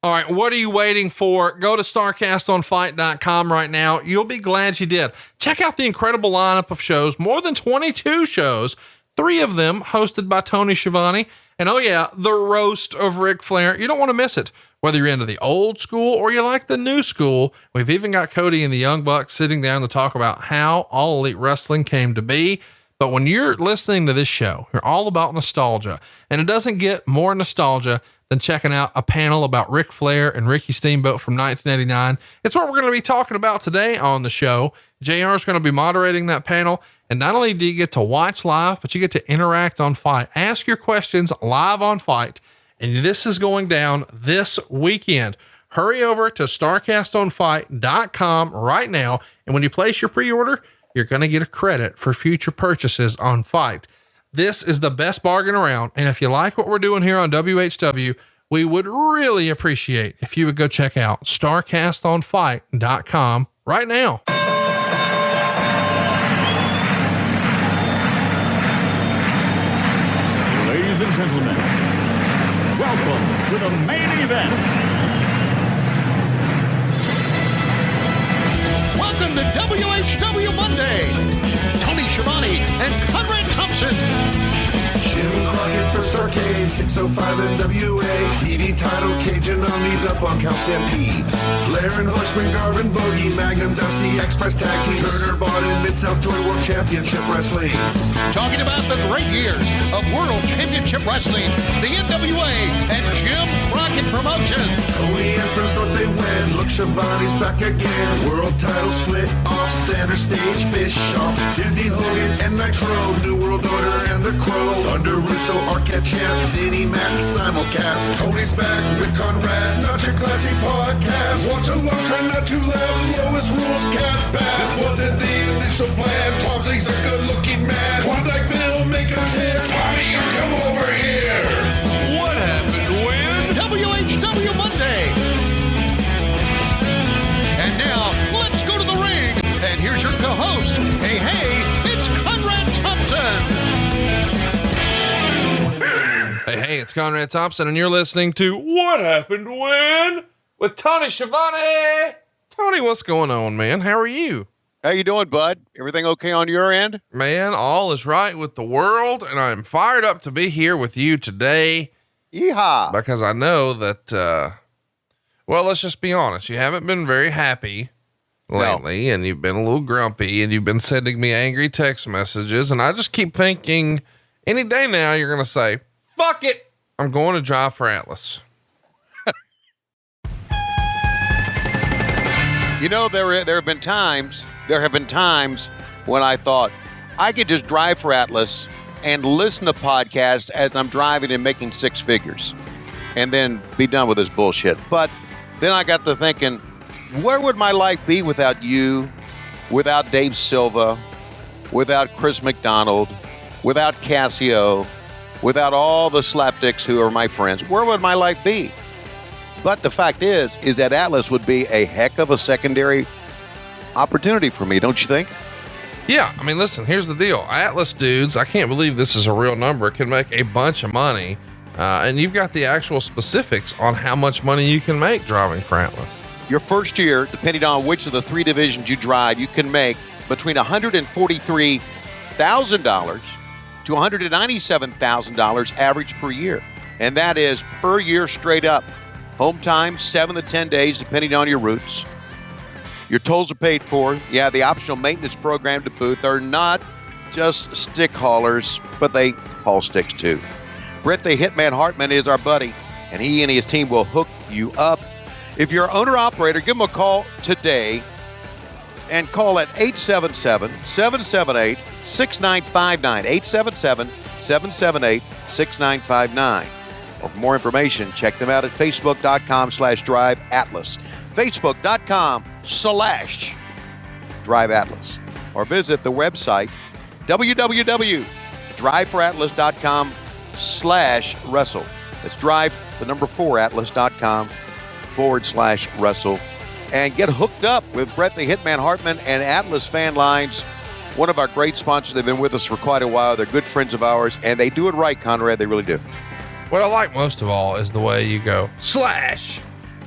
All right, what are you waiting for? Go to starcastonfight.com right now. You'll be glad you did. Check out the incredible lineup of shows, more than 22 shows, 3 of them hosted by Tony Schiavone. And oh yeah, the roast of Ric Flair. You don't want to miss it. Whether you're into the old school or you like the new school, we've even got Cody and the Young Bucks sitting down to talk about how All Elite Wrestling came to be. But when you're listening to this show, you're all about nostalgia, and it doesn't get more nostalgia than checking out a panel about Ric Flair and Ricky Steamboat from 1989. It's what we're going to be talking about today on the show. JR is going to be moderating that panel. And not only do you get to watch live, but you get to interact on Fight, ask your questions live on Fight. And this is going down this weekend. Hurry over to starcastonfight.com right now. And when you place your pre-order, you're going to get a credit for future purchases on Fight. This is the best bargain around. And if you like what we're doing here on WHW, we would really appreciate if you would go check out starcastonfight.com right now. Ladies and gentlemen, welcome to the main event. Welcome to WHW Monday. Tony Schiavone and Conrad Thompson. Jim Crockett for Starcade, 605 NWA. TV title, Cajun Omni, the Bunkhouse Stampede. Flair and Horseman, Garvin, Bogey, Magnum, Dusty, Express Tag Teams. Turner, Bond, and Mid-South Joy World Championship Wrestling. Talking about the great years of World Championship Wrestling, the NWA, and Jim Crockett Promotions. Tony and Friends North, they win. Look, Schiavone's back again. World title split off, center stage, Bischoff, Disney, Hogan, and Nitro. New World Order and The Crow. Thunder, Russo, Arquette Champ, Vinnie Mac, simulcast. Tony's back with Conrad, not your classy podcast. Watch along, try not to laugh. Lowest rules, cat back. This wasn't the initial plan. Tom Zigg's a good-looking man. Klondike Bill, make a chant. Tommy, you come over here. What happened when? WHW Monday. And now, let's go to the ring. And here's your co-host. Hey, it's Conrad Thompson. Hey, it's Conrad Thompson, and you're listening to What Happened When with Tony Schiavone. Tony, what's going on, man? How are you? How you doing, bud? Everything okay on your end? Man, all is right with the world, and I'm fired up to be here with you today. Yeehaw. Because I know that, well, let's just be honest. You haven't been very happy lately, and you've been a little grumpy, and you've been sending me angry text messages, and I just keep thinking any day now you're going to say, fuck it, I'm going to drive for Atlas. You know, there have been times when I thought I could just drive for Atlas and listen to podcasts as I'm driving and making six figures and then be done with this bullshit. But then I got to thinking, where would my life be without you, without Dave Silva, without Chris McDonald, without Cassio, without all the slapdicks who are my friends? Where would my life be? But the fact is that Atlas would be a heck of a secondary opportunity for me, don't you think? Yeah, I mean, listen, here's the deal. Atlas dudes, I can't believe this is a real number, can make a bunch of money. And you've got the actual specifics on how much money you can make driving for Atlas. Your first year, depending on which of the three divisions you drive, you can make between $143,000 to $197,000 average per year. And that is per year straight up. Home time, 7 to 10 days, depending on your routes. Your tolls are paid for. Yeah, the optional maintenance program to boot. They're not just stick haulers, but they haul sticks too. Brett the Hitman Hartman is our buddy, and he and his team will hook you up. If you're an owner-operator, give them a call today and call at 877-778-6959, 877-778-6959. Or for more information, check them out at facebook.com/driveatlas, facebook.com/driveatlas, or visit the website www.driveforatlas.com/wrestle. That's drive4atlas.com/wrestle. And get hooked up with Brett the Hitman Hartman and Atlas Fan Lines, one of our great sponsors. They've been with us for quite a while. They're good friends of ours, and they do it right, Conrad. They really do. What I like most of all is the way you go /,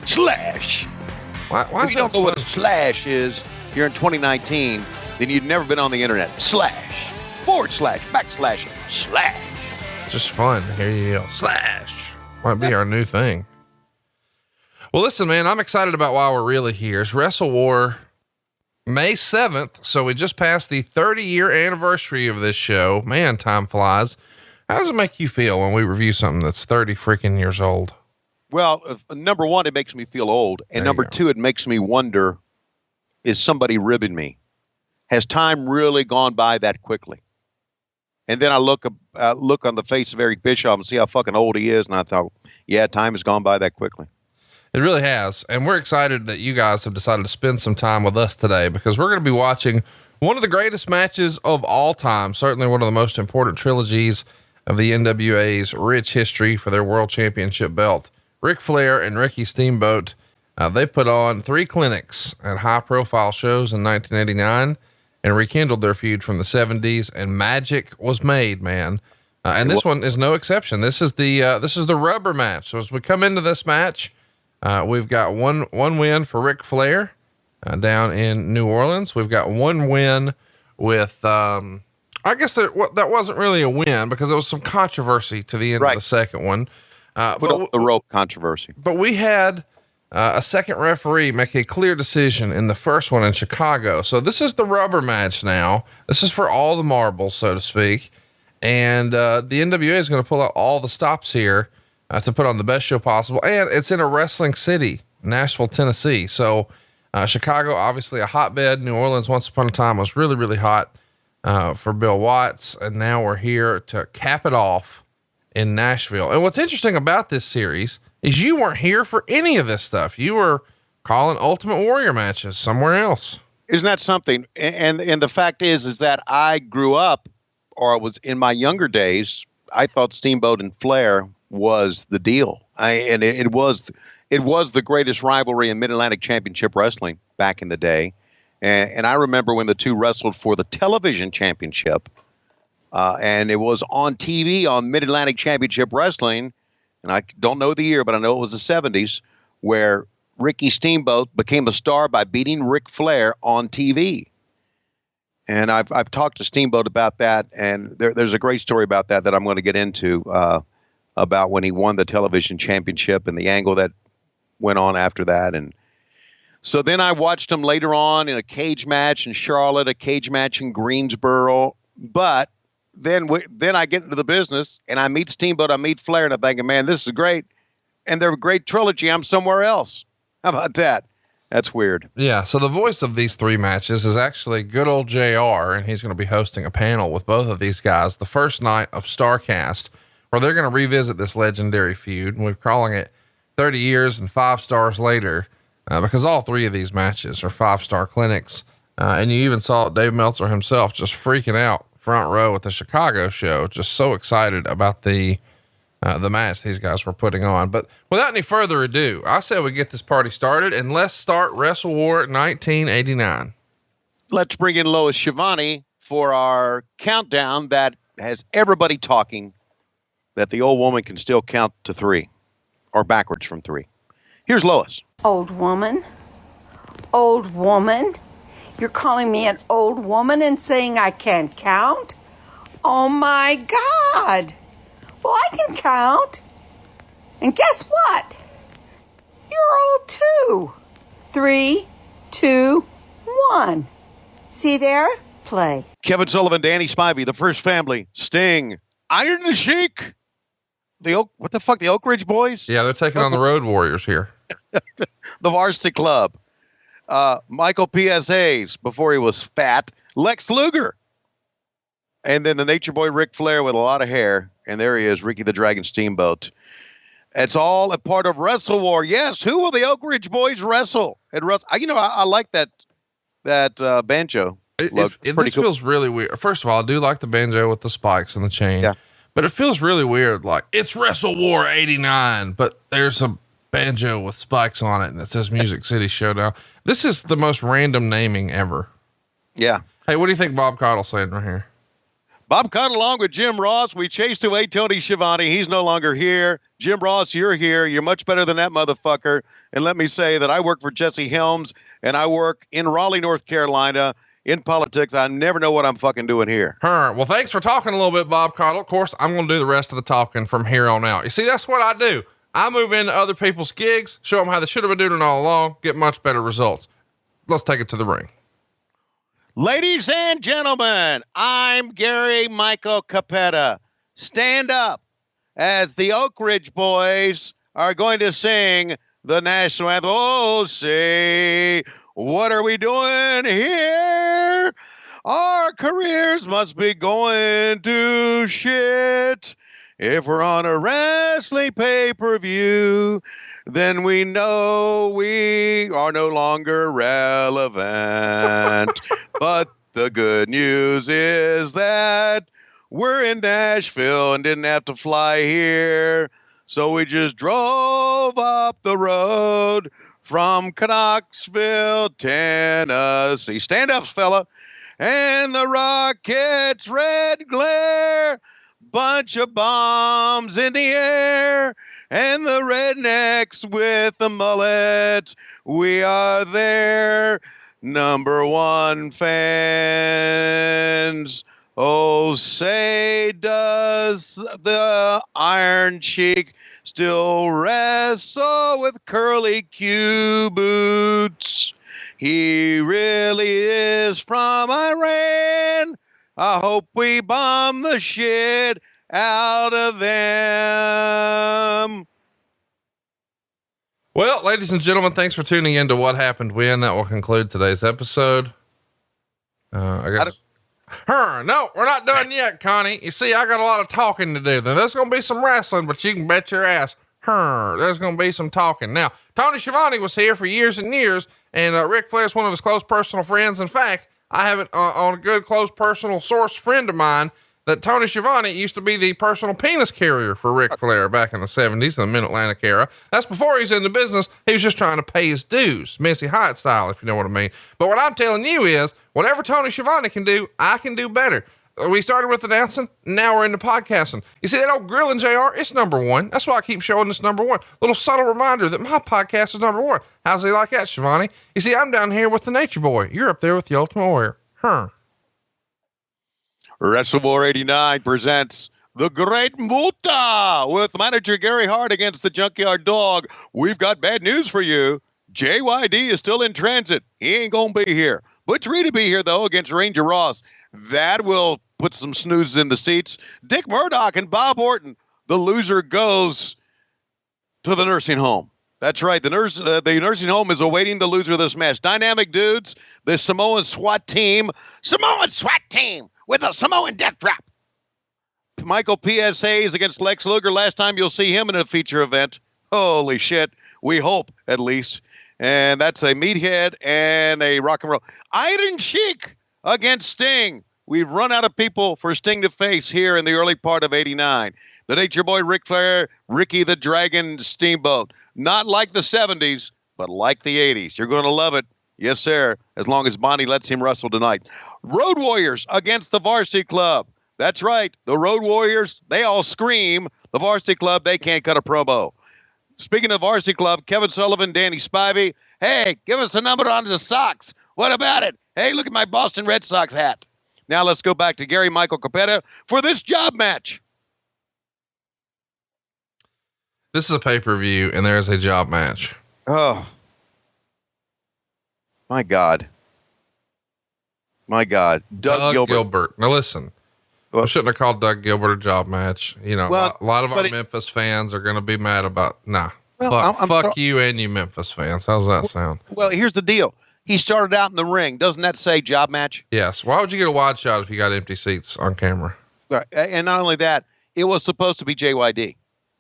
Slash. Why If you don't know what a slash is here in 2019, then you've never been on the internet. Slash. / backslash. Slash. Just fun. Here you go. Slash. Might be our new thing. Well, listen, man, I'm excited about why we're really here. It's WrestleWar May 7th. So we just passed the 30-year anniversary of this show. Man, time flies. How does it make you feel when we review something that's 30 freaking years old? Well, number one, it makes me feel old. And number two, it makes me wonder, is somebody ribbing me? Has time really gone by that quickly? And then I look on the face of Eric Bischoff and see how fucking old he is. And I thought, yeah, time has gone by that quickly. It really has. And we're excited that you guys have decided to spend some time with us today, because we're going to be watching one of the greatest matches of all time. Certainly one of the most important trilogies of the NWA's rich history for their world championship belt. Ric Flair and Ricky Steamboat. They put on 3 clinics at high profile shows in 1989 and rekindled their feud from the 70s, and magic was made, man. And this one is no exception. This is the rubber match. So as we come into this match, we've got one win for Ric Flair, down in New Orleans. We've got one win with, I guess that wasn't really a win because there was some controversy to the end of the second one. Put up the rope controversy. But we had a second referee make a clear decision in the first one in Chicago. So this is the rubber match now. This is for all the marbles, so to speak. And the NWA is going to pull out all the stops here to put on the best show possible. And it's in a wrestling city, Nashville, Tennessee. So Chicago, obviously a hotbed. New Orleans, once upon a time, was really, really hot for Bill Watts. And now we're here to cap it off in Nashville. And what's interesting about this series is you weren't here for any of this stuff. You were calling Ultimate Warrior matches somewhere else. Isn't that something? And the fact is that I grew up, or was in my younger days, I thought Steamboat and Flair was the deal. It was the greatest rivalry in Mid-Atlantic Championship Wrestling back in the day. And I remember when the two wrestled for the television championship, and it was on TV on Mid-Atlantic Championship Wrestling. And I don't know the year, but I know it was the 70s, where Ricky Steamboat became a star by beating Ric Flair on TV. And I've talked to Steamboat about that, and there's a great story about that I'm going to get into, about when he won the television championship and the angle that went on after that. And so then I watched him later on in a cage match in Charlotte, a cage match in Greensboro, but then I get into the business and I meet Steamboat, I meet Flair, and I'm thinking, man, this is great. And they're a great trilogy. I'm somewhere else. How about that? That's weird. Yeah. So the voice of these 3 matches is actually good old JR, and he's going to be hosting a panel with both of these guys the first night of StarCast, where they're going to revisit this legendary feud. And we're calling it 30 years and 5 stars later, because all 3 of these matches are 5-star clinics. And you even saw Dave Meltzer himself just freaking out front row at the Chicago show, just so excited about the match these guys were putting on. But without any further ado, I said we get this party started, and let's start WrestleWar 1989. Let's bring in Lois Schiavone for our countdown that has everybody talking that the old woman can still count to 3 or backwards from 3. Here's Lois. Old woman. Old woman. You're calling me an old woman and saying I can't count? Oh my God. Well, I can count. And guess what? You're old too. 3, 2, 1. See there? Play. Kevin Sullivan, Danny Spivey, the First Family, Sting, Iron Sheik, the Oak Ridge Boys? Yeah, they're taking on the Road Warriors here. The Varsity Club. Michael P.S.A.'s, before he was fat, Lex Luger. And then the Nature Boy Ric Flair with a lot of hair. And there he is, Ricky the Dragon Steamboat. It's all a part of WrestleWar. Yes, who will the Oak Ridge Boys wrestle? I like that banjo. This feels really weird. First of all, I do like the banjo with the spikes and the chain. Yeah. But it feels really weird. Like, it's WrestleWar 89, but there's a banjo with spikes on it and it says Music City Showdown. This is the most random naming ever. Yeah. Hey, what do you think Bob Caudle's saying right here? Bob Cotton along with Jim Ross. We chased away Tony Schiavone. He's no longer here. Jim Ross, you're here. You're much better than that motherfucker. And let me say that I work for Jesse Helms, and I work in Raleigh, North Carolina, in politics. I never know what I'm fucking doing here. Well, thanks for talking a little bit, Bob Cottle. Of course, I'm going to do the rest of the talking from here on out. You see, that's what I do. I move into other people's gigs, show them how they should have been doing it all along, get much better results. Let's take it to the ring. Ladies and gentlemen, I'm Gary Michael Capetta. Stand up as the Oak Ridge Boys are going to sing the national anthem. Oh, say, what are we doing here? Our careers must be going to shit. If we're on a wrestling pay-per-view, then we know we are no longer relevant. But the good news is that we're in Nashville and didn't have to fly here. So we just drove up the road from Knoxville, Tennessee. Stand up, fella. And the Rockets' red glare, bunch of bombs in the air, and the rednecks with the mullets, we are their number one fans. Oh, say, does the Iron Sheik still wrestle with curly Q boots? He really is from Iran. I hope we bomb the shit out of them. Well, ladies and gentlemen, thanks for tuning in to What Happened When. That will conclude today's episode. I guess. No, we're not done yet, Connie. You see, I got a lot of talking to do. Then there's going to be some wrestling, but you can bet your ass, there's going to be some talking. Now, Tony Schiavone was here for years and years, and Ric Flair is one of his close personal friends. In fact, I have it on a good, close personal source friend of mine that Tony Schiavone used to be the personal penis carrier for Ric Flair back in the 70s, in the Mid-Atlantic era. That's before he's in the business. He was just trying to pay his dues, Missy Hyatt style, if you know what I mean. But what I'm telling you is, whatever Tony Schiavone can do, I can do better. We started with announcing, now we're into podcasting. You see that old grilling, JR? It's number one. That's why I keep showing this number one. Little subtle reminder that my podcast is number one. How's he like that, Schiavone? You see, I'm down here with the Nature Boy. You're up there with the Ultimate Warrior. WrestleWar 89 presents The Great Muta with manager Gary Hart against the Junkyard Dog. We've got bad news for you. JYD is still in transit. He ain't going to be here. Butch Reed will be here, though, against Ranger Ross. That will put some snoozes in the seats. Dick Murdoch and Bob Orton. The loser goes to the nursing home. That's right. The nursing home is awaiting the loser of this match. Dynamic dudes. The Samoan SWAT team with a Samoan death drop. Michael PSAs against Lex Luger. Last time you'll see him in a feature event. Holy shit. We hope, at least. And that's a meathead and a rock and roll. Iron Sheik against Sting. We've run out of people for Sting to face here in the early part of 89. The Nature Boy Ric Flair, Ricky the Dragon Steamboat. Not like the 70s, but like the 80s. You're going to love it. Yes, sir. As long as Bonnie lets him wrestle tonight. Road Warriors against the Varsity Club. That's right. The Road Warriors, they all scream. The Varsity Club, they can't cut a promo. Speaking of Varsity Club, Kevin Sullivan, Danny Spivey. Hey, give us a number on the socks. What about it? Hey, look at my Boston Red Sox hat. Now let's go back to Gary Michael Capetta for this job match. This is a pay-per-view, and there's a job match. Oh, my God. Doug Gilbert. Now listen, I shouldn't have called Doug Gilbert a job match. You know, a lot of our Memphis fans are going to be mad about, fuck you and you Memphis fans. How's that sound? Well, here's the deal. He started out in the ring. Doesn't that say job match? Yes. Why would you get a wide shot if you got empty seats on camera? Right. And not only that, it was supposed to be JYD.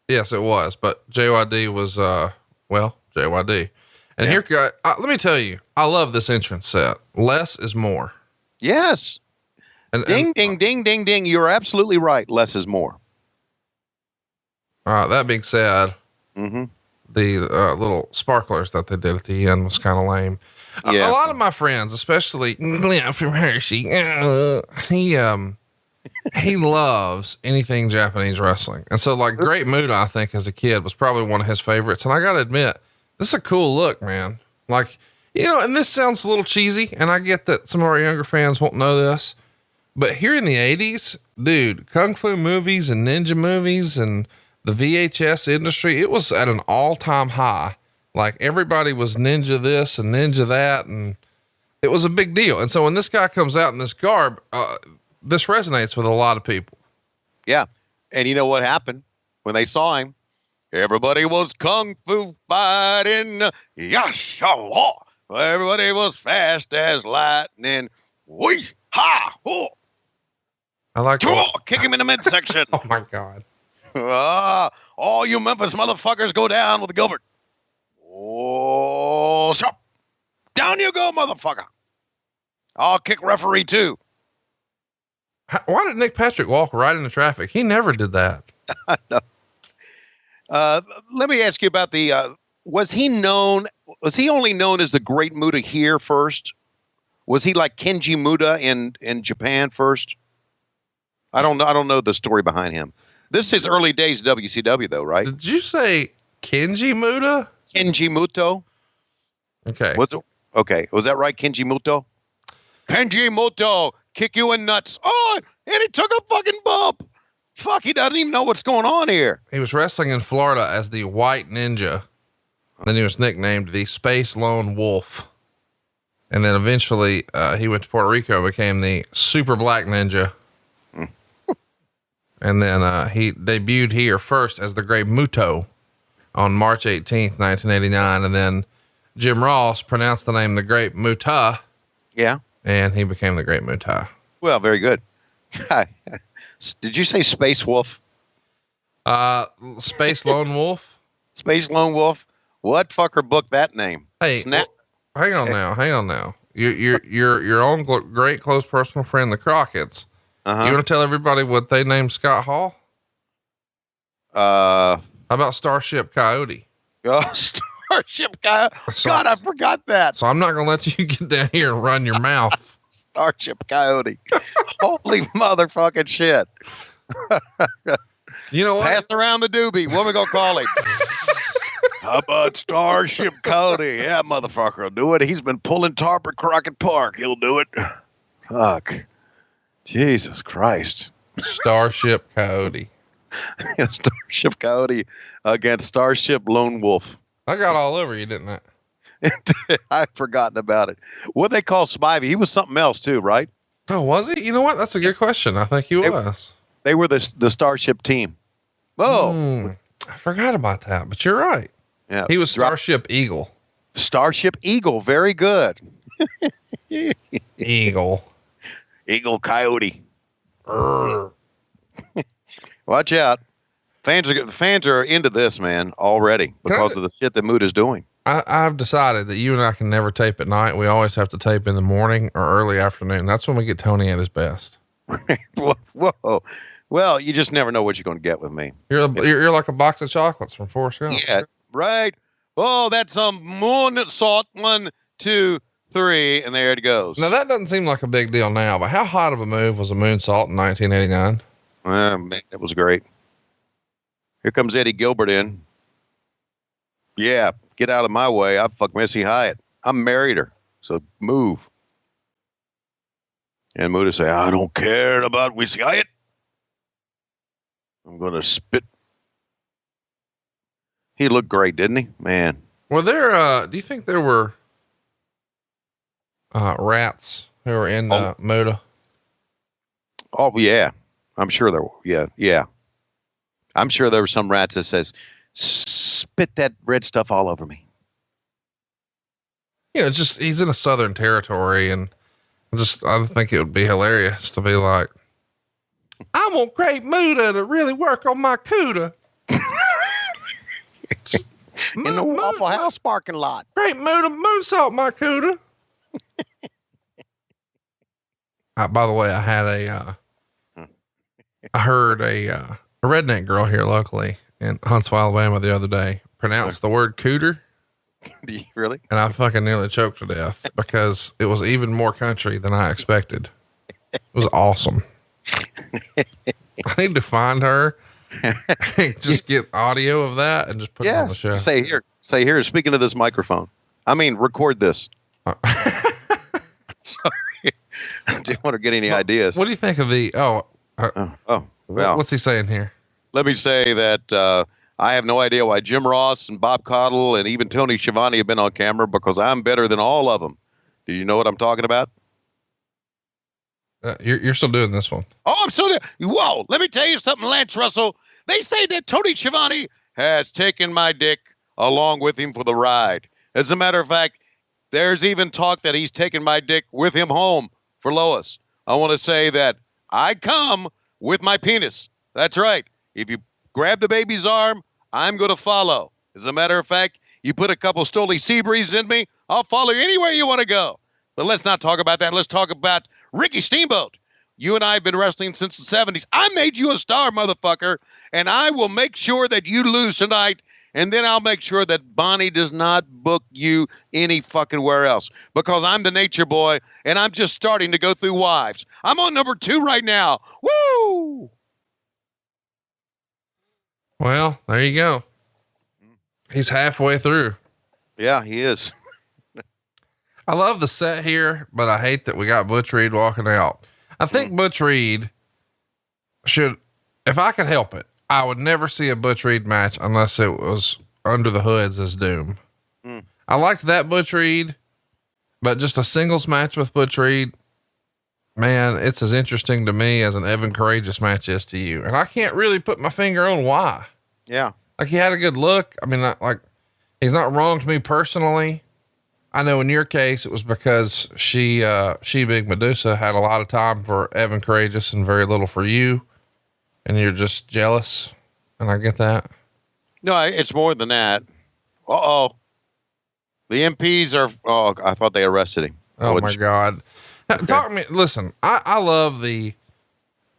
Yes, it was, but JYD was, JYD. And here, let me tell you, I love this entrance set. Less is more. Yes. Ding, ding, ding, ding, ding. You're absolutely right. Less is more. All right. That being said, the little sparklers that they did at the end was kind of lame. Yeah. A lot of my friends, especially Glenn from Hershey, he loves anything Japanese wrestling. And so like Great Muta, I think as a kid was probably one of his favorites. And I got to admit, this is a cool look, man. Like, you know, and this sounds a little cheesy, and I get that some of our younger fans won't know this, but here in the 80s, dude, Kung Fu movies and ninja movies and the VHS industry, it was at an all-time high. Like everybody was ninja this and ninja that, and it was a big deal. And so when this guy comes out in this garb, this resonates with a lot of people. Yeah. And you know what happened when they saw him? Everybody was kung fu fighting. Yes. Everybody was fast as lightning. Wee ha. Oh. I like Kick him in the midsection. Oh my God. All you Memphis motherfuckers go down with Gilbert. Oh, so down you go, motherfucker. I'll kick referee too. Why did Nick Patrick walk right into traffic? He never did that. I know. Let me ask you about was he only known as the Great Muta here first? Was he like Kenji Muta in Japan first? I don't know the story behind him. This is early days of WCW though, right? Did you say Kenji Muta? Kenji Muto. Okay. Okay. Was that right? Kenji Muto? Kenji Muto, kick you in nuts. Oh, and he took a fucking bump. Fuck, he doesn't even know what's going on here. He was wrestling in Florida as the White Ninja. Then he was nicknamed the Space Lone Wolf. And then eventually he went to Puerto Rico, became the Super Black Ninja. And then he debuted here first as the Great Muto on March 18th, 1989. And then Jim Ross pronounced the name the Great Muta. Yeah. And he became the Great Muta. Well, very good. Did you say Space Wolf? Space Lone Wolf. Space Lone Wolf. What fucker booked that name? Hey, hang on now. Your own great close personal friend, the Crockett's. You want to tell everybody what they named Scott Hall? How about Starship Coyote? Oh, Starship Coyote. God, I forgot that. So I'm not going to let you get down here and run your mouth. Starship Coyote. Holy motherfucking shit. You know what? Pass around the doobie. What are we going to call him? How about Starship Coyote? Yeah, motherfucker will do it. He's been pulling tarp at Crockett Park. He'll do it. Fuck. Jesus Christ. Starship Coyote. Starship Coyote against Starship Lone Wolf. I got all over you, didn't I? I've forgotten about it. What they call Spivey? He was something else too, right? Oh, was he? You know what? That's a good question. I think he was. They were the Starship team. Oh, I forgot about that, but you're right. Yeah, he was Starship Eagle. Starship Eagle. Very good. Eagle Coyote. Watch out. The fans are into this, man, already because of the shit that Muta's doing. I've decided that you and I can never tape at night. We always have to tape in the morning or early afternoon. That's when we get Tony at his best. Whoa. Well, you just never know what you're going to get with me. You're like a box of chocolates from Forrest Gump. Yeah, right. Oh, that's some moon salt. 1, 2, 3, and there it goes. Now that doesn't seem like a big deal now, but how hot of a move was a moonsault in 1989? Man, it was great. Here comes Eddie Gilbert in. Yeah, get out of my way. I fuck Missy Hyatt. I married her, so move. And Muta say, I don't care about Missy Hyatt. I'm gonna spit. He looked great, didn't he? Man. Were there, do you think there were rats who were in Muta? Oh, yeah. I'm sure there were. Yeah. I'm sure there were some rats that says, spit that red stuff all over me. You know, just, he's in a Southern territory, and I think it would be hilarious to be like, I want Great Muta to really work on my cooter. In the Waffle House parking lot. Great Muta, moonsault my cooter. By the way, I had I heard a redneck girl here locally in Huntsville, Alabama the other day pronounce the word cooter. Really? And I fucking nearly choked to death because it was even more country than I expected. It was awesome. I need to find her. Just get audio of that and just put it on the show. Say here. Speaking of this microphone, record this. Sorry, I didn't want to get any ideas. What do you think of the? Well, what's he saying here? Let me say that I have no idea why Jim Ross and Bob Caudle and even Tony Schiavone have been on camera because I'm better than all of them. Do you know what I'm talking about? You're still doing this one. Oh, I'm still there. Whoa, let me tell you something, Lance Russell. They say that Tony Schiavone has taken my dick along with him for the ride. As a matter of fact, there's even talk that he's taken my dick with him home for Lois. I want to say that I come with my penis. That's right. If you grab the baby's arm, I'm going to follow. As a matter of fact, you put a couple Stoli Seabreezes in me, I'll follow you anywhere you want to go. But let's not talk about that. Let's talk about Ricky Steamboat. You and I have been wrestling since the 70s. I made you a star, motherfucker, and I will make sure that you lose tonight, and then I'll make sure that Bonnie does not book you any fucking where else, because I'm the nature boy, and I'm just starting to go through wives. I'm on number 2 right now. Woo! Well, there you go. He's halfway through. Yeah, he is. I love the set here, but I hate that we got Butch Reed walking out. I think Butch Reed should, if I could help it, I would never see a Butch Reed match unless it was Under the Hoods as Doom. I liked that Butch Reed, but just a singles match with Butch Reed, man, it's as interesting to me as an Evan Courageous match is to you. And I can't really put my finger on why. Yeah. Like, he had a good look. I mean, he's not wrong to me personally. I know in your case, it was because she Big Medusa had a lot of time for Evan Courageous and very little for you. And you're just jealous. And I get that. No, it's more than that. The MPs are, I thought they arrested him. Oh my God. Okay. Talk to me. Listen, I love and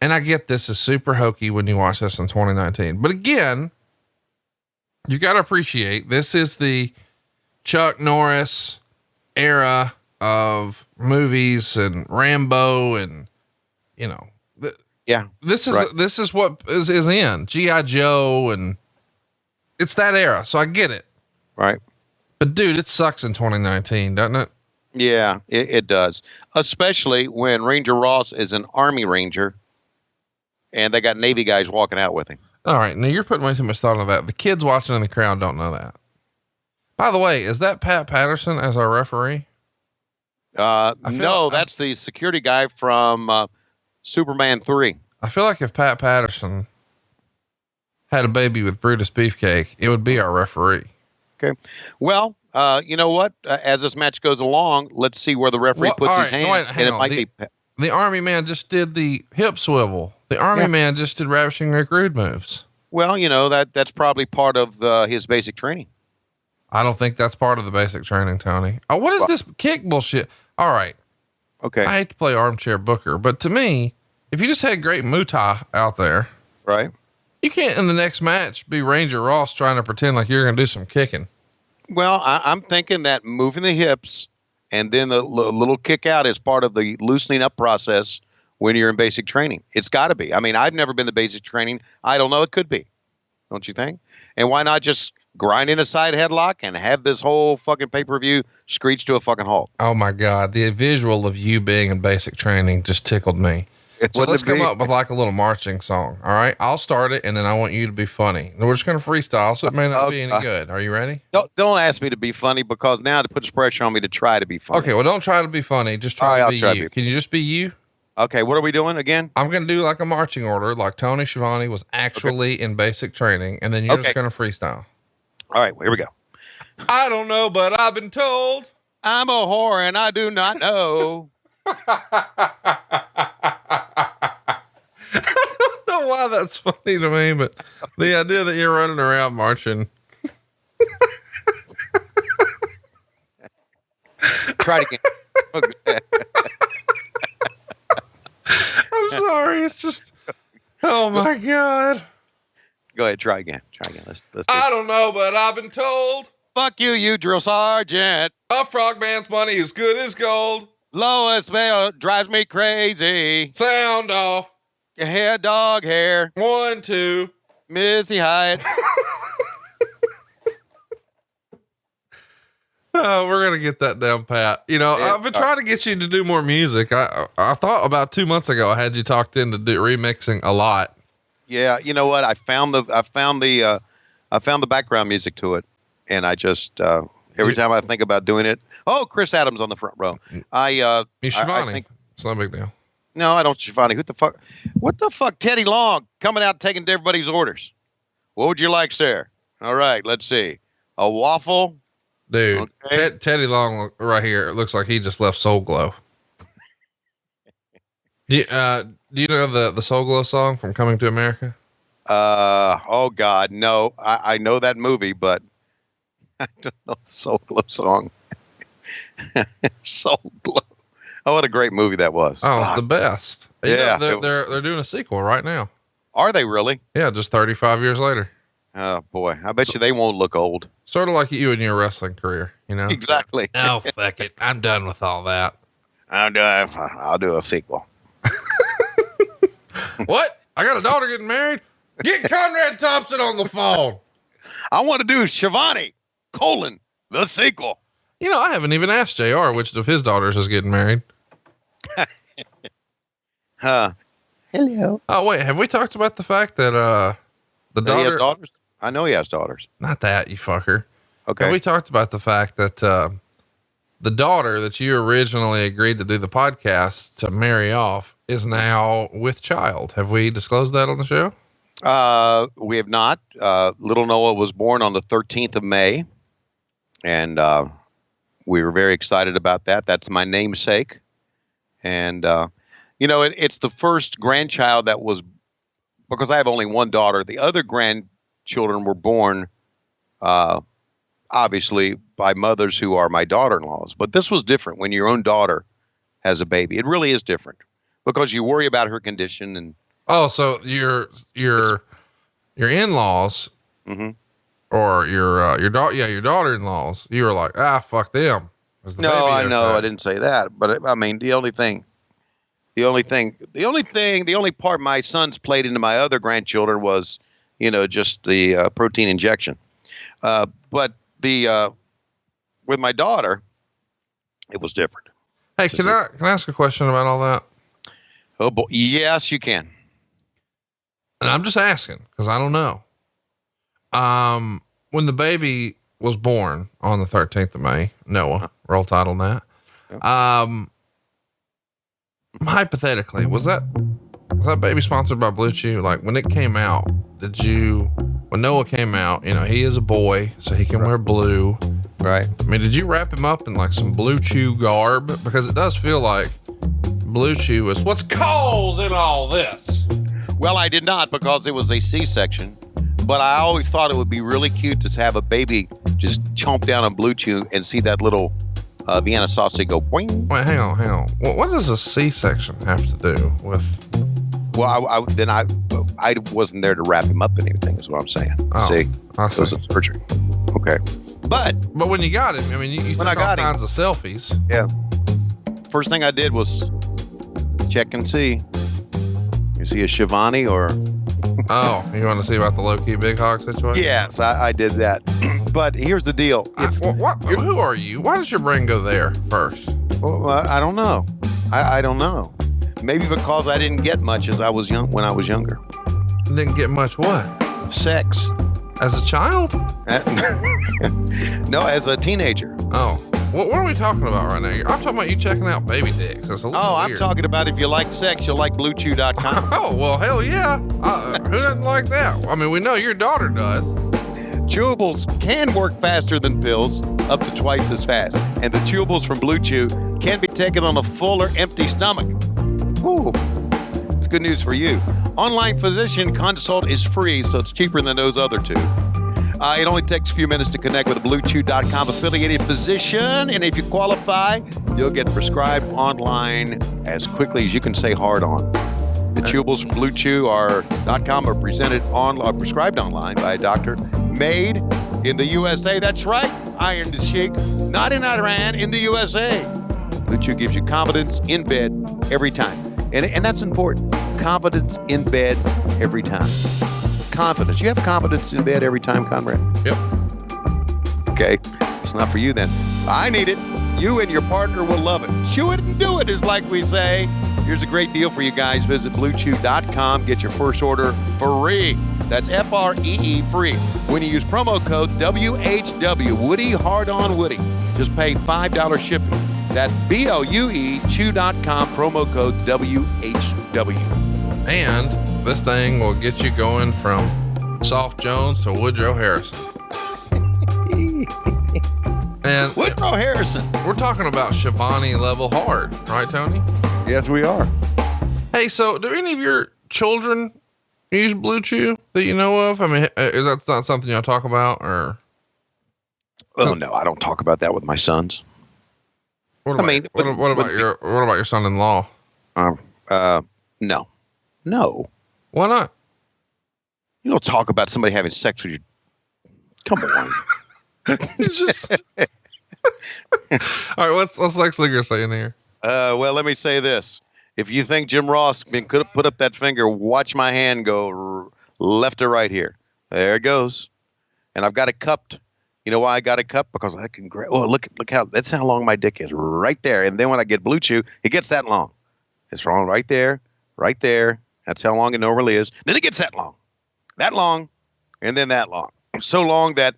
I get this is super hokey when you watch this in 2019, but again, you got to appreciate this is the Chuck Norris era of movies and Rambo and, you know, this is what is in G.I. Joe, and it's that era. So I get it. Right. But dude, it sucks in 2019, doesn't it? Yeah, it does. Especially when Ranger Ross is an Army Ranger and they got Navy guys walking out with him. All right. Now you're putting way too much thought into that. The kids watching in the crowd don't know that. By the way, is that Pat Patterson as our referee? No, that's the security guy from Superman 3. I feel like if Pat Patterson had a baby with Brutus Beefcake, it would be our referee. Okay. Well, you know what? As this match goes along, let's see where the referee puts his hands. And it might be the Army man just did the hip swivel. The Army man just did Ravishing Rick Rude moves. Well, you know, that's probably part of his basic training. I don't think that's part of the basic training, Tony. Oh, what is this kick bullshit? All right. Okay. I hate to play armchair booker, but to me, if you just had great Muay Thai out there, right? You can't in the next match be Ranger Ross trying to pretend like you're going to do some kicking. Well, I'm thinking that moving the hips and then the little kick out is part of the loosening up process when you're in basic training. It's got to be. I mean, I've never been to basic training. I don't know. It could be. Don't you think? And why not just grind in a side headlock and have this whole fucking pay-per-view screech to a fucking halt? Oh my God. The visual of you being in basic training just tickled me. So let's come up with like a little marching song. All right. I'll start it. And then I want you to be funny. We're just going to freestyle. So it may not be any good. Are you ready? Don't ask me to be funny, because now it puts pressure on me to try to be funny. Okay. Well, don't try to be funny. Just try to be you. Can you just be you? Okay. What are we doing again? I'm going to do like a marching order. Like Tony Schiavone was actually in basic training. And then you're just going to freestyle. All right. Here we go. I don't know, but I've been told I'm a whore and I do not know. I don't know why that's funny to me, but the idea that you're running around marching. Try it again. Okay. I'm sorry. It's just, oh my God. Go ahead. Try again. Let's I don't know, but I've been told. Fuck you, you drill sergeant. A frogman's money is good as gold. Lois Vale drives me crazy. Sound off. Hair, dog hair. 1, 2. Missy Hyatt. Oh, we're gonna get that down pat. You know, Yeah. I've been trying to get you to do more music. I thought about 2 months ago I had you talked into remixing a lot. Yeah, you know what? I found the background music to it, and I just every time I think about doing it. Oh, Chris Adams on the front row. You Schiavone. I think, It's not a big deal. no, I don't Schiavone. What the fuck? Teddy Long coming out taking everybody's orders. What would you like, sir? All right, let's see. A waffle. Dude, Okay. Teddy Long right here. It looks like he just left Soul Glow. Do you know the Soul Glow song from Coming to America? Oh God, no. I know that movie, but I don't know the Soul Glow song. Soul Glow. Oh, what a great movie that was. Oh, it's the best. You Yeah. know, they're doing a sequel right now. Are they really? Yeah, just 35 years later. Oh boy, I bet you they won't look old. Sort of like you in your wrestling career, you know? Exactly. Oh, fuck it. I'm done with all that. I'll do a sequel. What? I got a daughter getting married? Get Conrad Thompson on the phone. I want to do Schiavone, the sequel. You know, I haven't even asked JR which of his daughters is getting married. Huh. Hello. Oh, wait. Have we talked about the fact that, the Does he have daughter, daughters? I know he has daughters. not that, you fucker. Okay. Have we talked about the fact that, the daughter that you originally agreed to do the podcast to marry off is now with child? Have we disclosed that on the show? We have not. Little Noah was born on the 13th of May, and we were very excited about that. That's my namesake. And, it's the first grandchild that was, because I have only one daughter. The other grandchildren were born, obviously, by mothers who are my daughter-in-laws. But this was different when your own daughter has a baby. It really is different because you worry about her condition and. Oh, so your in-laws Mhm. or your daughter-in-laws, you were like, fuck them. Is the No, baby I know okay? I didn't say that, but I mean the only part my sons played into my other grandchildren was, just the protein injection. But with my daughter, it was different. Hey, can I ask a question about all that? Oh boy, yes, you can. And I'm just asking because I don't know. When the baby was born on the 13th of May, Noah, roll title on that. Hypothetically, was that baby sponsored by Blue Chew? Like when it came out, when Noah came out, he is a boy, so he can wear blue. Right. I mean, did you wrap him up in like some Blue Chew garb? Because it does feel like Blue Chew is what's causing all this. Well, I did not because it was a C-section, but I always thought it would be really cute to have a baby just chomp down on Blue Chew and see that little Vienna sausage go boing. Wait, hang on. What does a C-section have to do with? Well, I wasn't there to wrap him up in anything, is what I'm saying. Oh, See, I it was see. a surgery. Okay, but But when you got him, I mean, you took When I all got him. kinds of selfies. yeah, first thing I did was check and see. You see a Schiavone or? Oh, you want to see about the low-key big hog situation? Yes, I did that. But here's the deal. Who are you? Why does your brain go there first? I don't know. I don't know. Maybe because I didn't get much as I was young when I was younger. Didn't get much what? Sex. As a child? No, as a teenager. Oh. What are we talking about right now? I'm talking about you checking out baby dicks. That's a little Oh, I'm weird. talking about if you like sex, you'll like BlueChew.com. Oh, well, hell yeah. Who doesn't like that? I mean, we know your daughter does. Chewables can work faster than pills, up to twice as fast. And the chewables from Blue Chew can be taken on a full or empty stomach. Woo. It's good news for you. Online physician consult is free, so it's cheaper than those other two. It only takes a few minutes to connect with a BlueChew.com affiliated physician, and if you qualify, you'll get prescribed online as quickly as you can say hard on. The chewables from BlueChew.com are prescribed online by a doctor, made in the USA. That's right, Iron to Sheik, not in Iran, in the USA. Blue Chew gives you confidence in bed every time, and that's important. confidence in bed every time. Confidence. You have confidence in bed every time, Conrad? Yep. Okay. It's not for you then. I need it. You and your partner will love it. Chew it and do it, is like we say. Here's a great deal for you guys. Visit BlueChew.com. Get your first order free. That's FREE free. When you use promo code WHW, Woody Hard on Woody, just pay $5 shipping. That's BLUE Chew.com, promo code WHW. And this thing will get you going from Soft Jones to Woodrow Harrison. And Woodrow Harrison. We're talking about Schiavone level hard, right, Tony? Yes, we are. Hey, so do any of your children use Blue Chew that you know of? I mean, is that not something y'all talk about, or? Oh no, I don't talk about that with my sons. What about your son-in-law? No. Why not? You don't talk about somebody having sex with you. Come on. It's just. All right, what's Lex Luger saying here? Well, let me say this. If you think Jim Ross could have put up that finger, watch my hand go left to right here. There it goes. And I've got it cupped. You know why I got it cupped? Because I can grab. Oh, look how that's how long my dick is, right there. And then when I get Blue Chew, it gets that long. It's wrong right there, right there. That's how long it normally is. Then it gets that long, and then that long. So long that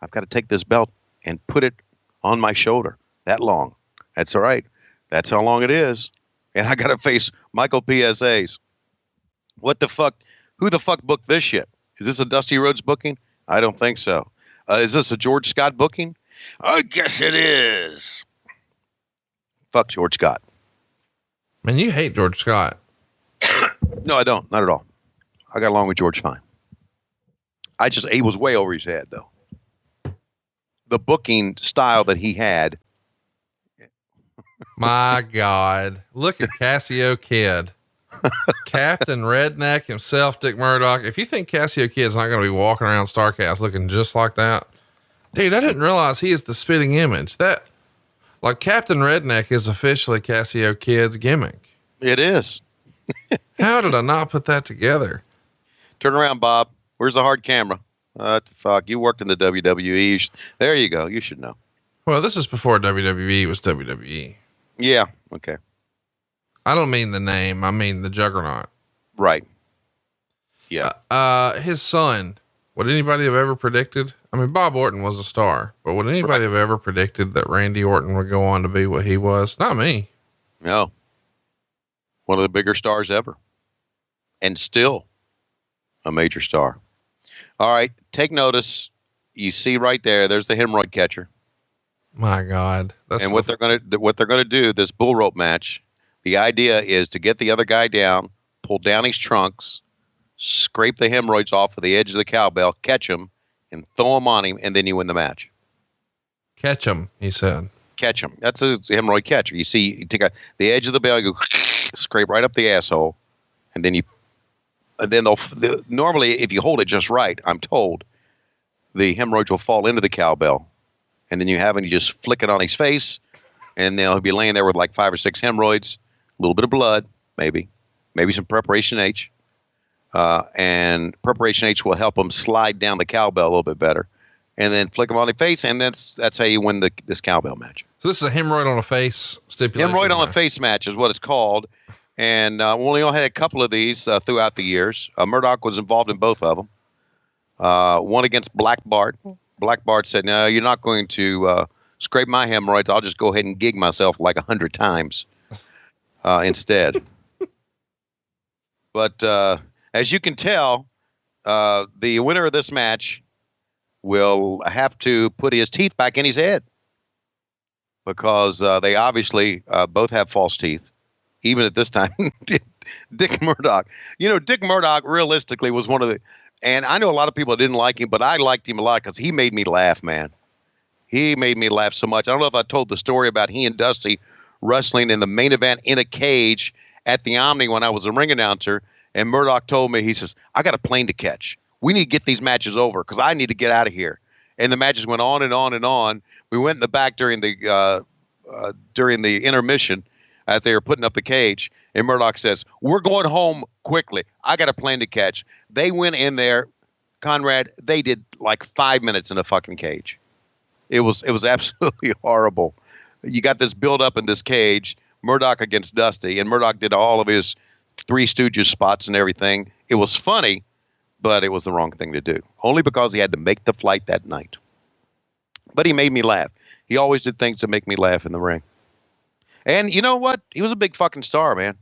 I've got to take this belt and put it on my shoulder. That long. That's all right. That's how long it is. And I got to face Michael PSAs. What the fuck? Who the fuck booked this shit? Is this a Dusty Rhodes booking? I don't think so. Is this a George Scott booking? I guess it is. Fuck George Scott. Man, you hate George Scott. No, I don't. Not at all. I got along with George fine. He was way over his head, though. The booking style that he had. My God. Look at Cassio Kid. Captain Redneck himself, Dick Murdoch. If you think Cassio Kid's not going to be walking around StarCast looking just like that, dude, I didn't realize he is the spitting image. That, like, Captain Redneck is officially Cassio Kid's gimmick. It is. How did I not put that together? Turn around, Bob. Where's the hard camera? Fuck, you worked in the WWE. There you go. You should know. Well, this is before WWE was WWE. Yeah. Okay. I don't mean the name. I mean the juggernaut. Right. Yeah. His son, would anybody have ever predicted? I mean, Bob Orton was a star, but would anybody have ever predicted that Randy Orton would go on to be what he was? Not me. No. One of the bigger stars ever. And still a major star. All right. Take notice. You see right there, there's the hemorrhoid catcher. My God. And what they're going to do, this bull rope match, the idea is to get the other guy down, pull down his trunks, scrape the hemorrhoids off of the edge of the cowbell, catch him, and throw him on him, and then you win the match. Catch him, he said. Catch him. That's a hemorrhoid catcher. You see, you take the edge of the bell, you go scrape right up the asshole, and then normally, if you hold it just right, I'm told, the hemorrhoids will fall into the cowbell, and then you just flick it on his face, and they'll be laying there with like 5 or 6 hemorrhoids, a little bit of blood, maybe some Preparation H. And Preparation H will help him slide down the cowbell a little bit better, and then flick him on the face, and that's how you win this cowbell match. So this is a hemorrhoid on a face stipulation. Hemorrhoid on a face match is what it's called, and we only had a couple of these throughout the years. Murdoch was involved in both of them. One against Black Bart. Black Bart said, "No, you're not going to scrape my hemorrhoids. I'll just go ahead and gig myself like 100 times instead." But as you can tell, the winner of this match will have to put his teeth back in his head because they obviously both have false teeth, even at this time. Dick Murdoch. You know, Dick Murdoch realistically was one of the, and I know a lot of people didn't like him, but I liked him a lot because he made me laugh, man. He made me laugh so much. I don't know if I told the story about he and Dusty wrestling in the main event in a cage at the Omni when I was a ring announcer. And Murdoch told me, he says, "I got a plane to catch. We need to get these matches over because I need to get out of here." And the matches went on and on and on. We went in the back during the intermission. as they were putting up the cage. And Murdoch says, "We're going home quickly. I got a plane to catch." They went in there, Conrad. They did like 5 minutes in a fucking cage. It was absolutely horrible. You got this build up in this cage, Murdoch against Dusty, and Murdoch did all of his Three Stooges spots and everything. It was funny, but it was the wrong thing to do. Only because he had to make the flight that night. But he made me laugh. He always did things to make me laugh in the ring. And you know what? He was a big fucking star, man.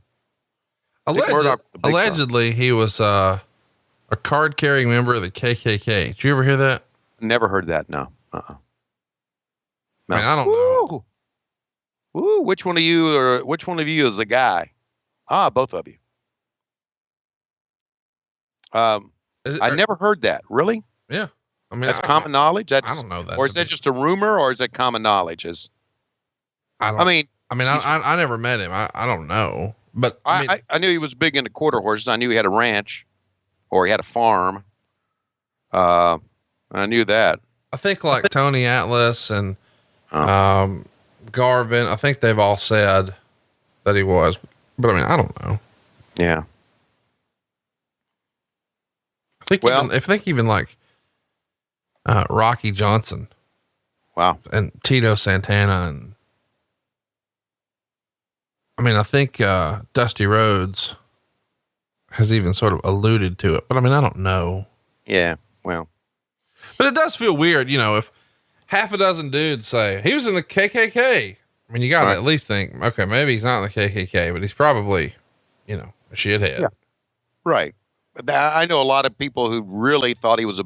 Allegedly, he was a card-carrying member of the KKK. Did you ever hear that? Never heard that. No. No. I mean, I don't know. Ooh, which one of you is the guy? Both of you. I never heard that. Really? Yeah. I mean, that's common knowledge. I don't know that. Or is that just a rumor, or is that common knowledge? I mean, I never met him. I don't know, but I knew he was big into quarter horses. I knew he had a ranch, or he had a farm. I knew that. I think like Tony Atlas and Garvin, I think they've all said that he was, but I mean, I don't know. Yeah. I think even like Rocky Johnson. Wow. And Tito Santana. And I mean, I think Dusty Rhodes has even sort of alluded to it, but I mean, I don't know. Yeah. Well, but it does feel weird, if half a dozen dudes say he was in the KKK. I mean, you got to at least think, okay, maybe he's not in the KKK, but he's probably, a shithead. Yeah. Right. I know a lot of people who really thought he was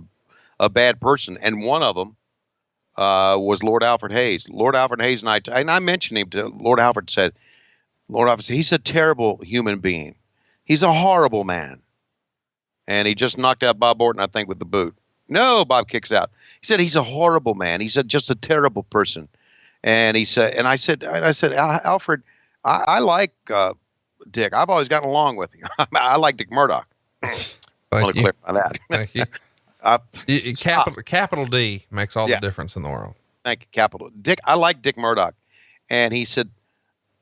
a bad person. And one of them was Lord Alfred Hayes. Lord Alfred Hayes and I mentioned him to Lord Alfred. Lord Alfred said, he's a terrible human being. He's a horrible man. And he just knocked out Bob Orton, I think, with the boot. No, Bob kicks out. He said, he's a horrible man. He said, just a terrible person. And I said, Alfred, I like Dick. I've always gotten along with him. I like Dick Murdoch. I want to clarify that. Thank you. Capital D makes all the difference in the world. Thank you, capital Dick. I like Dick Murdoch. And he said,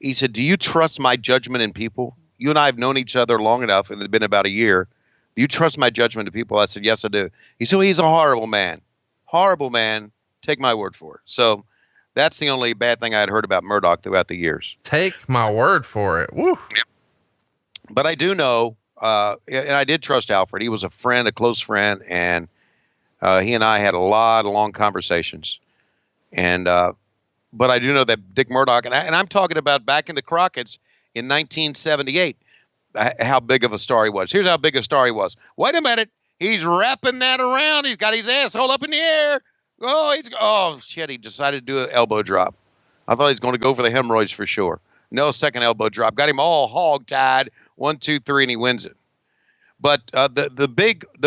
do you trust my judgment in people? You and I have known each other long enough, and it had been about a year. Do you trust my judgment in people? I said, yes, I do. He said, well, he's a horrible man. Horrible man. Take my word for it. So that's the only bad thing I had heard about Murdoch throughout the years. Take my word for it. Woo. Yep. But I do know, and I did trust Alfred. He was a friend, a close friend, and he and I had a lot of long conversations. And but I do know that Dick Murdoch, and I'm talking about back in the Crockett's in 1978, how big of a star he was. Here's how big a star he was. Wait a minute. He's wrapping that around. He's got his asshole up in the air. Oh, shit. He decided to do an elbow drop. I thought he was going to go for the hemorrhoids for sure. No, second elbow drop. Got him all hog-tied. 1, 2, 3, and he wins it. But the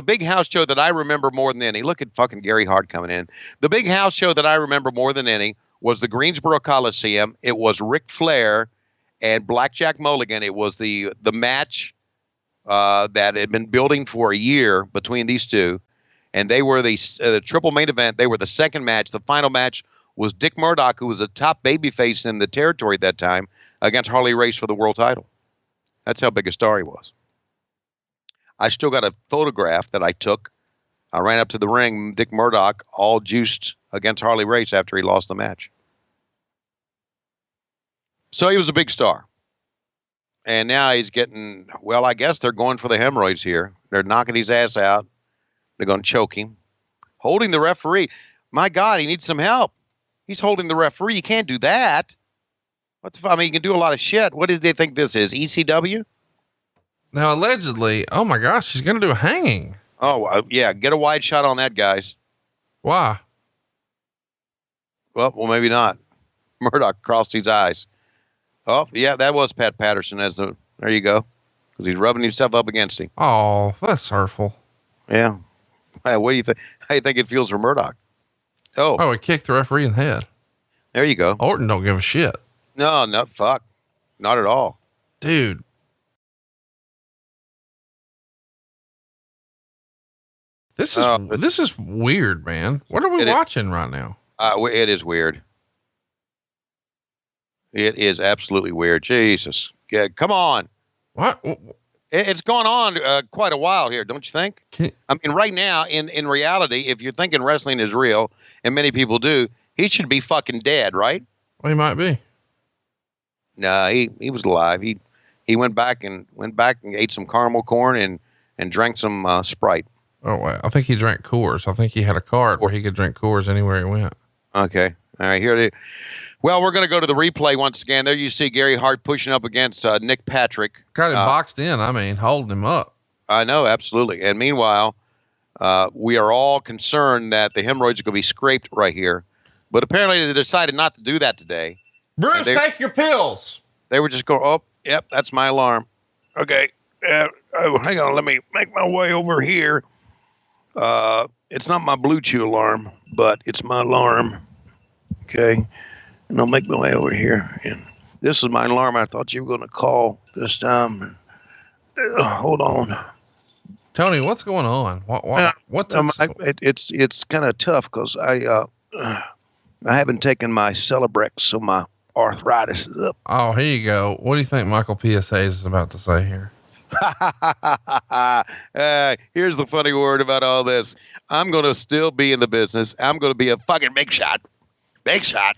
big house show that I remember more than any, look at fucking Gary Hart coming in. The big house show that I remember more than any was the Greensboro Coliseum. It was Ric Flair and Blackjack Mulligan. It was the match that had been building for a year between these two. And they were the triple main event. They were the second match. The final match was Dick Murdoch, who was a top babyface in the territory at that time, against Harley Race for the world title. That's how big a star he was. I still got a photograph that I took. I ran up to the ring, Dick Murdoch, all juiced against Harley Race after he lost the match. So he was a big star. And now he's getting, well, I guess they're going for the hemorrhoids here. They're knocking his ass out. They're going to choke him. Holding the referee. My God, he needs some help. He's holding the referee. You can't do that. What the fuck? I mean, you can do a lot of shit. What did they think this is? ECW? Now, allegedly, oh my gosh, she's going to do a hanging. Oh, yeah. Get a wide shot on that, guys. Why? Well, maybe not. Murdoch crossed his eyes. Oh, yeah, that was Pat Patterson. There you go. Because he's rubbing himself up against him. Oh, that's hurtful. Yeah. What do you think? How do you think it feels for Murdoch? Oh, he kicked the referee in the head. There you go. Orton don't give a shit. No, fuck. Not at all. Dude. This is weird, man. What are we watching right now? It is weird. It is absolutely weird. Jesus. Yeah, come on. What? It's gone on quite a while here, don't you think? I mean, right now, in reality, if you're thinking wrestling is real, and many people do, he should be fucking dead, right? Well, he might be. No, he was alive. He went back and ate some caramel corn and drank some Sprite. Oh, wait. I think he drank Coors. I think he had a card where he could drink Coors anywhere he went. Okay. All right. Here it is. Well, we're going to go to the replay once again. There you see Gary Hart pushing up against Nick Patrick. Got him boxed in. I mean, holding him up. I know. Absolutely. And meanwhile, we are all concerned that the hemorrhoids are going to be scraped right here. But apparently they decided not to do that today. Bruce, take your pills. They were just going, oh, yep, that's my alarm. Okay. Oh, hang on. Let me make my way over here. It's not my Blue Chew alarm, but it's my alarm. Okay. And I'll make my way over here. And this is my alarm. I thought you were going to call this time. Hold on. Tony, what's going on? It's kind of tough because I haven't taken my Celebrex, so my arthritis is up. Oh, here you go. What do you think Michael PSA is about to say here? Here's the funny word about all this. I'm going to still be in the business. I'm going to be a fucking big shot. Big shot.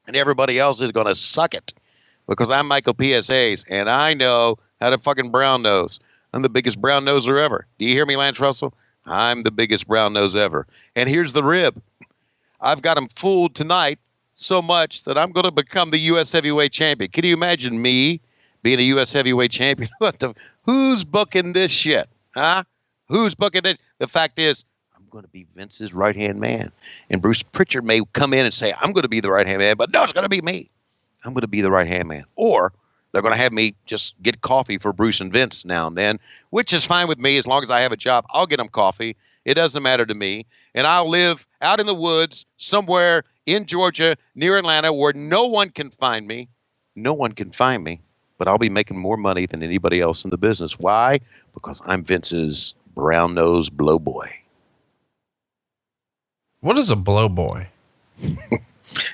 And everybody else is going to suck it because I'm Michael PSAs and I know how to fucking brown nose. I'm the biggest brown noser ever. Do you hear me, Lance Russell? I'm the biggest brown nose ever. And here's the rib. I've got him fooled tonight so much that I'm going to become the U.S. heavyweight champion. Can you imagine me being a U.S. heavyweight champion? Who's booking this shit? Huh? Who's booking this? The fact is, I'm going to be Vince's right-hand man. And Bruce Pritchard may come in and say, I'm going to be the right-hand man, but no, it's going to be me. I'm going to be the right-hand man. Or they're going to have me just get coffee for Bruce and Vince now and then, which is fine with me as long as I have a job. I'll get them coffee. It doesn't matter to me. And I'll live out in the woods somewhere in Georgia near Atlanta where no one can find me. No one can find me. But I'll be making more money than anybody else in the business. Why? Because I'm Vince's brown nose blow boy. What is a blow boy?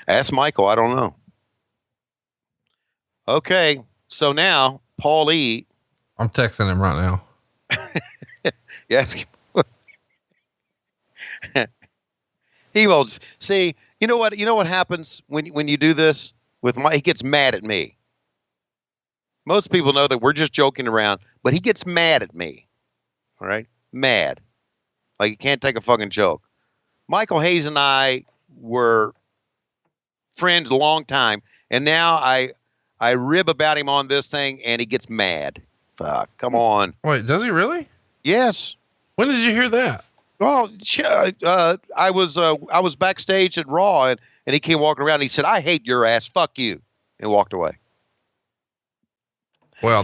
Ask Michael. I don't know. Okay. So now, Paul E. I'm texting him right now. Yes. He won't see. You know what? You know what happens when you do this with he gets mad at me. Most people know that we're just joking around, but he gets mad at me. All right, mad, like he can't take a fucking joke. Michael Hayes and I were friends a long time, and now I rib about him on this thing, and he gets mad. Fuck, come on. Wait, does he really? Yes. When did you hear that? Well, I was backstage at Raw, and he came walking around. And he said, "I hate your ass. Fuck you," and walked away. Well,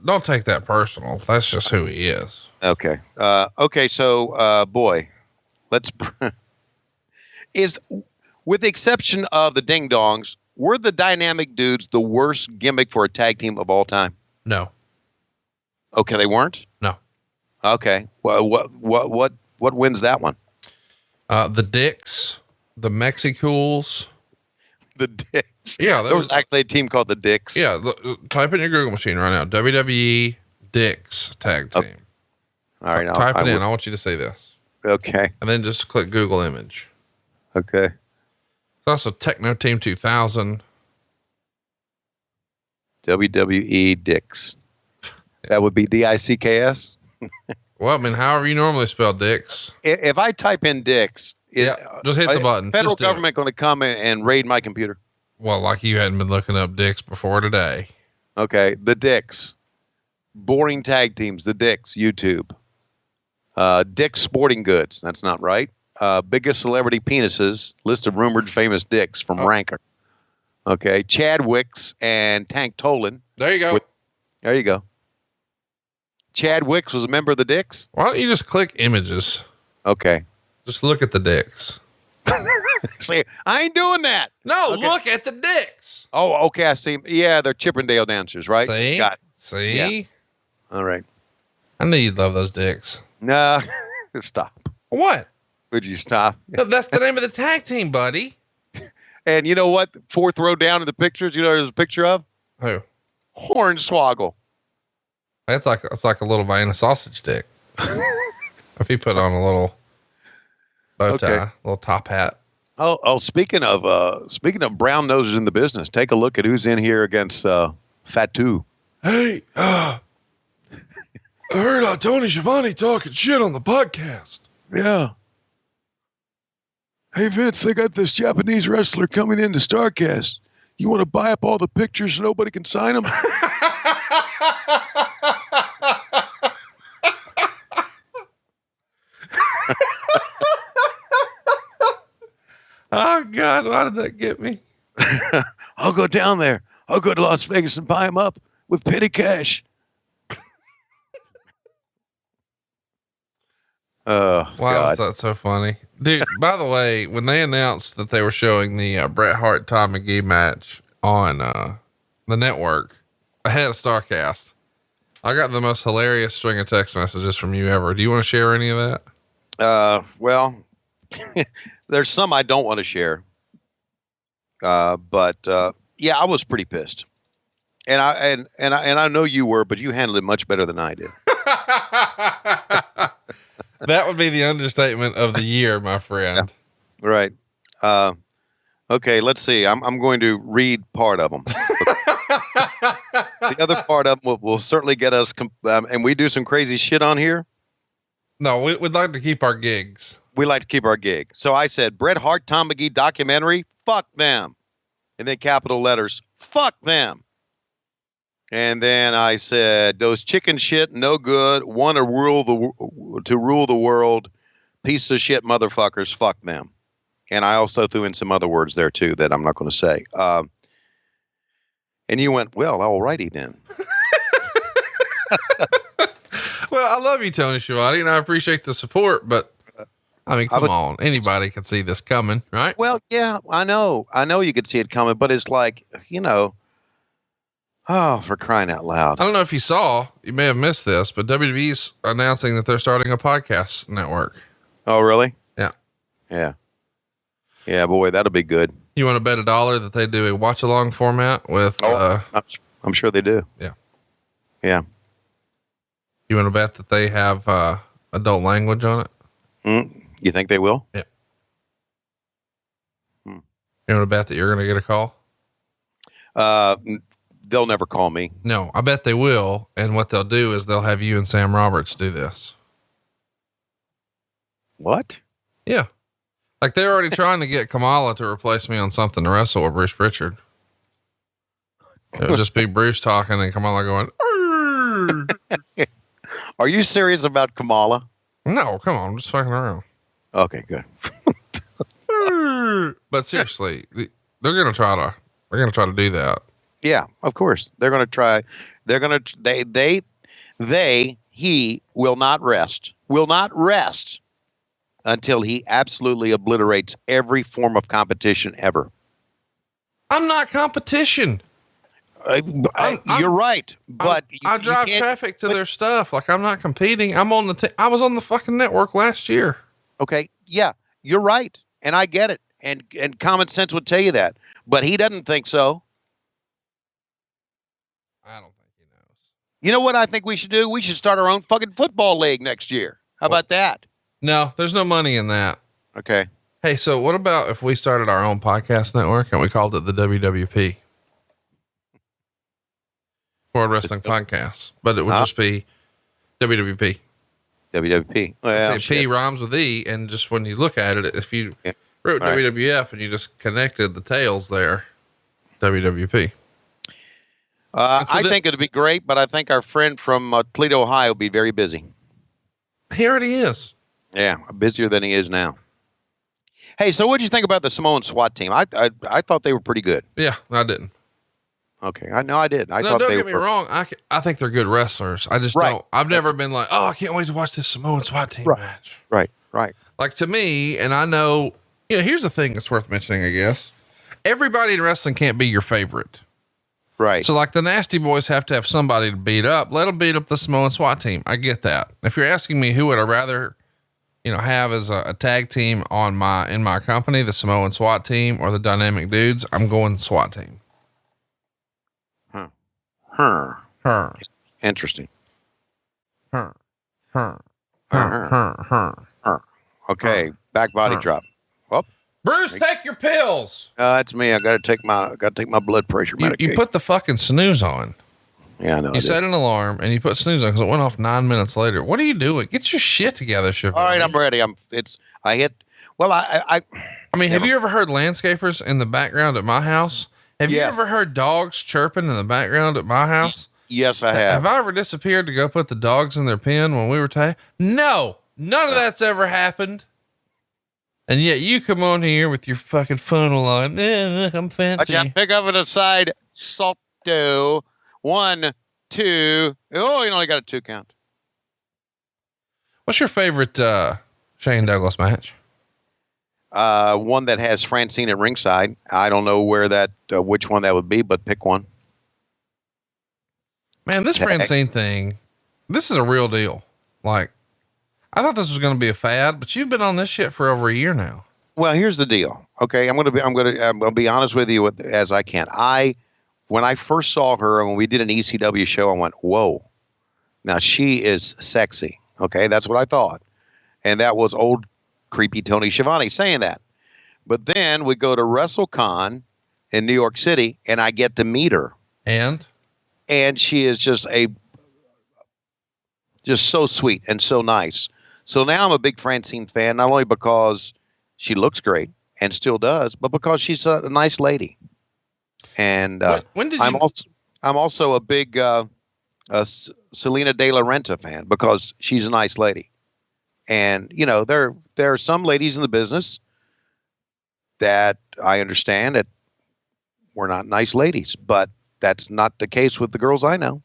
don't take that personal. That's just who he is. Okay. Okay. So, boy, is with the exception of the Ding Dongs, were the Dynamic Dudes the worst gimmick for a tag team of all time? No. Okay, they weren't. No. Okay. Well, what wins that one? The Dicks, the Mexicools. The Dicks. Yeah, there was actually a team called the Dicks. Yeah, type in your Google machine right now. WWE Dicks tag team. Okay. All right, type it in. I want you to say this. Okay. And then just click Google image. Okay. It's also Techno Team 2000. WWE Dicks. That would be DICKS. Well, I mean, however you normally spell Dicks. If I type in Dicks, just hit the button. Federal government going to come and raid my computer? Well, like you hadn't been looking up Dicks before today. Okay, the Dicks. Boring tag teams, the Dicks, YouTube. Dick's Sporting Goods, that's not right. Biggest celebrity penises, list of rumored famous dicks from Ranker. Okay, Chad Wicks and Tank Tolan. There you go. There you go. Chad Wicks was a member of the Dicks? Why don't you just click images? Okay. Just look at the Dicks. See, I ain't doing that. No, okay. Look at the Dicks. Oh, okay. I see. Yeah, they're Chippendale dancers, right? See? Got it. See? Yeah. All right. I knew you'd love those Dicks. No, stop. What? Would you stop? No, that's the name of the tag team, buddy. And you know what? Fourth row down in the pictures, you know, there's a picture of Who? Hornswoggle. It's like a little Vienna sausage stick. If he put on a little bow tie, Okay. little top hat. Oh, speaking of brown noses in the business, take a look at who's in here against Fatu. Hey, I heard Tony Schiavone talking shit on the podcast. Yeah. Hey, Vince, they got this Japanese wrestler coming into StarCast. You want to buy up all the pictures so nobody can sign them? Oh God, why did that get me? I'll go down there. I'll go to Las Vegas and buy him up with petty cash. Why God. was that so funny? Dude, by the way, when they announced that they were showing the Bret Hart Tom McGee match on the network ahead of StarCast, I got the most hilarious string of text messages from you ever. Do you want to share any of that? Well, there's some I don't want to share. But yeah, I was pretty pissed. And I know you were, but you handled it much better than I did. That would be the understatement of the year, my friend. Yeah. Right. Okay, let's see. I'm going to read part of them. The other part of them will certainly get us, and we do some crazy shit on here. No, we'd like to keep our gigs. We like to keep our gig. So I said, Bret Hart, Tom McGee documentary, fuck them. And then capital letters, fuck them. And then I said, those chicken shit, no good, want to rule the world, piece of shit motherfuckers, fuck them. And I also threw in some other words there too that I'm not going to say. And you went, well, alrighty then. Well, I love you, Tony Schiavone, and I appreciate the support, but I mean, come on, anybody can see this coming, right? Well, yeah, I know you could see it coming, but it's like, you know, oh, for crying out loud. I don't know if you saw, you may have missed this, but WWE's announcing that they're starting a podcast network. Oh, really? Yeah. Yeah. Yeah, boy, that'll be good. You want to bet $1 that they do a watch along format with, I'm sure they do. Yeah. Yeah. You want to bet that they have, adult language on it? You think they will? Yeah. You want to bet that you're going to get a call? They'll never call me. No, I bet they will. And what they'll do is they'll have you and Sam Roberts do this. What? Yeah. Like they're already trying to get Kamala to replace me on something to wrestle with Bruce Pritchard. It would just be Bruce talking and Kamala going, "Arr!" Are you serious about Kamala? No, come on. I'm just fucking around. Okay, good. Arr! But seriously, they're going to try to do that. Yeah, of course. They're going to try. He will not rest until he absolutely obliterates every form of competition ever. I'm not competition. You're right, but I drive traffic to their stuff. Like I'm not competing. I'm on I was on the fucking network last year. Okay. Yeah, you're right. And I get it. And common sense would tell you that, but he doesn't think so. I don't think he knows. You know what I think we should do? We should start our own fucking football league next year. How about that? No, there's no money in that. Okay. Hey, so what about if we started our own podcast network and we called it the WWP? World Wrestling Podcast, but it would just be WWP. WWP. Well, P rhymes with E, and just when you look at it, if you wrote WWF and you just connected the tails there, WWP. I think it'd be great, but I think our friend from Toledo, Ohio, would be very busy. He already is. Yeah, busier than he is now. Hey, so what did you think about the Samoan SWAT team? I thought they were pretty good. Yeah, I didn't. Okay, I know I did. I no, thought don't they get me wrong. I think they're good wrestlers. I just don't. I've never been like, oh, I can't wait to watch this Samoan SWAT team match. Right. Like to me, and I know, here's the thing that's worth mentioning, I guess. Everybody in wrestling can't be your favorite. Right. So like the Nasty Boys have to have somebody to beat up. Let them beat up the Samoan SWAT team. I get that. If you're asking me who would I rather have as a tag team in my company, the Samoan SWAT team or the Dynamic Dudes, I'm going SWAT team. Her. Interesting. Her. Okay. Back body drop. Well, Bruce, take your pills. it's me. I got to take my blood pressure medication. You put the fucking snooze on. Yeah, I know. You set an alarm and you put snooze on because it went off 9 minutes later. What are you doing? Get your shit together, Schiavone. All right, I'm ready. I mean, have you ever heard landscapers in the background at my house? Have you ever heard dogs chirping in the background at my house? Yes, I have. Have I ever disappeared to go put the dogs in their pen when we were No, none of that's ever happened. And yet you come on here with your fucking funnel on. I'm fancy. I pick up an aside. Salto. 1, 2. Oh, you only got a 2 count. What's your favorite Shane Douglas match? One that has Francine at ringside. I don't know which one that would be, but pick one. Man, this Francine thing, this is a real deal. Like, I thought this was going to be a fad, but you've been on this shit for over a year now. Well, here's the deal. Okay. I'm going to be honest with you as I can. When I first saw her and when we did an ECW show, I went, whoa, now she is sexy. Okay. That's what I thought. And that was old creepy Tony Schiavone saying that. But then we go to WrestleCon in New York City and I get to meet her. And she is just so sweet and so nice. So now I'm a big Francine fan, not only because she looks great and still does, but because she's a nice lady. And I'm also a big Selena De La Renta fan because she's a nice lady. And there are some ladies in the business that I understand that were not nice ladies, but that's not the case with the girls I know.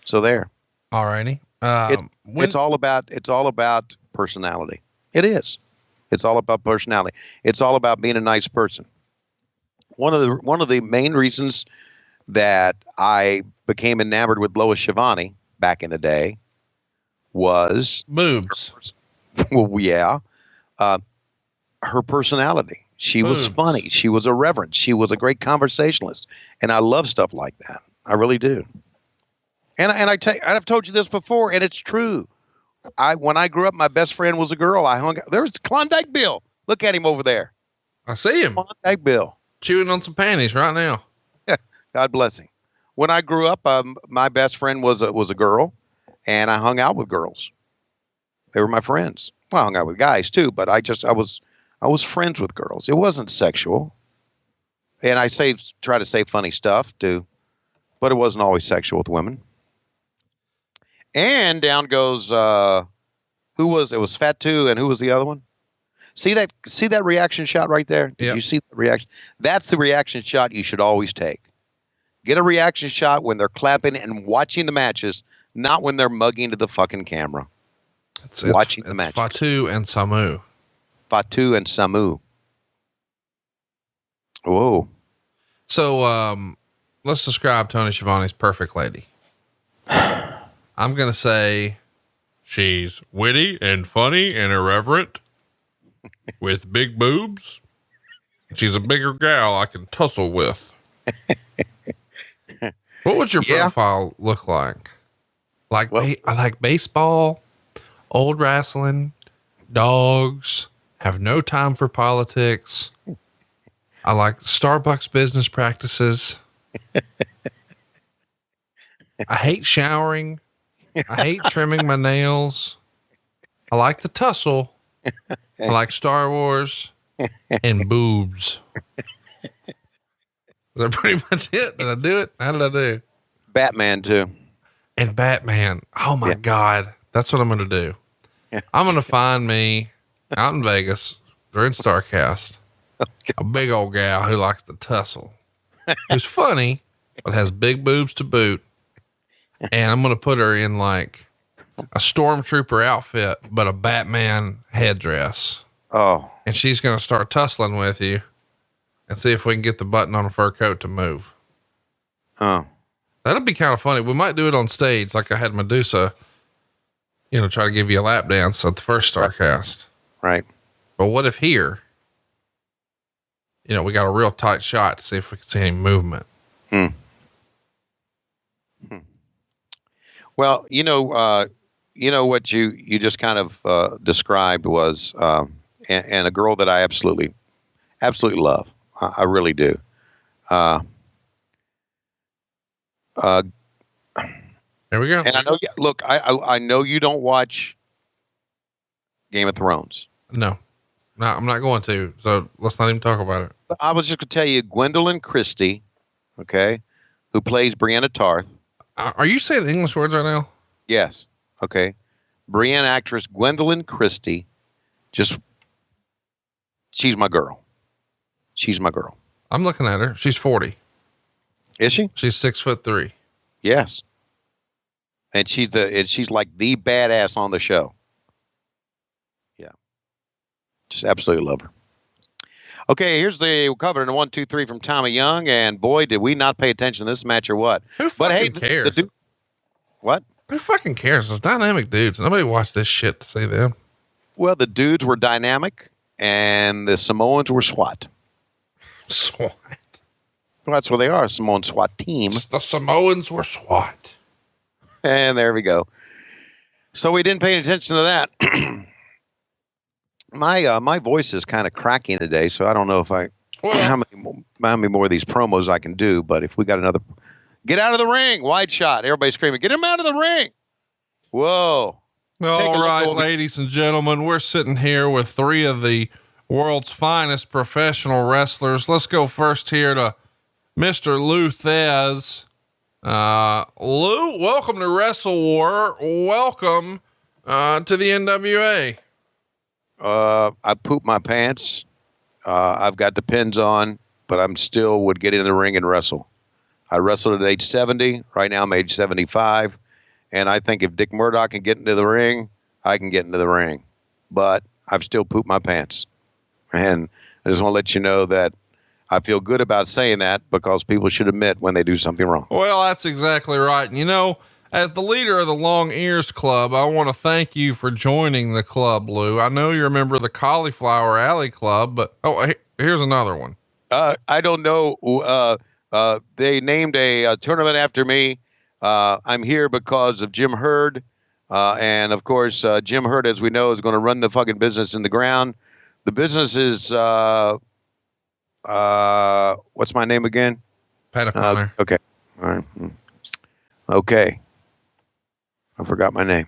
So there. All righty. It's all about personality. It is. It's all about personality. It's all about being a nice person. One of the main reasons that I became enamored with Lois Schiavone back in the day was boobs. Well, yeah. Her personality. She was funny. She was irreverent. She was a great conversationalist. And I love stuff like that. I really do. And I've told you this before, and it's true. When I grew up, my best friend was a girl. There was Klondike Bill. Look at him over there. I see him. Klondike Bill. Chewing on some panties right now. God bless him. When I grew up, my best friend was a girl, and I hung out with girls. They were my friends. Well, I hung out with guys too, but I was friends with girls. It wasn't sexual. And I try to say funny stuff too, but it wasn't always sexual with women. And down goes, it was Fatu, and who was the other one? See that reaction shot right there? Did you see the reaction? That's the reaction shot you should always take. Get a reaction shot when they're clapping and watching the matches, not when they're mugging to the fucking camera. It's watching the matches. Fatu and Samu. Fatu and Samu. Whoa. So, let's describe Tony Schiavone's perfect lady. I'm going to say she's witty and funny and irreverent with big boobs. She's a bigger gal I can tussle with. What would your profile look like? I like baseball, old wrestling, dogs, have no time for politics. I like Starbucks business practices. I hate showering. I hate trimming my nails. I like the tussle. I like Star Wars and boobs. Is that pretty much it? Did I do it? How did I do? Batman too. And Batman. Oh my God. That's what I'm going to do. I'm going to find me out in Vegas during StarCast, a big old gal who likes to tussle, who's funny, but has big boobs to boot. And I'm going to put her in like a stormtrooper outfit, but a Batman headdress. Oh. And she's going to start tussling with you and see if we can get the button on a fur coat to move. Oh. That'll be kind of funny. We might do it on stage. Like I had Medusa try to give you a lap dance at the first Starcast. Right. But what if here, we got a real tight shot to see if we can see any movement. Well, what you just kind of described was, and a girl that I absolutely love. I really do. There we go. And I know, look, I know you don't watch Game of Thrones. No, I'm not going to. So let's not even talk about it. I was just going to tell you, Gwendolyn Christie, okay, who plays Brianna Tarth. Are you saying English words right now? Yes. Okay. Brienne actress Gwendolyn Christie. She's my girl. She's my girl. I'm looking at her. She's 40. Is she? She's 6'3". Yes. And she's like the badass on the show. Yeah. Just absolutely love her. Okay, here's the cover in 1, 2, 3 from Tommy Young, and boy, did we not pay attention to this match or what? Who fucking cares? What? Who fucking cares? It's dynamic dudes. Nobody watched this shit to see them. Well, the dudes were dynamic, and the Samoans were SWAT. SWAT. Well, that's what they are, Samoan SWAT team. The Samoans were SWAT. And there we go. So we didn't pay any attention to that. My voice is kind of cracking today, so I don't know if how many more of these promos I can do. But if we got another, get out of the ring, wide shot, everybody screaming, get him out of the ring. Whoa! All right, ladies and gentlemen, we're sitting here with 3 of the world's finest professional wrestlers. Let's go first here to Mr. Lou Thez. Lou, welcome to WrestleWar. Welcome to the NWA. I pooped my pants. I've got the pins on, but I'm still would get in the ring and wrestle. I wrestled at age 70. Right now I'm age 75. And I think if Dick Murdoch can get into the ring, I can get into the ring. But I've still pooped my pants. And I just want to let you know that I feel good about saying that because people should admit when they do something wrong. Well, that's exactly right. And as the leader of the Long Ears Club, I want to thank you for joining the club, Lou. I know you're a member of the Cauliflower Alley Club, but here's another one. I don't know. They named a tournament after me. I'm here because of Jim Herd. And of course, Jim Herd, as we know, is going to run the fucking business in the ground. The business is, what's my name again? Pentaconner. Okay. All right. Okay. I forgot my name.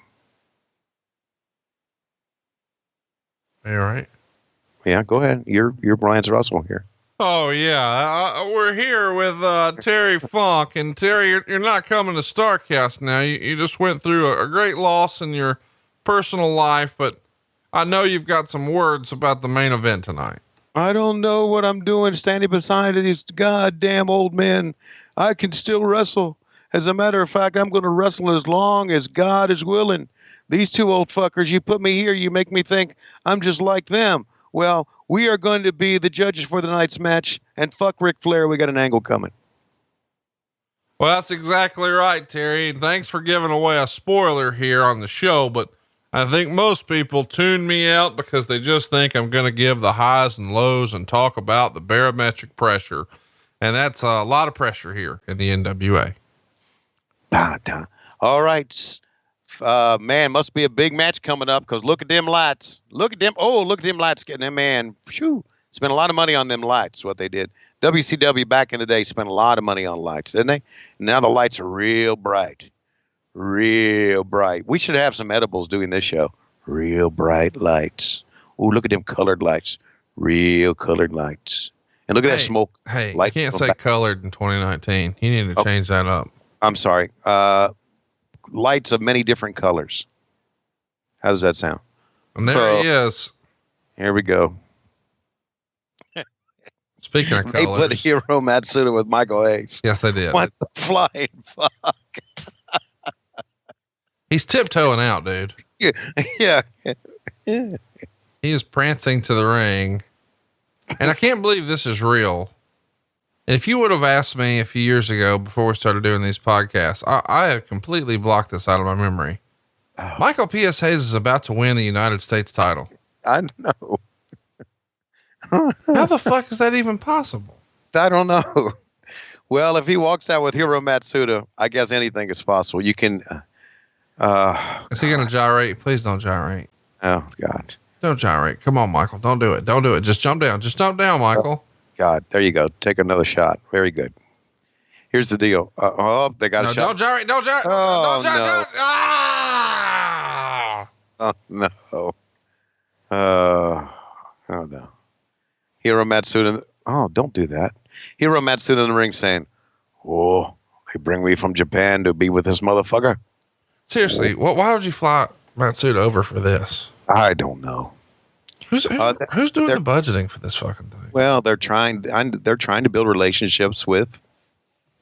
Are you all right? Yeah, go ahead. You're Brian's Russell here. Oh yeah. We're here with, Terry Funk, and Terry, you're not coming to StarCast now. You just went through a great loss in your personal life, but I know you've got some words about the main event tonight. I don't know what I'm doing standing beside these goddamn old men. I can still wrestle. As a matter of fact, I'm going to wrestle as long as God is willing. These 2 old fuckers, you put me here, you make me think I'm just like them. Well, we are going to be the judges for the night's match, and fuck Ric Flair, we got an angle coming. Well, that's exactly right, Terry. And thanks for giving away a spoiler here on the show, but I think most people tune me out because they just think I'm going to give the highs and lows and talk about the barometric pressure. And that's a lot of pressure here in the NWA. All right. Man, must be a big match coming up because look at them lights. Look at them. Oh, look at them lights getting them, man. Phew. Spent a lot of money on them lights, what they did. WCW back in the day spent a lot of money on lights, didn't they? Now the lights are real bright. Real bright. We should have some edibles doing this show. Real bright lights. Oh, look at them colored lights. Real colored lights. And look at that smoke. Hey, you can't say colored in 2019. You need to change that up. I'm sorry. Lights of many different colors. How does that sound? And there he is. Here we go. Speaking of they colors. put Hiro Matsuda with Michael Hayes. Yes, they did. What the flying fuck? He's tiptoeing out, dude. Yeah. He is prancing to the ring. And I can't believe this is real. And if you would have asked me a few years ago before we started doing these podcasts, I have completely blocked this out of my memory. Michael P.S. Hayes is about to win the United States title. I know. How the fuck is that even possible? I don't know. Well, if he walks out with Hiro Matsuda, I guess anything is possible. You can. Is he going to gyrate? Please don't gyrate. Oh God. Don't gyrate. Come on, Michael. Don't do it. Don't do it. Just jump down. Just jump down, Michael. Oh, God. There you go. Take another shot. Very good. Here's the deal. They got a shot. Don't gyrate. Don't gyrate. Oh, don't gyrate. no. Oh, no. Oh, no. Hiro Matsuda. Oh, don't do that. Hiro Matsuda in the ring saying, oh, they bring me from Japan to be with this motherfucker. Seriously, why would you fly Matsuda over for this? I don't know. Who's doing the budgeting for this fucking thing? Well, they're trying to build relationships with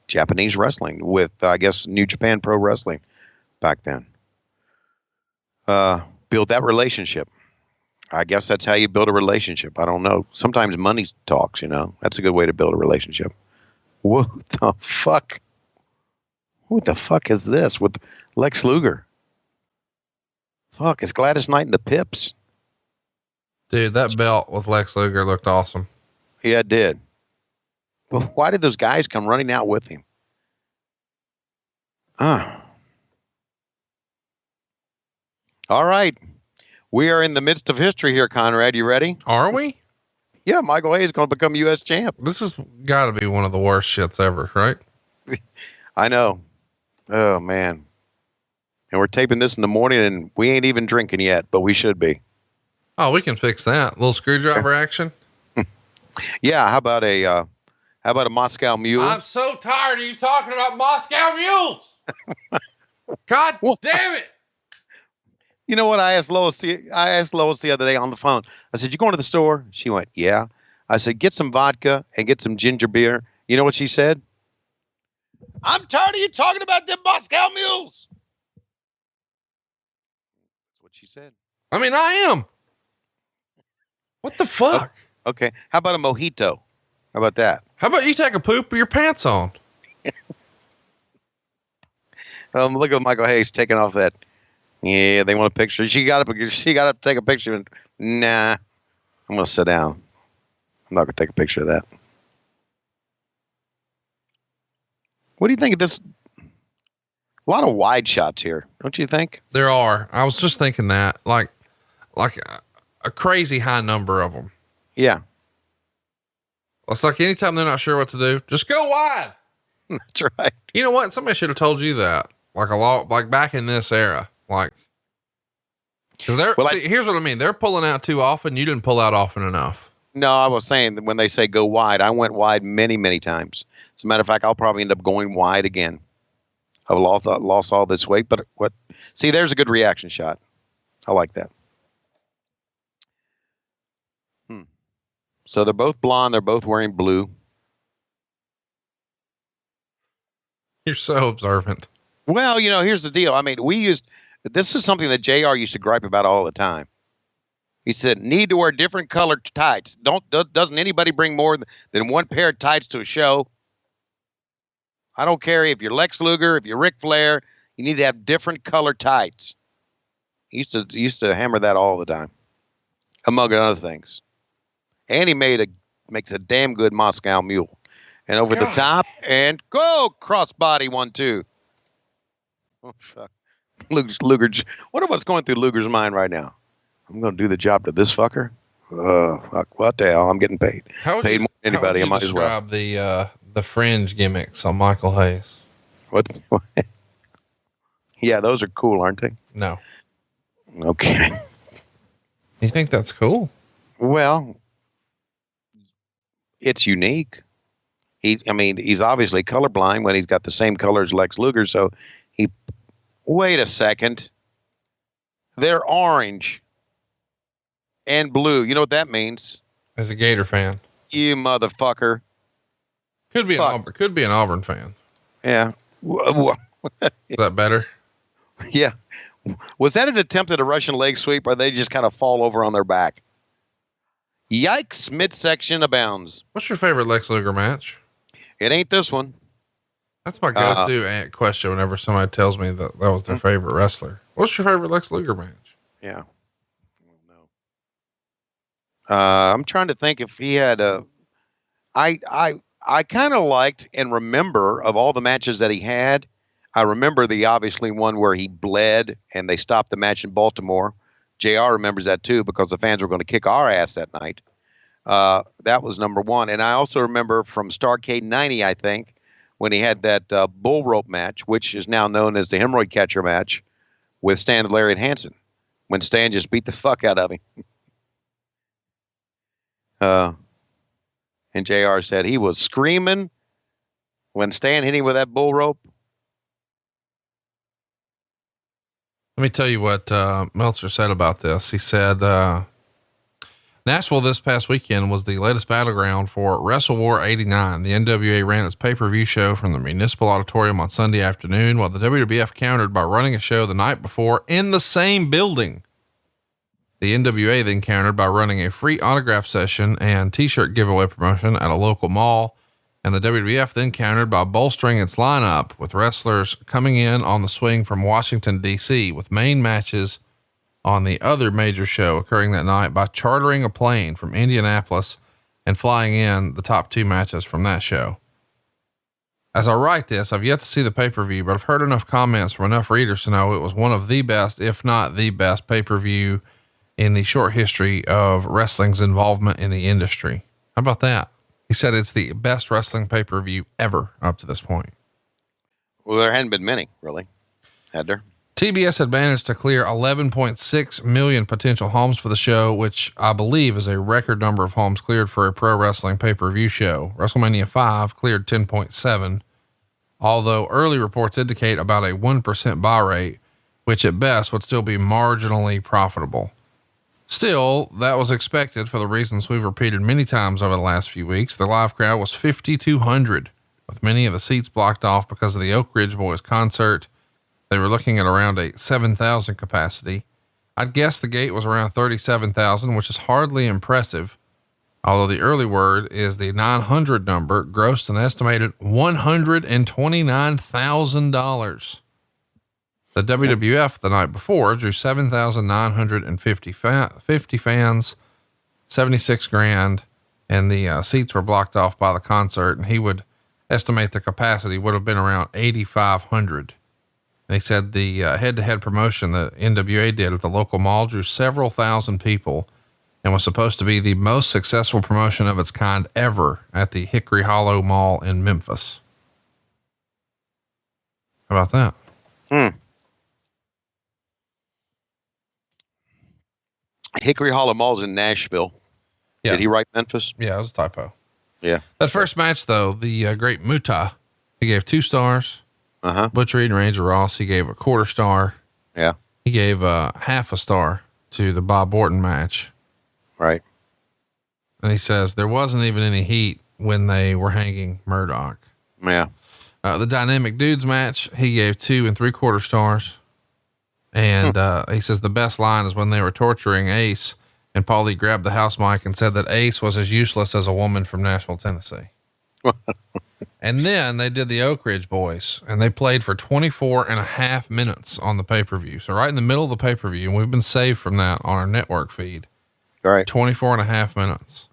Japanese wrestling, with, I guess, New Japan Pro Wrestling back then. Build that relationship. I guess that's how you build a relationship. I don't know. Sometimes money talks, That's a good way to build a relationship. What the fuck? What the fuck is this with Lex Luger? Fuck, is Gladys Knight in the Pips? Dude, that belt with Lex Luger looked awesome. Yeah, it did. But why did those guys come running out with him? All right. We are in the midst of history here, Conrad. You ready? Are we? Yeah, Michael Hayes is going to become U.S. champ. This has got to be one of the worst shits ever, right? I know. Oh, man. And we're taping this in the morning, and we ain't even drinking yet, but we should be. Oh, we can fix that. Little screwdriver action. Yeah. How about a Moscow Mule? I'm so tired of you talking about Moscow mules. God damn it. You know what? I asked Lois the other day on the phone. I said, you going to the store? She went, yeah. I said, get some vodka and get some ginger beer. You know what she said? I'm tired of you talking about them Moscow mules. That's what she said. I mean, I am. What the fuck? Okay. How about a mojito? How about that? How about you take a poop with your pants on? Look at Michael Hayes taking off that. Yeah, they want a picture. She got to take a picture. And, nah, I'm going to sit down. I'm not going to take a picture of that. What do you think of this? A lot of wide shots here, don't you think? There are. I was just thinking that, like a crazy high number of them. Yeah. It's like anytime they're not sure what to do, just go wide. That's right. You know what? Somebody should have told you that. Like back in this era. Here's what I mean. They're pulling out too often. You didn't pull out often enough. No, I was saying that when they say go wide, I went wide many, many times. As a matter of fact, I'll probably end up going wide again. I've lost all this weight, but what? See, there's a good reaction shot. I like that. So they're both blonde. They're both wearing blue. You're so observant. Well, here's the deal. I mean, this is something that JR used to gripe about all the time. He said, need to wear different colored tights. Doesn't anybody bring more than one pair of tights to a show? I don't care if you're Lex Luger, if you're Ric Flair, you need to have different colored tights. He used to hammer that all the time, among other things. And he makes a damn good Moscow Mule. And over the top and go crossbody 1-2. Oh, fuck. Luger. What's going through Luger's mind right now? I'm going to do the job to this fucker. Fuck. What the hell? I'm getting paid. Paid more than anybody. I might as well. Describe the fringe gimmicks on Michael Hayes. What? Yeah, those are cool, aren't they? No. Okay. You think that's cool? Well, it's unique. He's obviously colorblind when he's got the same color as Lex Luger. So wait a second. They're orange and blue. You know what that means? As a Gator fan. You motherfucker. Could be an Auburn fan. Yeah. Is that better? Yeah. Was that an attempt at a Russian leg sweep, or they just kind of fall over on their back? Yikes, midsection abounds. What's your favorite Lex Luger match? It ain't this one. That's my go-to question whenever somebody tells me that was their favorite wrestler. What's your favorite Lex Luger match? Yeah. I'm trying to think if he had I kind of liked and remember of all the matches that he had. I remember the obviously one where he bled and they stopped the match in Baltimore. JR remembers that too because the fans were going to kick our ass that night. That was number one. And I also remember from Starrcade 90, I think, when he had that bull rope match, which is now known as the hemorrhoid catcher match with Stan the Lariat Hansen, when Stan just beat the fuck out of him. And JR said he was screaming when Stan hit him with that bull rope. Let me tell you what Meltzer said about this. He said, Nashville this past weekend was the latest battleground for WrestleWar 89. The NWA ran its pay-per-view show from the Municipal Auditorium on Sunday afternoon, while the WWF countered by running a show the night before in the same building. The NWA then countered by running a free autograph session and t-shirt giveaway promotion at a local mall. And the WWF then countered by bolstering its lineup with wrestlers coming in on the swing from Washington, D.C., with main matches on the other major show occurring that night by chartering a plane from Indianapolis and flying in the top two matches from that show. As I write this, I've yet to see the pay-per-view, but I've heard enough comments from enough readers to know it was one of the best, if not the best pay-per-view in the short history of wrestling's involvement in the industry. How about that? He said it's the best wrestling pay-per-view ever up to this point. Well, there hadn't been many, really, had there? TBS had managed to clear 11.6 million potential homes for the show, which I believe is a record number of homes cleared for a pro wrestling pay-per-view show. WrestleMania 5 cleared 10.7, although early reports indicate about a 1% buy rate, which at best would still be marginally profitable. Still, that was expected for the reasons we've repeated many times over the last few weeks. The live crowd was 5,200, with many of the seats blocked off because of the Oak Ridge Boys concert. They were looking at around a 7,000 capacity. I'd guess the gate was around 37,000, which is hardly impressive. Although the early word is the 900 number grossed an estimated $129,000. The WWF the night before drew 7,950 fans, 76 grand, and the seats were blocked off by the concert. And he would estimate the capacity would have been around 8,500. And he said the head-to-head promotion that NWA did at the local mall drew several thousand people and was supposed to be the most successful promotion of its kind ever at the Hickory Hollow Mall in Memphis. How about that? Hickory Hollow Mall's in Nashville. Yeah. Did he write Memphis? Yeah, it was a typo. Yeah. That first match though, the great Muta, he gave 2 stars. Butch Reed and Ranger Ross, he gave a 1/4 star. Yeah. He gave half a star to the Bob Orton match. Right. And he says there wasn't even any heat when they were hanging Murdoch. Yeah. The Dynamic Dudes match, he gave 2 3/4 stars. And he says the best line is when they were torturing Ace and Paulie grabbed the house mic and said that Ace was as useless as a woman from Nashville, Tennessee. And then they did the Oak Ridge Boys and they played for 24.5 minutes on the pay-per-view. So right in the middle of the pay-per-view, and we've been saved from that on our network feed. All right. 24.5 minutes.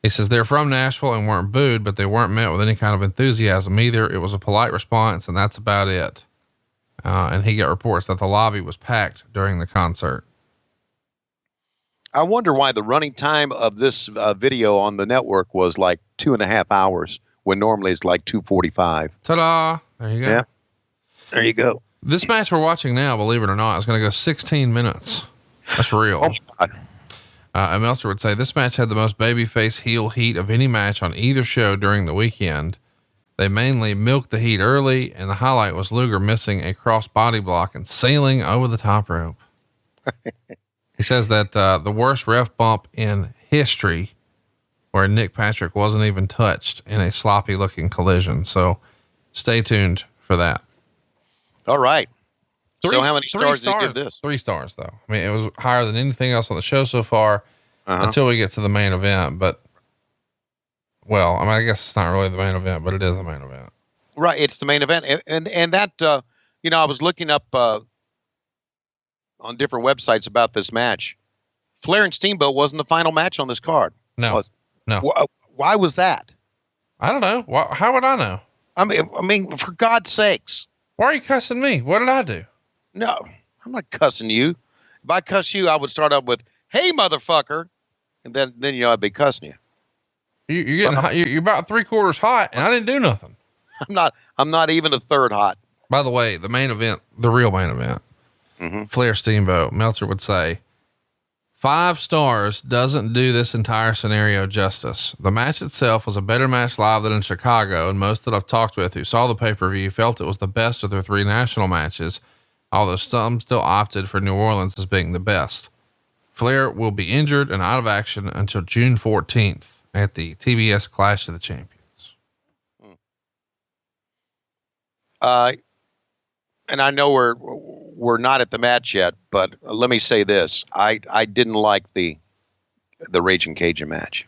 He says they're from Nashville and weren't booed, but they weren't met with any kind of enthusiasm either. It was a polite response and that's about it. And he got reports that the lobby was packed during the concert. I wonder why the running time of this video on the network was like 2.5 hours when normally it's like 2:45. Ta-da. There you go. Yeah. There you go. This match we're watching now, believe it or not, is going to go 16 minutes. That's real. Oh my God. And Meltzer would say this match had the most babyface heel heat of any match on either show during the weekend. They mainly milked the heat early, and the highlight was Luger missing a cross body block and sailing over the top rope. He says that the worst ref bump in history, where Nick Patrick wasn't even touched in a sloppy looking collision. So stay tuned for that. All right. So how many stars did you give this? 3 stars though. I mean, it was higher than anything else on the show so far until we get to the main event. But well, I mean, I guess it's not really the main event, but it is the main event. Right. It's the main event. And that, I was looking up on different websites about this match. Flair and Steamboat wasn't the final match on this card. No. No. Why was that? I don't know. How would I know? I mean, for God's sakes. Why are you cussing me? What did I do? No, I'm not cussing you. If I cuss you, I would start up with, "Hey, motherfucker," and then I'd be cussing you. You're getting hot. You're about 3/4 hot, and I didn't do nothing. I'm not even a third hot. By the way, the main event, the real main event, Flair Steamboat, Meltzer would say, 5 stars doesn't do this entire scenario justice. The match itself was a better match live than in Chicago, and most that I've talked with who saw the pay-per-view felt it was the best of their 3 national matches, although some still opted for New Orleans as being the best. Flair will be injured and out of action until June 14th at the TBS Clash of the Champions. And I know we're not at the match yet, but let me say this. I didn't like the Raging Cajun match.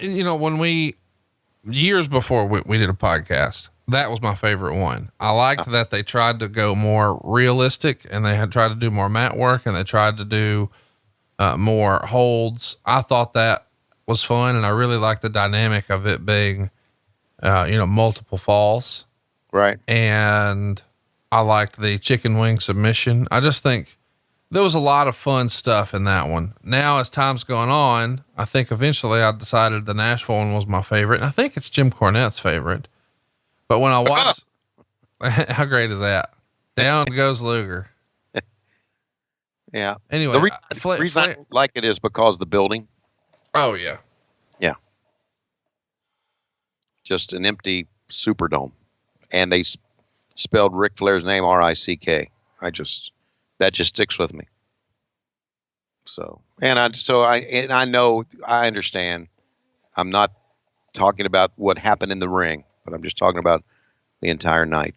When years before we did a podcast, that was my favorite one. I liked that they tried to go more realistic, and they had tried to do more mat work, and they tried to do more holds. I thought that was fun, and I really liked the dynamic of it being, multiple falls. Right. And I liked the chicken wing submission. I just think there was a lot of fun stuff in that one. Now, as time's going on, I think eventually I decided the Nashville one was my favorite. And I think it's Jim Cornette's favorite. But when I watched, how great is that? Down goes Luger. Yeah. Anyway, the reason I like it is because the building. Oh yeah. Yeah. Just an empty Superdome. And they spelled Ric Flair's name R-I-C-K. That just sticks with me. So, I know, I understand. I'm not talking about what happened in the ring, but I'm just talking about the entire night.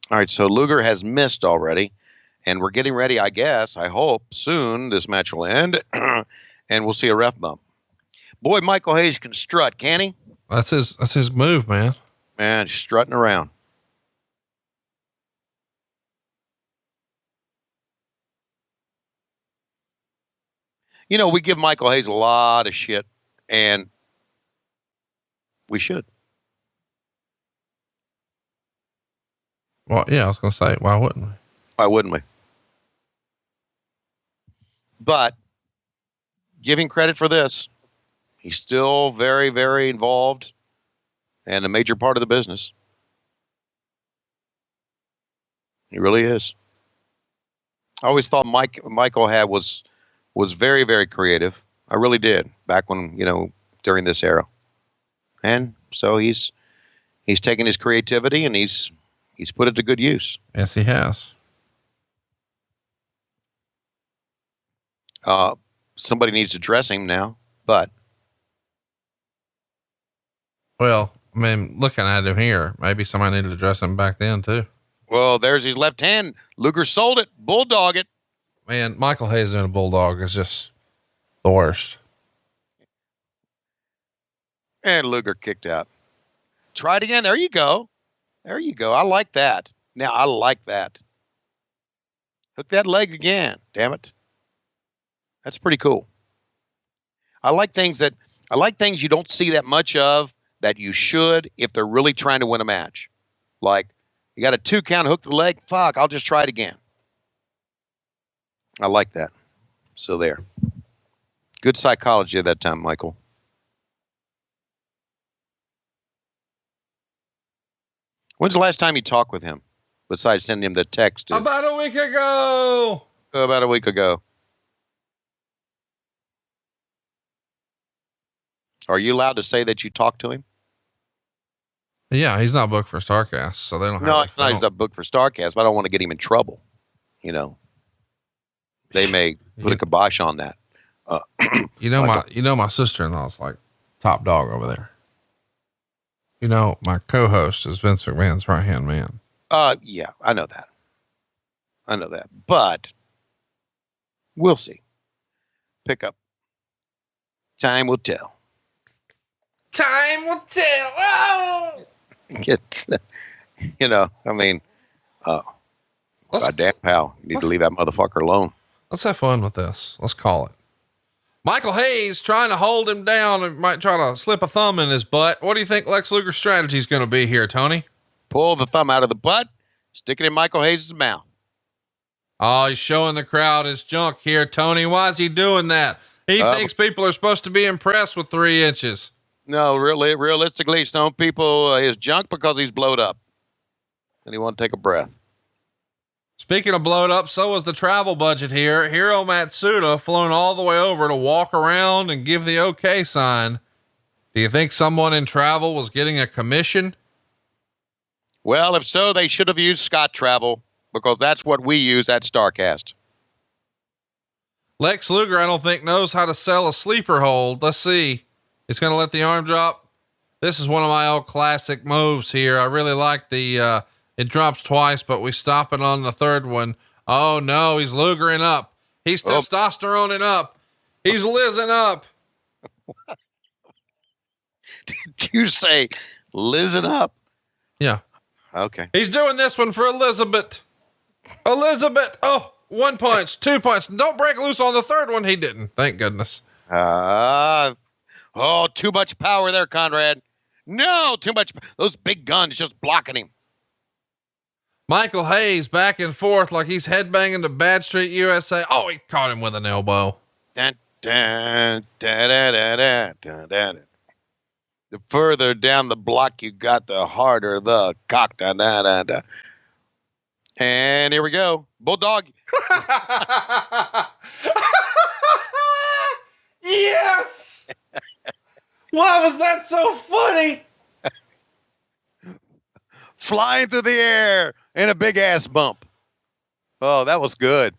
All right. So Luger has missed already, and we're getting ready. I hope soon this match will end and we'll see a ref bump. Boy, Michael Hayes can strut, can he? That's his move, man. Man, strutting around. We give Michael Hayes a lot of shit, and we should. Well, yeah, I was going to say, why wouldn't we? Why wouldn't we? But giving credit for this, he's still very, very involved and a major part of the business. He really is. I always thought Michael was very, very creative. I really did back when, during this era. And so he's taken his creativity and he's put it to good use. Yes, he has. Somebody needs to dress him now, but. Well, I mean, looking at him here, maybe somebody needed to dress him back then too. Well, there's his left hand. Luger sold it. Bulldog it. Man, Michael Hayes doing a bulldog is just the worst. And Luger kicked out. Try it again. There you go. There you go. I like that. Now, I like that. Hook that leg again. Damn it. That's pretty cool. I like things you don't see that much of that you should if they're really trying to win a match. Like, you got a 2 count, hook the leg. Fuck, I'll just try it again. I like that. So there. Good psychology at that time, Michael. When's the last time you talked with him? Besides sending him the text. About a week ago. About a week ago. Are you allowed to say that you talked to him? Yeah, he's not booked for StarCast, so they don't have. No, he's not booked for StarCast, but I don't want to get him in trouble. They may put a kibosh on that. My sister-in-law's like top dog over there. My co-host is Vince McMahon's right-hand man. Yeah, I know that. But we'll see. Pick up Time will tell. Time will tell. Oh! It's, I mean, goddamn, pal, you need to leave that motherfucker alone. Let's have fun with this. Let's call it. Michael Hayes trying to hold him down and might try to slip a thumb in his butt. What do you think Lex Luger's strategy is going to be here, Tony? Pull the thumb out of the butt, stick it in Michael Hayes' mouth. Oh, he's showing the crowd his junk here, Tony. Why is he doing that? He thinks people are supposed to be impressed with 3 inches. No, really, realistically, some people his junk because he's blowed up and he won't take a breath. Speaking of blowed up, so was the travel budget here. Hiro Matsuda flown all the way over to walk around and give the okay sign. Do you think someone in travel was getting a commission? Well, if so, they should have used Scott Travel because that's what we use at StarCast. Lex Luger, I don't think, knows how to sell a sleeper hold. Let's see. He's going to let the arm drop. This is one of my old classic moves here. I really like the, it drops twice, but we stop it on the third one. Oh no, he's Lugering up. He's testosteroning up. He's Lizzing up. Did you say Lizzing up? Yeah. Okay. He's doing this one for Elizabeth. Elizabeth. Oh, 1 punch, 2 punch. Don't break loose on the third one. He didn't. Thank goodness. Too much power there, Conrad. No, too much. Those big guns just blocking him. Michael Hayes back and forth like he's headbanging to Bad Street USA. Oh, he caught him with an elbow. Dun, dun, dun, dun, dun, dun, dun, dun. The further down the block you got, the harder the cock. Dun, dun, dun, dun. And here we go. Bulldog. Yes. Why was that so funny? Flying through the air in a big ass bump. Oh, that was good.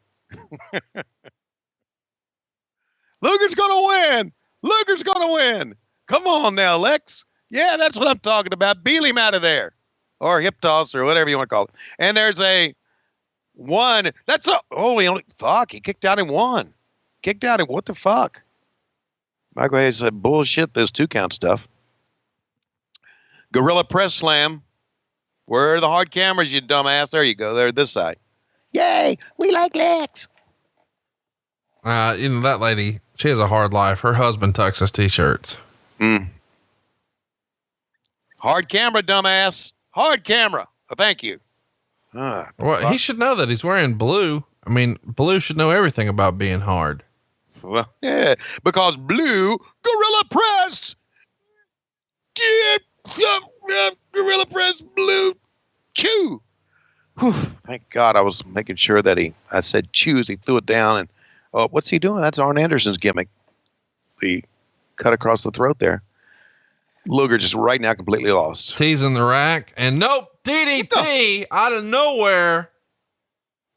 Luger's going to win. Luger's going to win. Come on now, Lex. Yeah, that's what I'm talking about. Beal him out of there. Or hip toss or whatever you want to call it. And there's a 1. That's a, he kicked out in 1. Kicked out in, what the fuck? Michael Hayes said, bullshit, this 2 count stuff. Gorilla press slam. Where are the hard cameras, you dumbass? There you go. They're this side. Yay, we like Lex. That lady, she has a hard life. Her husband tucks his t-shirts. Hard camera, dumbass. Hard camera. Oh, thank you. Well, he should know that he's wearing blue. I mean, blue should know everything about being hard. Well, yeah, because blue gorilla press. Gorilla press blue. Chew. Whew, thank God I was making sure that I said choose. He threw it down and, oh, what's he doing? That's Arn Anderson's gimmick. The cut across the throat there. Luger just right now completely lost. Teasing the rack and nope. DDT out of nowhere.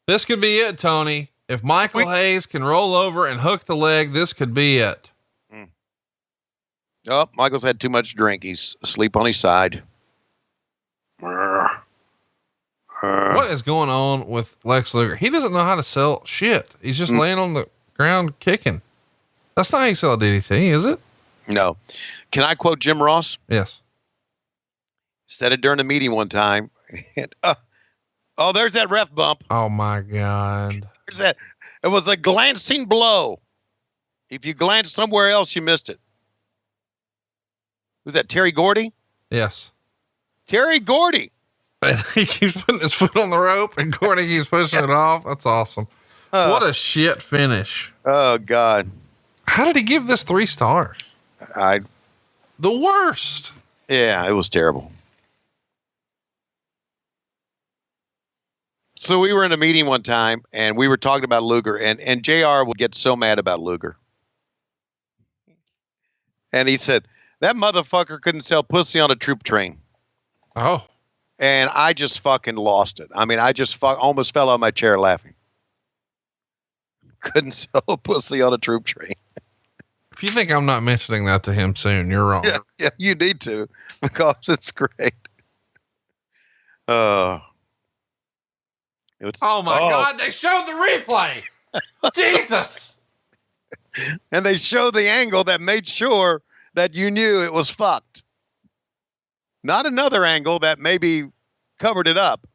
This could be it, Tony. If Michael Hayes can roll over and hook the leg, this could be it. Oh, Michael's had too much drink. He's asleep on his side. What is going on with Lex Luger? He doesn't know how to sell shit. He's just laying on the ground kicking. That's not how you sell a DDT, is it? No. Can I quote Jim Ross? Yes. Said it during a meeting one time. And, there's that ref bump. Oh my God. There's that. It was a glancing blow. If you glanced somewhere else, you missed it. Was that Terry Gordy? Yes. Terry Gordy. He keeps putting his foot on the rope and Gordy keeps pushing it off. That's awesome. What a shit finish. Oh God. How did he give this 3 stars? The worst. Yeah, it was terrible. So we were in a meeting one time and we were talking about Luger and JR would get so mad about Luger. And he said, that motherfucker couldn't sell pussy on a troop train. Oh. And I just fucking lost it. I mean, I just almost fell out my chair laughing. Couldn't sell a pussy on a troop train. If you think I'm not mentioning that to him soon, you're wrong. Yeah, you need to because it's great. Oh my God, they showed the replay. Jesus. And they showed the angle that made sure that you knew it was fucked. Not another angle that maybe covered it up.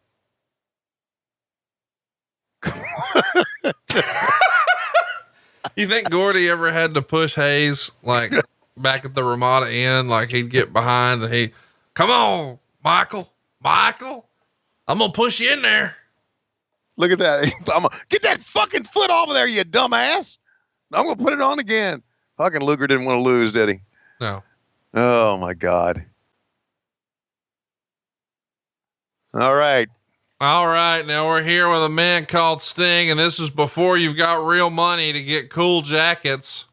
You think Gordy ever had to push Hayes like back at the Ramada Inn? Like he'd get behind and come on, Michael, I'm going to push you in there. Look at that. Get that fucking foot off of there, you dumbass. I'm going to put it on again. Fucking Luger didn't want to lose, did he? No. Oh, my God. All right. Now we're here with a man called Sting, and this is before you've got real money to get cool jackets.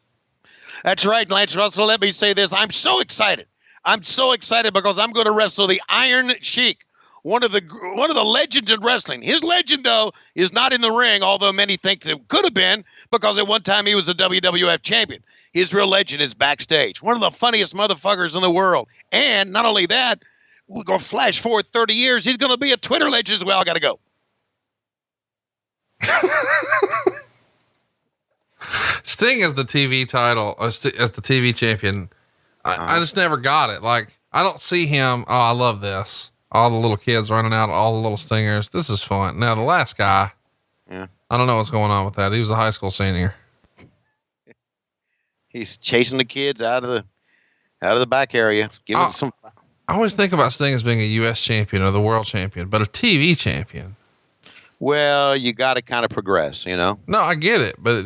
That's right, Lance Russell. Let me say this. I'm so excited. Because I'm going to wrestle the Iron Sheik, one of the legends in wrestling. His legend, though, is not in the ring, although many think it could have been, because at one time he was a WWF champion. His real legend is backstage. One of the funniest motherfuckers in the world. And not only that, we're going to flash forward 30 years. He's going to be a Twitter legend as well. I got to go. Sting as the TV title, as the TV champion. I just never got it. Like, I don't see him. Oh, I love this. All the little kids running out, all the little stingers. This is fun. Now, the last guy, I don't know what's going on with that. He was a high school senior. He's chasing the kids out of the back area. Giving some. I always think about Sting as being a U.S. champion or the world champion, but a TV champion. Well, you got to kind of progress, you know? No, I get it, but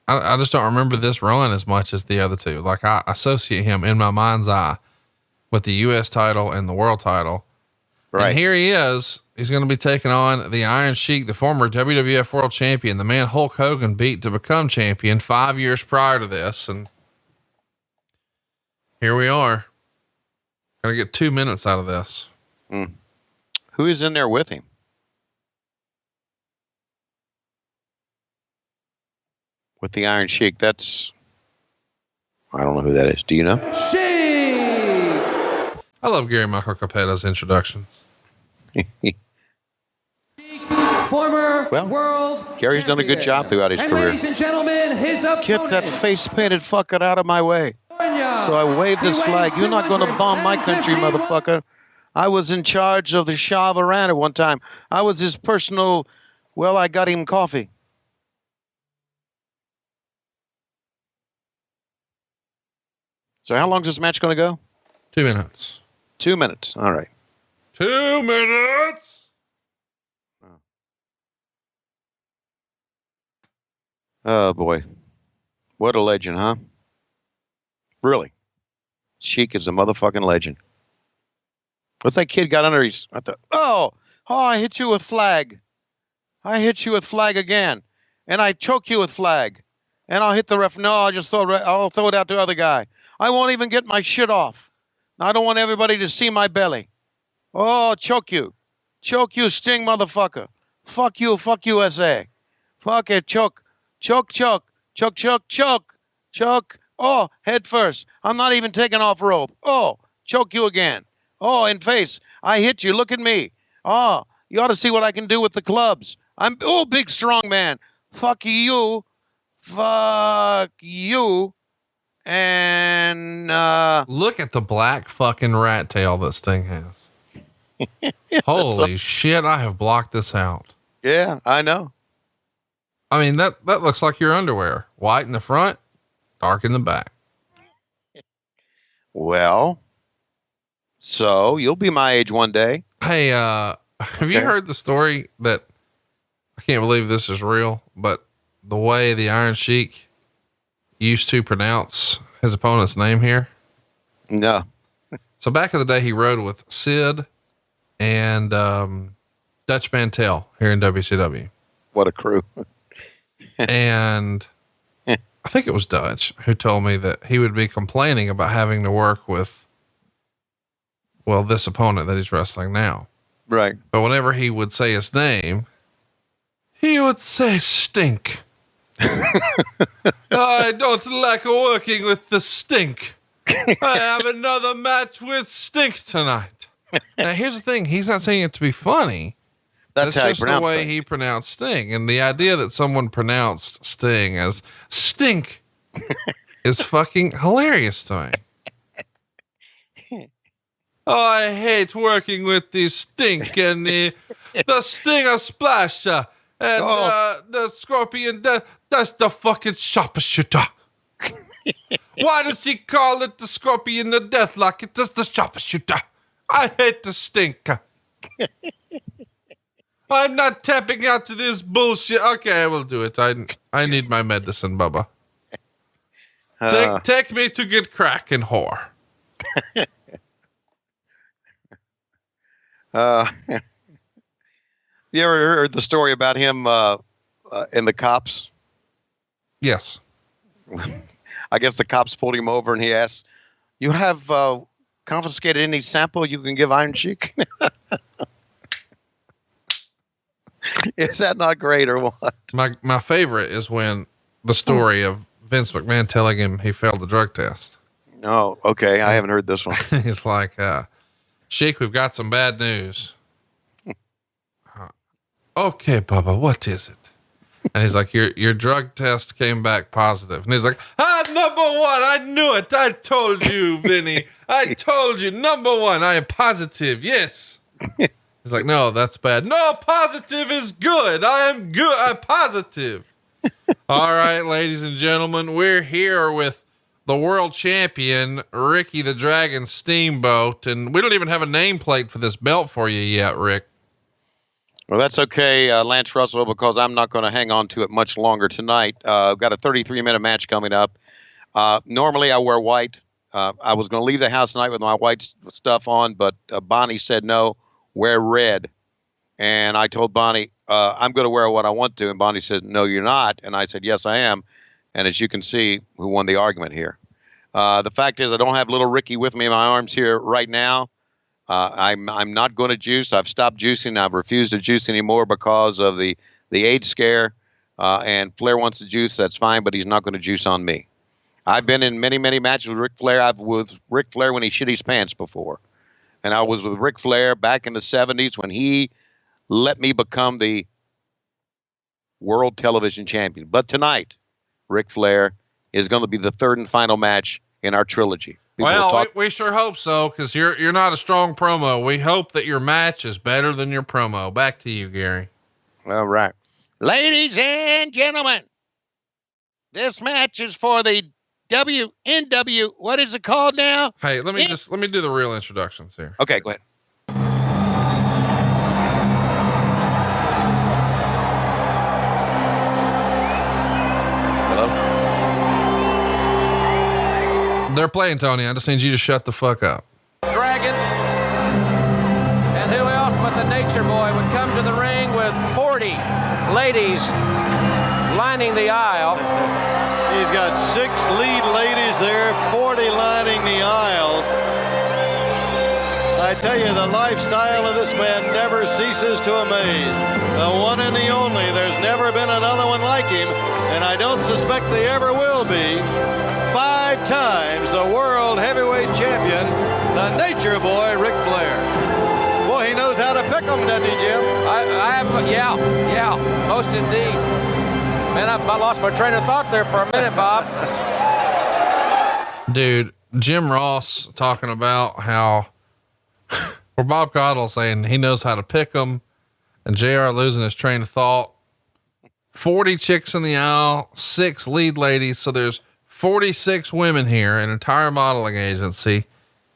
I just don't remember this run as much as the other two. Like I associate him in my mind's eye with the U.S. title and the world title. Right. And here he is. He's going to be taking on the Iron Sheik, the former WWF world champion, the man Hulk Hogan beat to become champion 5 years prior to this. And here we are. Gonna get 2 minutes out of this. Who is in there with him? With the Iron Sheik, I don't know who that is. Do you know? I love Gary Michael Capetta's introductions. Former world Gary's done a good job throughout his career. Ladies and gentlemen, his opponent. Get that face painted fucker out of my way. So I wave this flag. You're not going to bomb my country, motherfucker. I was in charge of the Shah of Iran at one time. I was his personal, I got him coffee. So how long is this match going to go? 2 minutes. 2 minutes. All right. 2 minutes. Oh, boy. What a legend, huh? Really. Sheik is a motherfucking legend. What's that kid got under his... I hit you with flag. I hit you with flag again. And I choke you with flag. And I'll hit the ref. No, I'll throw it out to the other guy. I won't even get my shit off. I don't want everybody to see my belly. Oh, choke you. Choke you, Sting motherfucker. Fuck you, fuck USA. Fuck it, choke. Choke, choke. Choke, choke, choke. Choke. Oh, head first. I'm not even taking off rope. Oh, choke you again. Oh, in face. I hit you. Look at me. Oh, you ought to see what I can do with the clubs. I'm big strong man. Fuck you. Fuck you. And look at the black fucking rat tail that Sting has. Holy shit, I have blocked this out. Yeah, I know. I mean, that looks like your underwear. White in the front, dark in the back. Well, so you'll be my age one day. Hey, have you heard the story that I can't believe this is real, but the way the Iron Sheik used to pronounce his opponent's name here? No. So back in the day, he rode with Sid and Dutch Mantel here in WCW. What a crew. And I think it was Dutch who told me that he would be complaining about having to work with, this opponent that he's wrestling now. Right. But whenever he would say his name, he would say Stink. I don't like working with the Stink. I have another match with Stink tonight. Now here's the thing. He's not saying it to be funny. That's how just the way he pronounced Sting. And the idea that someone pronounced Sting as Stink is fucking hilarious to me. Oh, I hate working with the stink and the stinger splasher and the scorpion. That's the fucking sharpshooter. Why does he call it the scorpion, the deathlock? It's just the sharpshooter. I hate the stink. I'm not tapping out to this bullshit. Okay, I will do it. I need my medicine, Bubba. Take me to get cracking, whore. You ever heard the story about him and the cops? Yes. I guess the cops pulled him over and he asked, "You have confiscated any sample you can give Iron Sheik?" Is that not great or what? My favorite is when the story of Vince McMahon telling him he failed the drug test. Oh, okay. I haven't heard this one. He's like, Sheik, we've got some bad news. Okay, Bubba, what is it? And he's like, your drug test came back positive. And he's like, number one, I knew it. I told you, Vinny. I told you, number one, I am positive. Yes. He's like, no, that's bad. No, positive is good. I am good. I'm positive. All right, ladies and gentlemen, we're here with the world champion, Ricky the Dragon Steamboat. And we don't even have a nameplate for this belt for you yet, Rick. Well, that's okay, Lance Russell, because I'm not going to hang on to it much longer tonight. I've got a 33-minute match coming up. Normally I wear white. I was going to leave the house tonight with my white stuff on, but Bonnie said no. Wear red. And I told Bonnie, I'm going to wear what I want to. And Bonnie said, no, you're not. And I said, yes, I am. And as you can see, who won the argument here. The fact is I don't have little Ricky with me in my arms here right now. I'm not going to juice. I've stopped juicing. I've refused to juice anymore because of the AIDS scare. And Flair wants to juice. That's fine, but he's not going to juice on me. I've been in many, many matches with Ric Flair. I was with Ric Flair when he shit his pants before. And I was with Ric Flair back in the 70s when he let me become the world television champion. But tonight, Ric Flair is going to be the third and final match in our trilogy. We sure hope so, because you're not a strong promo. We hope that your match is better than your promo. Back to you, Gary. All right. Ladies and gentlemen, this match is for the WNW. What is it called now? Hey, let me do the real introductions here. Okay, go ahead. Hello? They're playing, Tony. I just need you to shut the fuck up. Dragon. And who else but the Nature Boy would come to the ring with 40 ladies lining the aisle. He's got 6 lead ladies there, 40 lining the aisles. I tell you, the lifestyle of this man never ceases to amaze. The one and the only. There's never been another one like him, and I don't suspect they ever will be. 5 times the world heavyweight champion, the Nature Boy, Ric Flair. Boy, he knows how to pick them, doesn't he, Jim? Yeah, most indeed. Man, I lost my train of thought there for a minute, Bob. Dude, Jim Ross talking about how, or Bob Caudle saying he knows how to pick them, and JR losing his train of thought. 40 chicks in the aisle, 6 lead ladies. So there's 46 women here, an entire modeling agency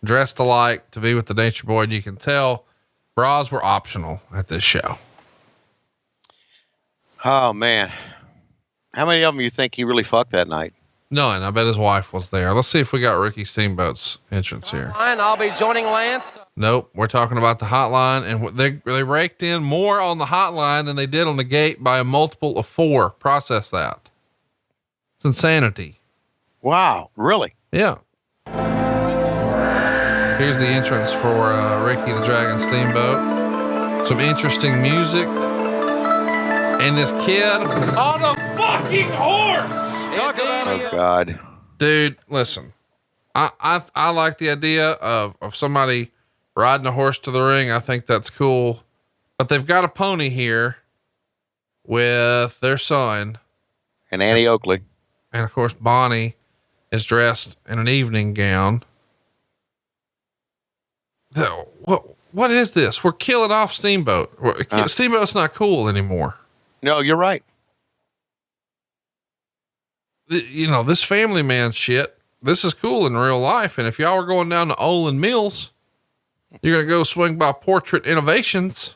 dressed alike to be with the Nature Boy. And you can tell bras were optional at this show. Oh, man. How many of them you think he really fucked that night? None. I bet his wife was there. Let's see if we got Ricky Steamboat's entrance here. I'll be joining Lance. Nope. We're talking about the hotline, and they raked in more on the hotline than they did on the gate by a multiple of 4. Process that. It's insanity. Wow. Really? Yeah. Here's the entrance for Ricky the Dragon Steamboat. Some interesting music. And this kid on a fucking horse. Talk about Oh, God. Dude, listen. I like the idea of somebody riding a horse to the ring. I think that's cool. But they've got a pony here with their son. And Annie Oakley. And of course, Bonnie is dressed in an evening gown. What is this? We're killing off Steamboat. Steamboat's not cool anymore. No, you're right. This family man shit, this is cool in real life. And if y'all are going down to Olin Mills, you're going to go swing by Portrait Innovations.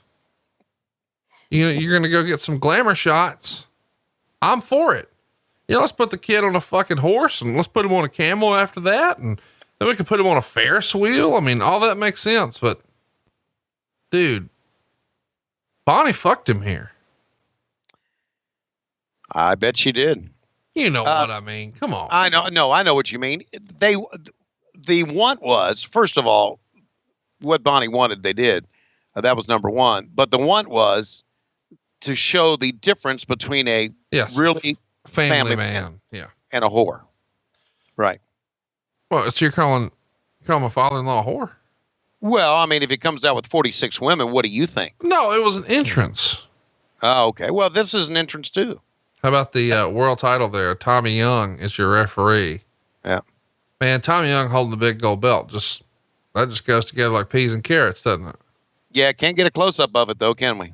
You're going to go get some glamour shots. I'm for it. Let's put the kid on a fucking horse and let's put him on a camel after that. And then we can put him on a Ferris wheel. I mean, all that makes sense, but dude, Bonnie fucked him here. I bet she did. You know what I mean? Come on. I know. No, I know what you mean. The want was, first of all, what Bonnie wanted, they did. That was number one. But the want was to show the difference between a really family man and a whore. Right. Well, so you're calling my father-in-law a whore? Well, I mean, if he comes out with 46 women, what do you think? No, it was an entrance. Oh, okay. Well, this is an entrance too. How about the world title there? Tommy Young is your referee. Yeah. Man, Tommy Young holding the big gold belt. That just goes together like peas and carrots, doesn't it? Yeah. Can't get a close up of it though, can we?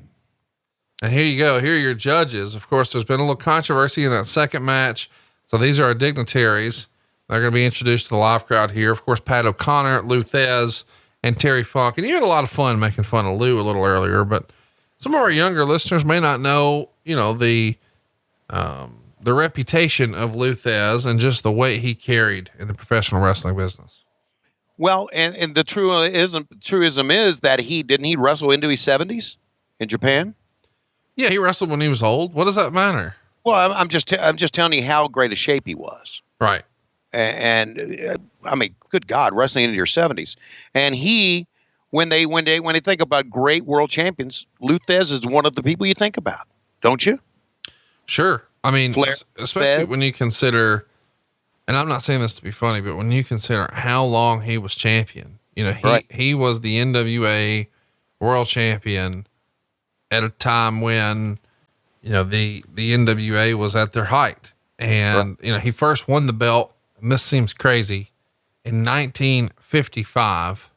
And here you go. Here are your judges. Of course, there's been a little controversy in that second match. So these are our dignitaries. They're going to be introduced to the live crowd here. Of course, Pat O'Connor, Lou Thez, and Terry Funk. And you had a lot of fun making fun of Lou a little earlier, but some of our younger listeners may not know, the reputation of Lou Thez and just the weight he carried in the professional wrestling business. Well, and the truism is that didn't he wrestle into his 70s in Japan? Yeah, he wrestled when he was old. What does that matter? Well, I'm just telling you how great a shape he was. Right. And I mean, good God, wrestling into your 70s. And when they think about great world champions, Lou Thez is one of the people you think about, don't you? Sure. I mean, Flair, especially Thez. when you consider, and I'm not saying this to be funny, but when you consider how long he was champion, he was the NWA world champion at a time when, the NWA was at their height. And, he first won the belt, and this seems crazy, in 1955.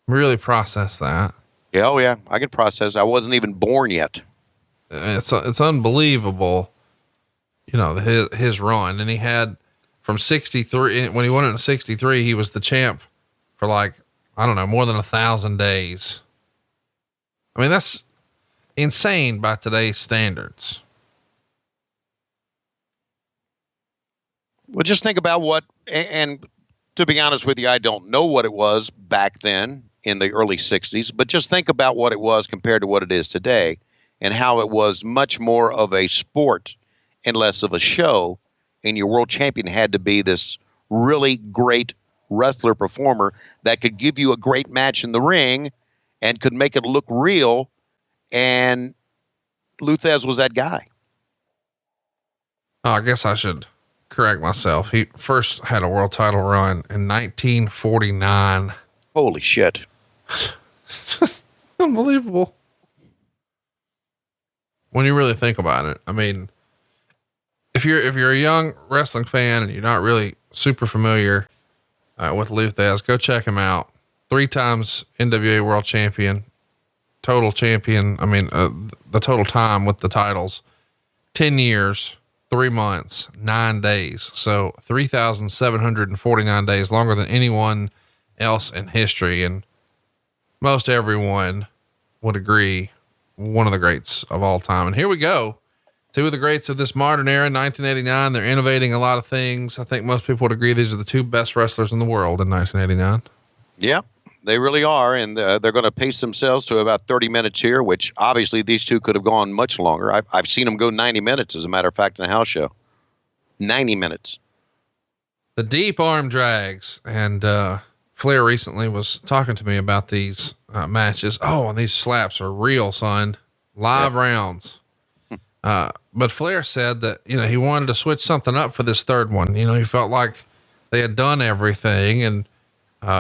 Really process that. Yeah. Oh yeah. I could process. I wasn't even born yet. It's unbelievable, his run. And he had from 63, when he won it in 63, he was the champ for more than 1,000 days. I mean, that's insane by today's standards. Well, just think about and to be honest with you, I don't know what it was back then in the early 60s, but just think about what it was compared to what it is today and how it was much more of a sport and less of a show. And your world champion had to be this really great wrestler performer that could give you a great match in the ring and could make it look real. And Lou Thez was that guy. Oh, I guess I should correct myself. He first had a world title run in 1949. Holy shit. Unbelievable. When you really think about it, I mean, if you're a young wrestling fan and you're not really super familiar with Lou Thez, go check him out. 3 times NWA world champion, total champion. I mean, the total time with the titles, 10 years, 3 months, 9 days. So 3,749 days, longer than anyone else in history. And most everyone would agree, one of the greats of all time. And here we go. 2 of the greats of this modern era, 1989. They're innovating a lot of things. I think most people would agree these are the 2 best wrestlers in the world in 1989. Yeah, they really are. And they're going to pace themselves to about 30 minutes here, which obviously these 2 could have gone much longer. I've seen them go 90 minutes, as a matter of fact, in a house show. 90 minutes. The deep arm drags. And Flair recently was talking to me about these matches. Oh, and these slaps are real, son. Live rounds. But Flair said that, he wanted to switch something up for this third one. He felt like they had done everything. And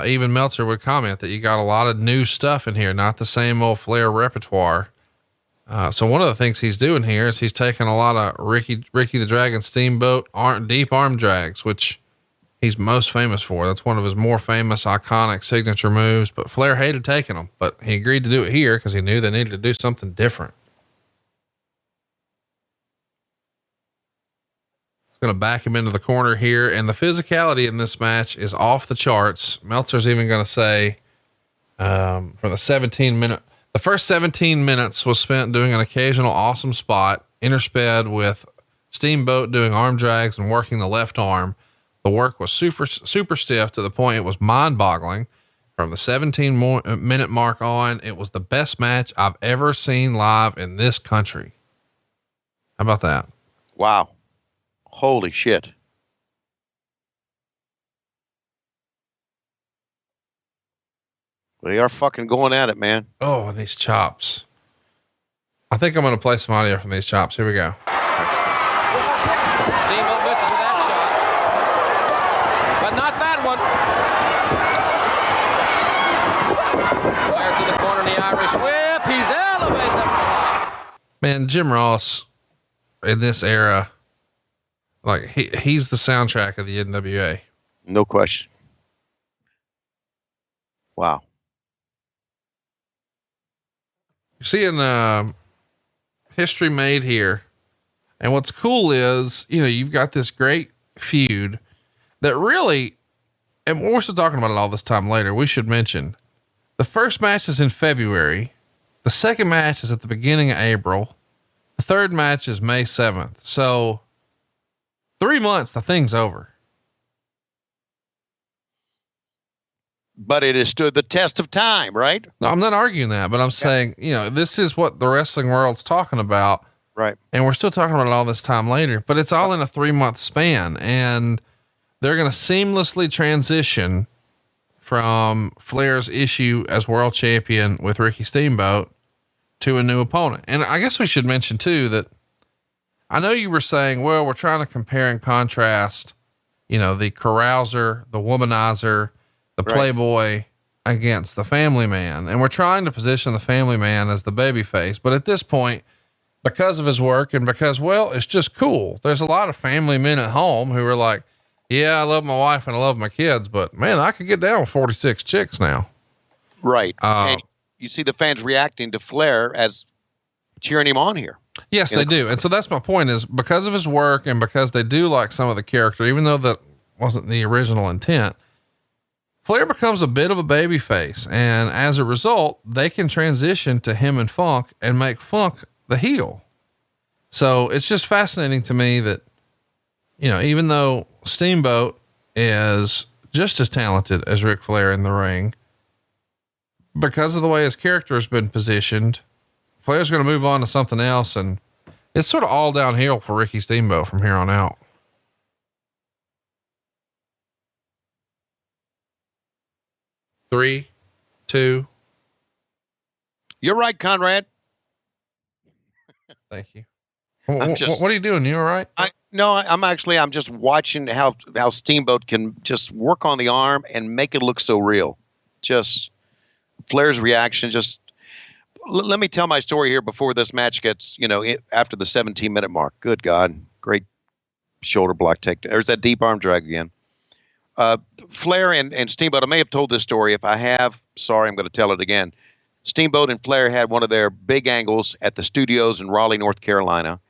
even Meltzer would comment that you got a lot of new stuff in here, not the same old Flair repertoire. So one of the things he's doing here is he's taking a lot of Ricky the Dragon Steamboat deep arm drags, which he's most famous for. That's one of his more famous, iconic signature moves, but Flair hated taking them, but he agreed to do it here because he knew they needed to do something different. Going to back him into the corner here. And the physicality in this match is off the charts. Meltzer's even going to say, for the first 17 minutes was spent doing an occasional awesome spot, intersped with Steamboat doing arm drags and working the left arm. The work was super stiff to the point it was mind boggling. From the 17-minute mark on, it was the best match I've ever seen live in this country. How about that? Wow. Holy shit. They are fucking going at it, man. Oh, these chops. I think I'm going to play some audio from these chops. Here we go. Steamboat misses with that shot, but not that one. Flair to the corner in the Irish whip. He's elevated up the line. Man, Jim Ross in this era, like he's the soundtrack of the NWA. No question. Wow. You're seeing history made here. And what's cool is, you've got this great feud that really, and we're still talking about it all this time later. We should mention the first match is in February. The second match is at the beginning of April. The third match is May 7th. So 3 months, the thing's over. But it has stood the test of time, right? No, I'm not arguing that, but I'm saying, this is what the wrestling world's talking about. Right. And we're still talking about it all this time later, but it's all in a 3-month span, and they're going to seamlessly transition from Flair's issue as world champion with Ricky Steamboat to a new opponent. And I guess we should mention too, that I know you were saying, well, we're trying to compare and contrast, the carouser, the womanizer, the playboy against the family man. And we're trying to position the family man as the baby face. But at this point, because of his work and because, well, it's just cool. There's a lot of family men at home who are like, yeah, I love my wife and I love my kids, but man, I could get down with 46 chicks now. Right. And you see the fans reacting to Flair as cheering him on here. Yes, they do. And so that's my point, is because of his work and because they do like some of the character, even though that wasn't the original intent, Flair becomes a bit of a baby face. And as a result, they can transition to him and Funk and make Funk the heel. So it's just fascinating to me that, even though Steamboat is just as talented as Ric Flair in the ring, because of the way his character has been positioned, Flair's going to move on to something else. And it's sort of all downhill for Ricky Steamboat from here on out. Three, two. You're right, Conrad. Thank you. What are you doing? You all right? I'm just watching how Steamboat can just work on the arm and make it look so real. Just Flair's reaction. Let me tell my story here before this match gets, after the 17-minute mark. Good God. Great shoulder block take. There's that deep arm drag again. Flair and Steamboat, I may have told this story. If I have, sorry, I'm going to tell it again. Steamboat and Flair had one of their big angles at the studios in Raleigh, North Carolina.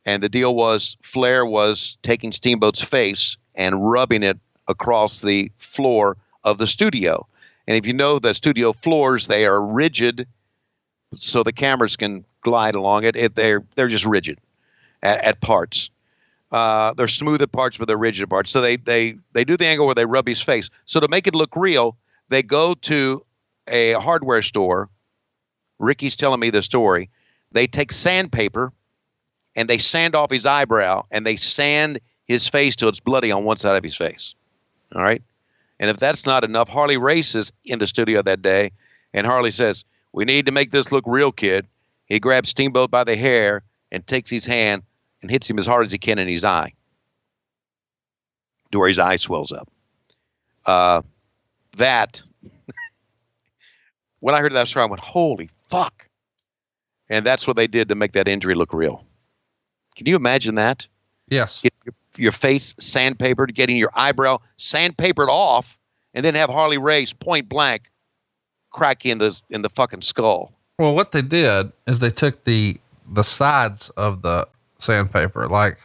And the deal was Flair was taking Steamboat's face and rubbing it across the floor of the studio. And if you know the studio floors, they are rigid so the cameras can glide along it. They're just rigid at parts. They're smooth at parts, but they're rigid at parts. So they do the angle where they rub his face. So to make it look real, they go to a hardware store. Ricky's telling me the story. They take sandpaper and they sand off his eyebrow and they sand his face till it's bloody on one side of his face. All right. And if that's not enough, Harley races in the studio that day. And Harley says, "We need to make this look real, kid." He grabs Steamboat by the hair and takes his hand and hits him as hard as he can in his eye, to where his eye swells up. When I heard that story, I went, holy fuck. And that's what they did to make that injury look real. Can you imagine that? Yes. Get your face sandpapered, getting your eyebrow sandpapered off, and then have Harley Race point blank crack in the fucking skull. Well, what they did is they took the sides of the sandpaper, like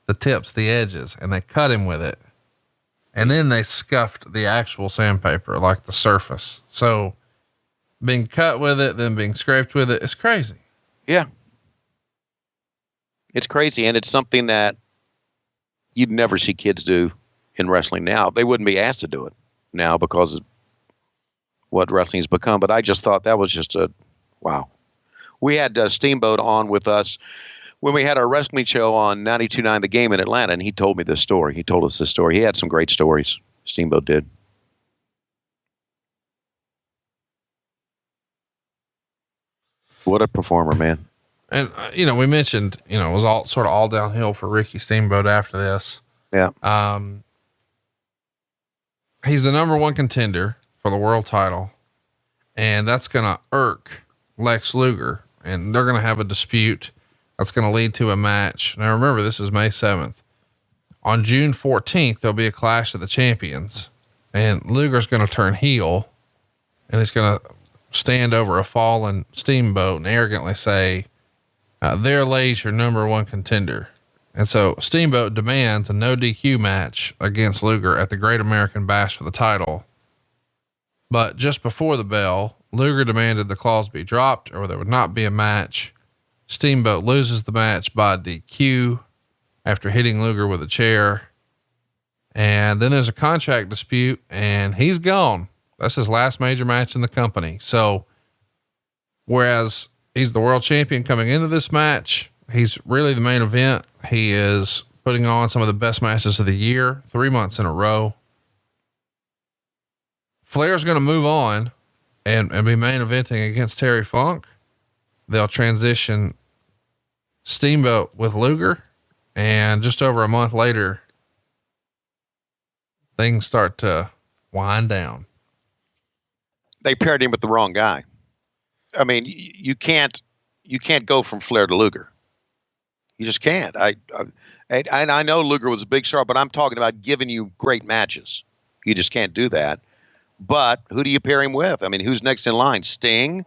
the tips, the edges, and they cut him with it. And then they scuffed the actual sandpaper, like the surface. So being cut with it, then being scraped with it, it's crazy. Yeah. It's crazy. And it's something that you'd never see kids do in wrestling now. They wouldn't be asked to do it now because of what wrestling's become. But I just thought that was just wow. We had Steamboat on with us when we had our wrestling show on 92.9 The Game in Atlanta, and he told me this story. He told us this story. He had some great stories. Steamboat did. What a performer, man. And, we mentioned, it was all downhill for Ricky Steamboat after this. Yeah. He's the number one contender for the world title, and that's going to irk Lex Luger, and they're going to have a dispute that's going to lead to a match. Now remember, this is May 7th. On June 14th, there'll be a Clash of the Champions, and Luger's going to turn heel, and he's going to stand over a fallen Steamboat and arrogantly say, there lays your number one contender. And so Steamboat demands a no DQ match against Luger at the Great American Bash for the title. But just before the bell, Luger demanded the clause be dropped or there would not be a match. Steamboat loses the match by DQ after hitting Luger with a chair. And then there's a contract dispute and he's gone. That's his last major match in the company. So whereas he's the world champion coming into this match, he's really the main event. He is putting on some of the best matches of the year, 3 months in a row. Flair's going to move on and be main eventing against Terry Funk. They'll transition Steamboat with Luger, and just over a month later, things start to wind down. They paired him with the wrong guy. I mean, you can't go from Flair to Luger. You just can't. I know Luger was a big star, but I'm talking about giving you great matches. You just can't do that. But who do you pair him with? I mean, who's next in line? Sting,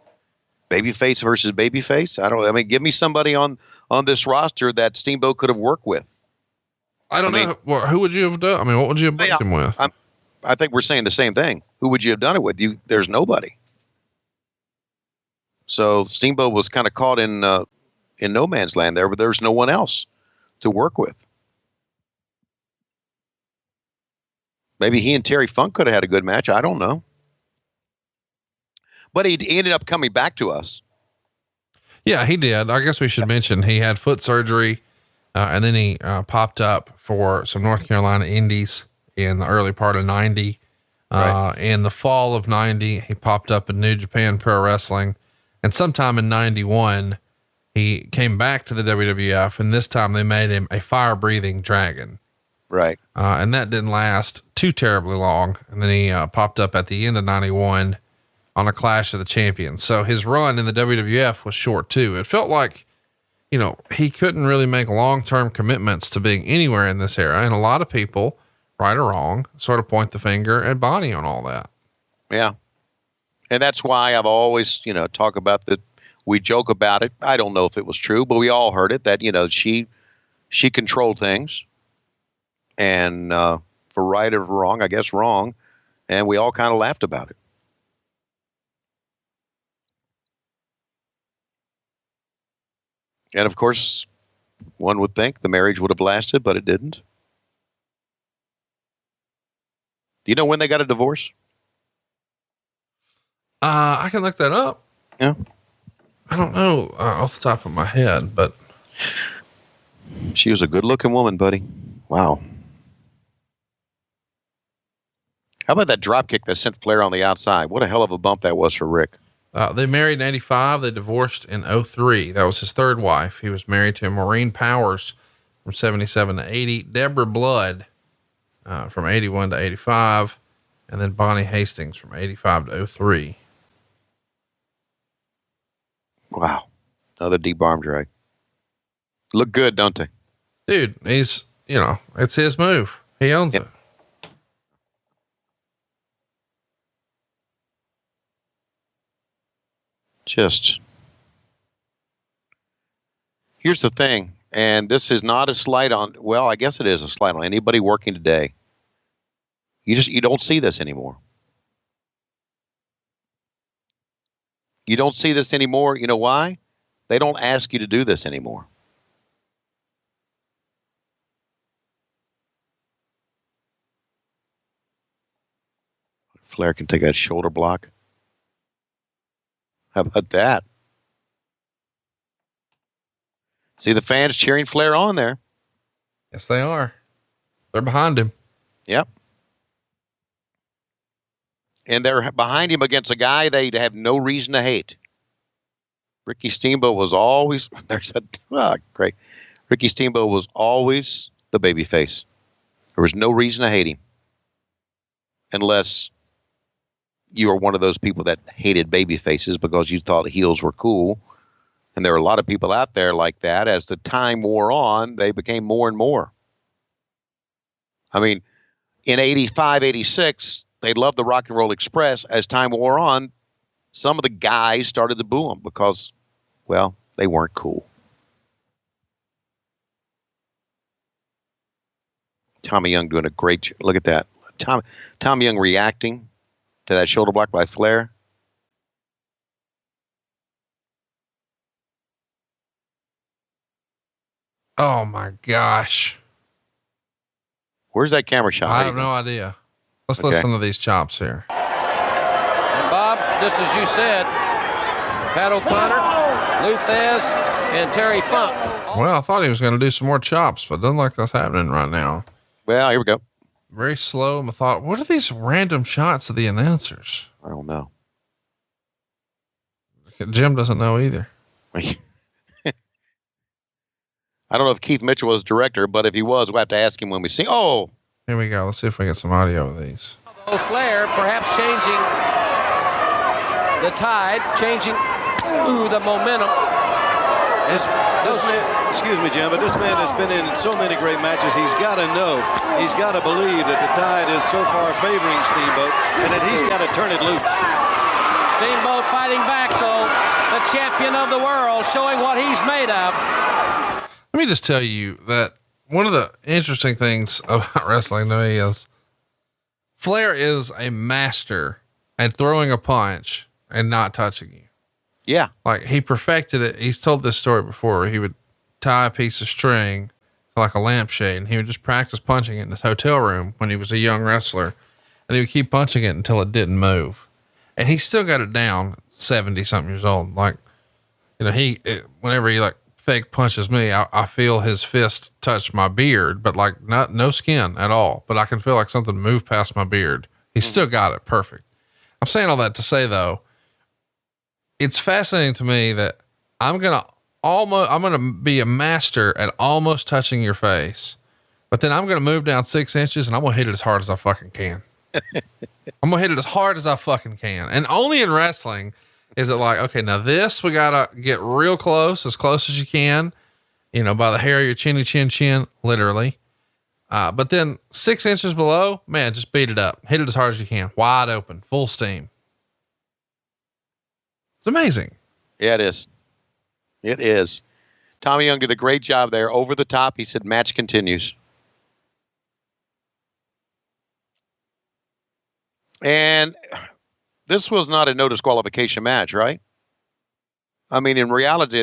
babyface versus babyface. Give me somebody on this roster that Steamboat could have worked with. I don't know. Well, who would you have done? I mean, what would you have booked him with? I think we're saying the same thing. Who would you have done it with? There's nobody. So Steamboat was kind of caught in no man's land there, but there's no one else to work with. Maybe he and Terry Funk could have had a good match. I don't know. But he ended up coming back to us. Yeah, he did. I guess we should mention he had foot surgery, and then he popped up for some North Carolina indies in the early part of 90. Right. In the fall of 90, he popped up in New Japan Pro Wrestling. And sometime in 91, he came back to the WWF, and this time they made him a fire-breathing dragon. Right. And that didn't last too terribly long. And then he popped up at the end of 91 on a Clash of the Champions. So his run in the WWF was short too. It felt like, he couldn't really make long-term commitments to being anywhere in this era. And a lot of people, right or wrong, sort of point the finger at Bonnie on all that. Yeah. And that's why I've always, talk about that. We joke about it. I don't know if it was true, but we all heard it that, she controlled things, and, for right or wrong, I guess wrong. And we all kind of laughed about it. And of course, one would think the marriage would have lasted, but it didn't. Do you know when they got a divorce? I can look that up. Yeah. I don't know off the top of my head, but she was a good looking woman, buddy. Wow. How about that drop kick that sent Flair on the outside? What a hell of a bump that was for Rick. They married in 85. They divorced in 03. That was his third wife. He was married to Maureen Powers from 77 to 80, Deborah Blood, from 81 to 85, and then Bonnie Hastings from 85 to 03. Wow. Another deep arm drag. Look good, don't they? Dude, he's, it's his move. He owns it. Here's the thing, and this is not a slight on, well, I guess it is a slight on anybody working today. You don't see this anymore. You don't see this anymore. You know why? They don't ask you to do this anymore. Flair can take that shoulder block. How about that? See the fans cheering Flair on there. Yes, they are. They're behind him. Yep. And they're behind him against a guy they have no reason to hate. Ricky Steamboat was always, great. Ricky Steamboat was always the babyface. There was no reason to hate him. Unless you were one of those people that hated baby faces because you thought heels were cool. And there were a lot of people out there like that. As the time wore on, they became more and more. I mean, in 85, 86, they loved the Rock and Roll Express. As time wore on, some of the guys started to boo them because, well, they weren't cool. Tommy Young doing a great job. Look at that. Tommy Young reacting to that shoulder block by Flair. Oh my gosh. Where's that camera shot? I have no idea. Let's listen to these chops here. And Bob, just as you said, Pat O'Connor, Lou Thez, and Terry Funk. Well, I thought he was going to do some more chops, but it doesn't look like that's happening right now. Well, here we go. Very slow. I thought, what are these random shots of the announcers? I don't know. Jim doesn't know either. I don't know if Keith Mitchell was director, but if he was, we'll have to ask him when we see. Oh, here we go. Let's see if we get some audio of these. Flair perhaps changing the tide, changing the momentum. This man, excuse me, Jim, but this man has been in so many great matches. He's got to know, he's got to believe that the tide is so far favoring Steamboat and that he's got to turn it loose. Steamboat fighting back, though. The champion of the world, showing what he's made of. Let me just tell you that one of the interesting things about wrestling to me is Flair is a master at throwing a punch and not touching you. Yeah. Like he perfected it. He's told this story before where he would tie a piece of string to like a lampshade and he would just practice punching it in his hotel room when he was a young wrestler, and he would keep punching it until it didn't move. And he still got it down 70 something years old. Like, whenever he like fake punches me, I feel his fist touch my beard, but like no skin at all, but I can feel like something moved past my beard. He's still got it perfect. I'm saying all that to say though, it's fascinating to me that I'm going to be a master at almost touching your face, but then I'm going to move down 6 inches and I'm going to hit it as hard as I fucking can. I'm going to hit it as hard as I fucking can. And only in wrestling is it like, okay, now this, we got to get real close as you can, by the hair of your chinny chin, literally. But then 6 inches below, man, just beat it up, hit it as hard as you can, wide open, full steam. It's amazing. Yeah, it is. It is. Tommy Young did a great job there. Over the top. He said, match continues. And this was not a no disqualification match, right? I mean, in reality,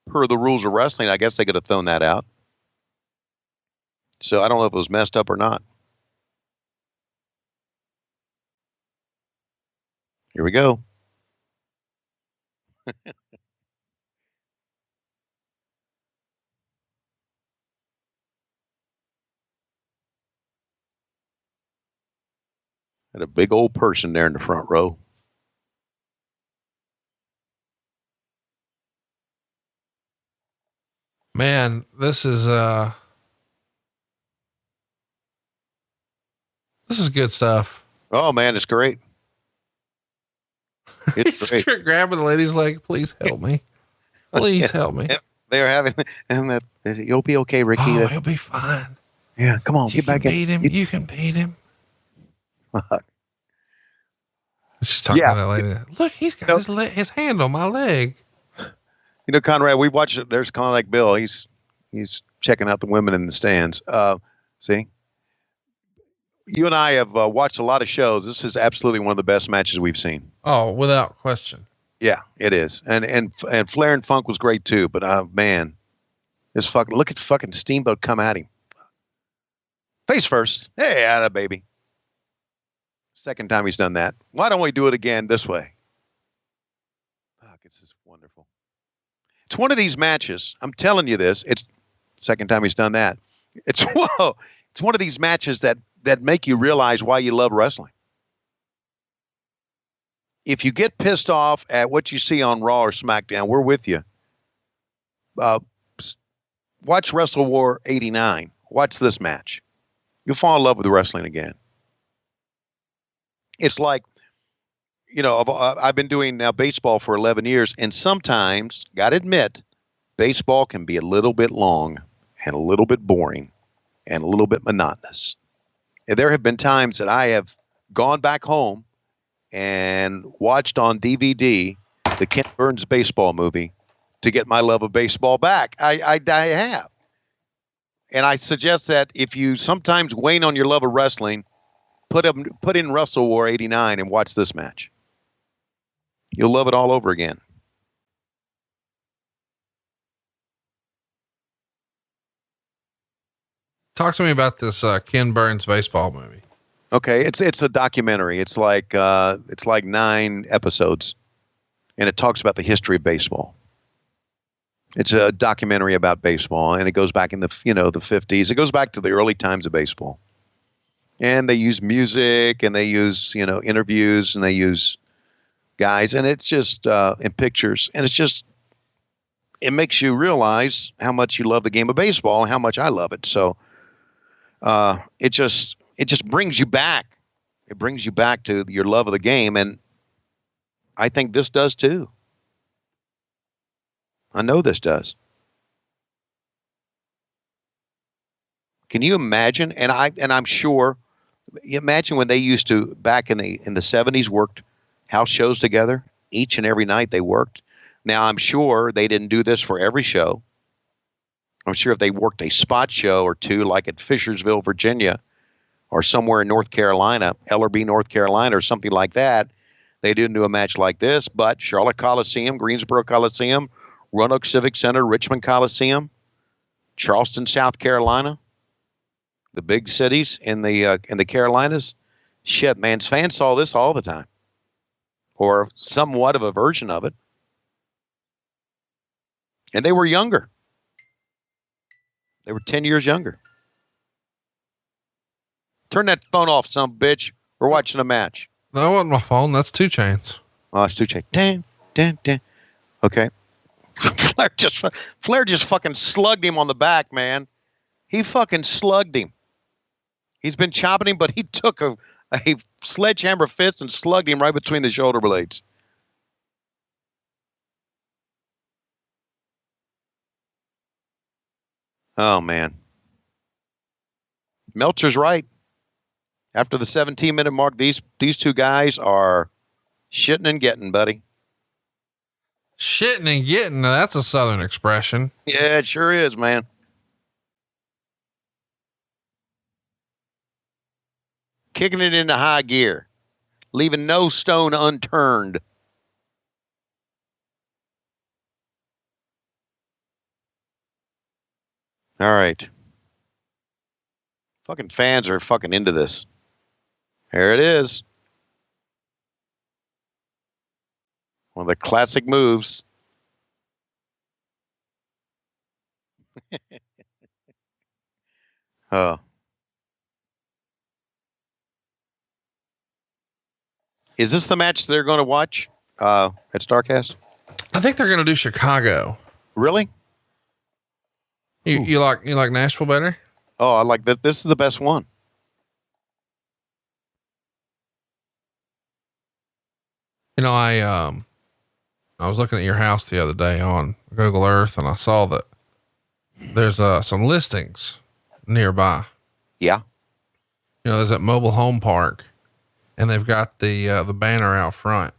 per the rules of wrestling, I guess they could have thrown that out. So I don't know if it was messed up or not. Here we go. Had a big old person there in the front row. Man, this is good stuff. Oh man, it's great. It's great. Grabbing the lady's leg. Please help me. Please help me. They're having, and that you'll be okay, Ricky. Oh, he'll be fine. Yeah, come on, You get can back in. beat him. You can beat him. Fuck. She's talking to that lady. Look, he's got his hand on my leg. You know, Conrad, we watched it. There's Conrad Bill. He's checking out the women in the stands. See, you and I have watched a lot of shows. This is absolutely one of the best matches we've seen. Oh, without question. Yeah, it is. And Flair and Funk was great too. But man, look at fucking Steamboat come at him. Face first. Hey, atta baby. Second time he's done that. Why don't we do it again this way? Fuck, this is wonderful. It's one of these matches. I'm telling you this. It's second time he's done that. It's one of these matches that make you realize why you love wrestling. If you get pissed off at what you see on Raw or SmackDown, we're with you. Watch WrestleWar 89. Watch this match. You'll fall in love with wrestling again. It's like, you know, I've been doing now baseball for 11 years, and sometimes, got to admit, baseball can be a little bit long and a little bit boring and a little bit monotonous. And there have been times that I have gone back home and watched on DVD the Ken Burns baseball movie to get my love of baseball back. I have. And I suggest that if you sometimes wane on your love of wrestling, put in WrestleWar 89 and watch this match. You'll love it all over again. Talk to me about this Ken Burns baseball movie. Okay, it's a documentary. It's like 9 episodes, and it talks about the history of baseball. It's a documentary about baseball, and it goes back in the 50s. It goes back to the early times of baseball. And they use music, and they use interviews, and they use guys, and it's just in pictures, and it makes you realize how much you love the game of baseball and how much I love it. So it just brings you back. It brings you back to your love of the game, and I think this does too. I know this does. Can you imagine? And I'm sure. Imagine when they used to back in the 70s worked house shows together each and every night they worked. Now I'm sure they didn't do this for every show. I'm sure if they worked a spot show or two, like at Fishersville, Virginia, or somewhere in North Carolina, Ellerby, North Carolina, or something like that, they didn't do a match like this. But Charlotte Coliseum, Greensboro Coliseum, Roanoke Civic Center, Richmond Coliseum, Charleston, South Carolina, the big cities in the Carolinas. Shit, man, fans saw this all the time, or somewhat of a version of it, and they were younger. They were 10 years younger. Turn that phone off, some bitch. We're watching a match. That wasn't my phone. That's 2 Chainz. Oh, it's 2 Chainz. Dan. Okay. Flair just fucking slugged him on the back, man. He fucking slugged him. He's been chopping him, but he took a sledgehammer fist and slugged him right between the shoulder blades. Oh, man. Meltzer's right. After the 17-minute mark, these 2 guys are shitting and getting, buddy. Shitting and getting. That's a Southern expression. Yeah, it sure is, man. Kicking it into high gear, leaving no stone unturned. All right. Fucking fans are fucking into this. Here it is. One of the classic moves. Oh. Is this the match they're going to watch at StarCast? I think they're going to do Chicago. Really? You like Nashville better? Oh, I like that. This is the best one. I I was looking at your house the other day on Google Earth, and I saw that there's some listings nearby. Yeah. You know, there's that mobile home park, and they've got the banner out front,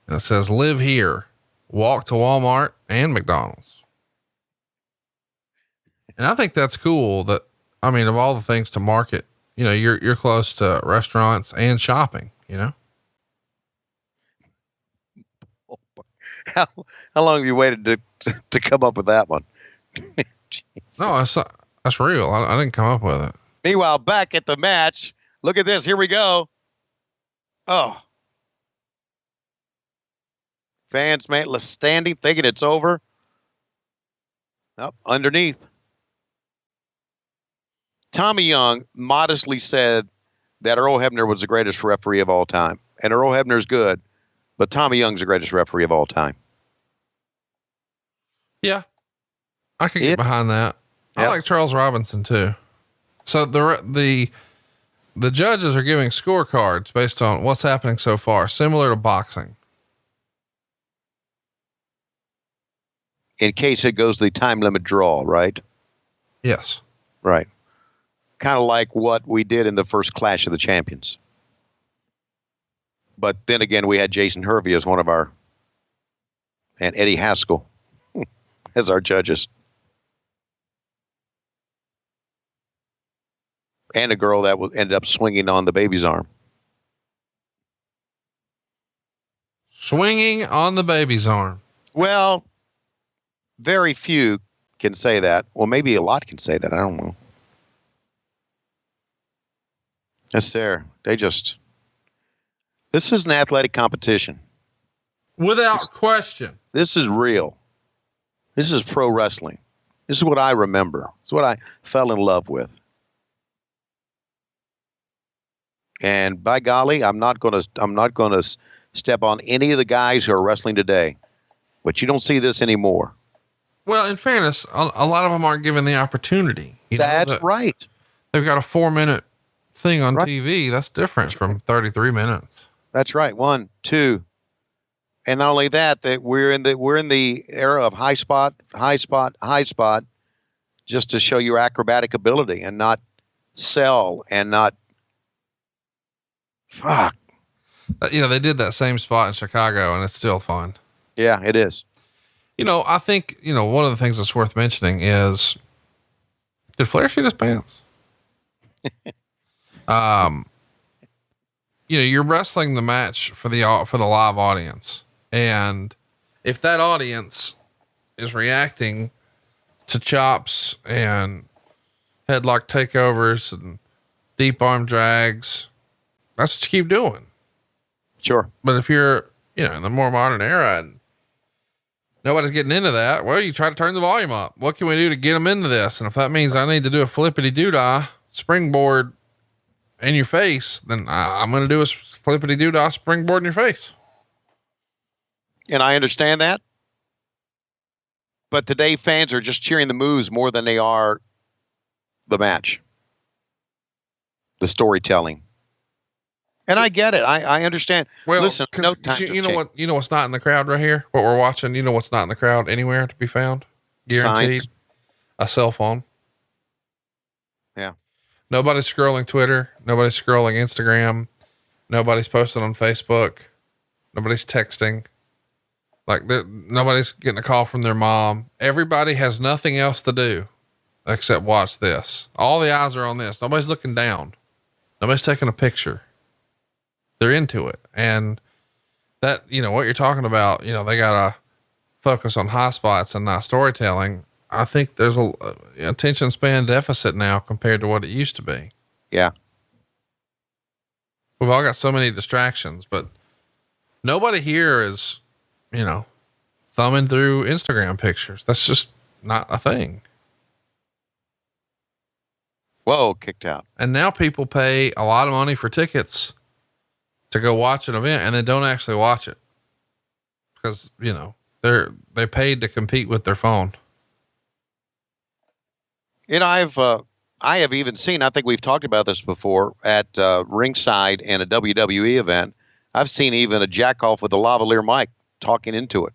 and it says, "Live here, walk to Walmart and McDonald's." And I think that's cool that, I mean, of all the things to market, you know, you're close to restaurants and shopping, you know? How long have you waited to come up with that one? No, that's real. I didn't come up with it. Meanwhile, back at the match, look at this. Here we go. Oh. Fans, man, standing, thinking it's over. Up underneath. Tommy Young modestly said that Earl Hebner was the greatest referee of all time. And Earl Hebner's good, but Tommy Young's the greatest referee of all time. Yeah. I can get behind that. Yep. I like Charles Robinson too. So the judges are giving scorecards based on what's happening so far, similar to boxing. In case it goes the time limit draw, right? Yes. Right. Kind of like what we did in the first Clash of the Champions. But then again, we had Jason Hervey as one of our, and Eddie Haskell as our judges. And a girl that ended up swinging on the baby's arm. Swinging on the baby's arm. Well, very few can say that. Well, maybe a lot can say that. I don't know. That's there. This is an athletic competition. Without question. This is real. This is pro wrestling. This is what I remember. It's what I fell in love with. And by golly, I'm not going to step on any of the guys who are wrestling today, but you don't see this anymore. Well, in fairness, a lot of them aren't given the opportunity. That's right. They've got a 4-minute thing on TV. That's different from 33 minutes. That's right. 1, 2. And not only that, we're in the era of high spot, just to show your acrobatic ability and not sell and not fuck. You know, they did that same spot in Chicago and it's still fun. Yeah, it is. You know, I think, you know, one of the things that's worth mentioning is, did Flair shit his pants? You know, you're wrestling the match for the live audience. And if that audience is reacting to chops and headlock takeovers and deep arm drags, that's what you keep doing. Sure. But if you're, you know, in the more modern era and nobody's getting into that, well, you try to turn the volume up. What can we do to get them into this? And if that means I need to do a flippity doodah springboard in your face, then I'm going to do a flippity doodah springboard in your face. And I understand that. But today fans are just cheering the moves more than they are the match, the storytelling. And I get it. I understand. Well, listen, no time. You know what's not in the crowd right here? What we're watching, you know what's not in the crowd anywhere to be found? Guaranteed. Signs. A cell phone. Yeah. Nobody's scrolling Twitter. Nobody's scrolling Instagram. Nobody's posting on Facebook. Nobody's texting. Like nobody's getting a call from their mom. Everybody has nothing else to do except watch this. All the eyes are on this. Nobody's looking down. Nobody's taking a picture. They're into it. And that, you know, what you're talking about, you know, they got to focus on high spots and not storytelling. I think there's a attention span deficit now compared to what it used to be. Yeah. We've all got so many distractions, but nobody here is, you know, thumbing through Instagram pictures. That's just not a thing. Whoa, kicked out. And now people pay a lot of money for tickets to go watch an event and they don't actually watch it because, you know, they paid to compete with their phone. You know, I have even seen, I think we've talked about this before at ringside in a WWE event. I've seen even a jack off with a lavalier mic talking into it.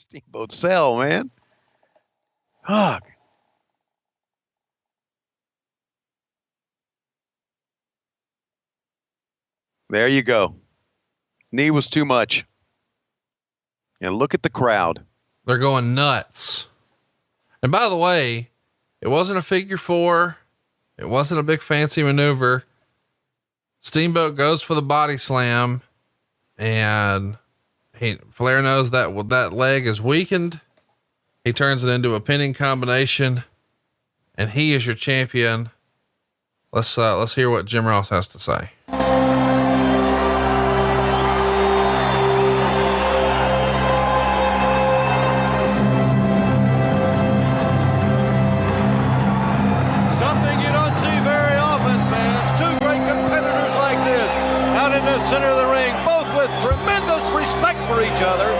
Steamboat sell, man. Fuck. There you go. Knee was too much. And look at the crowd. They're going nuts. And by the way, it wasn't a figure four. It wasn't a big fancy maneuver. Steamboat goes for the body slam, and Flair knows that leg is weakened. He turns it into a pinning combination, and he is your champion. Let's hear what Jim Ross has to say. Center of the ring, both with tremendous respect for each other.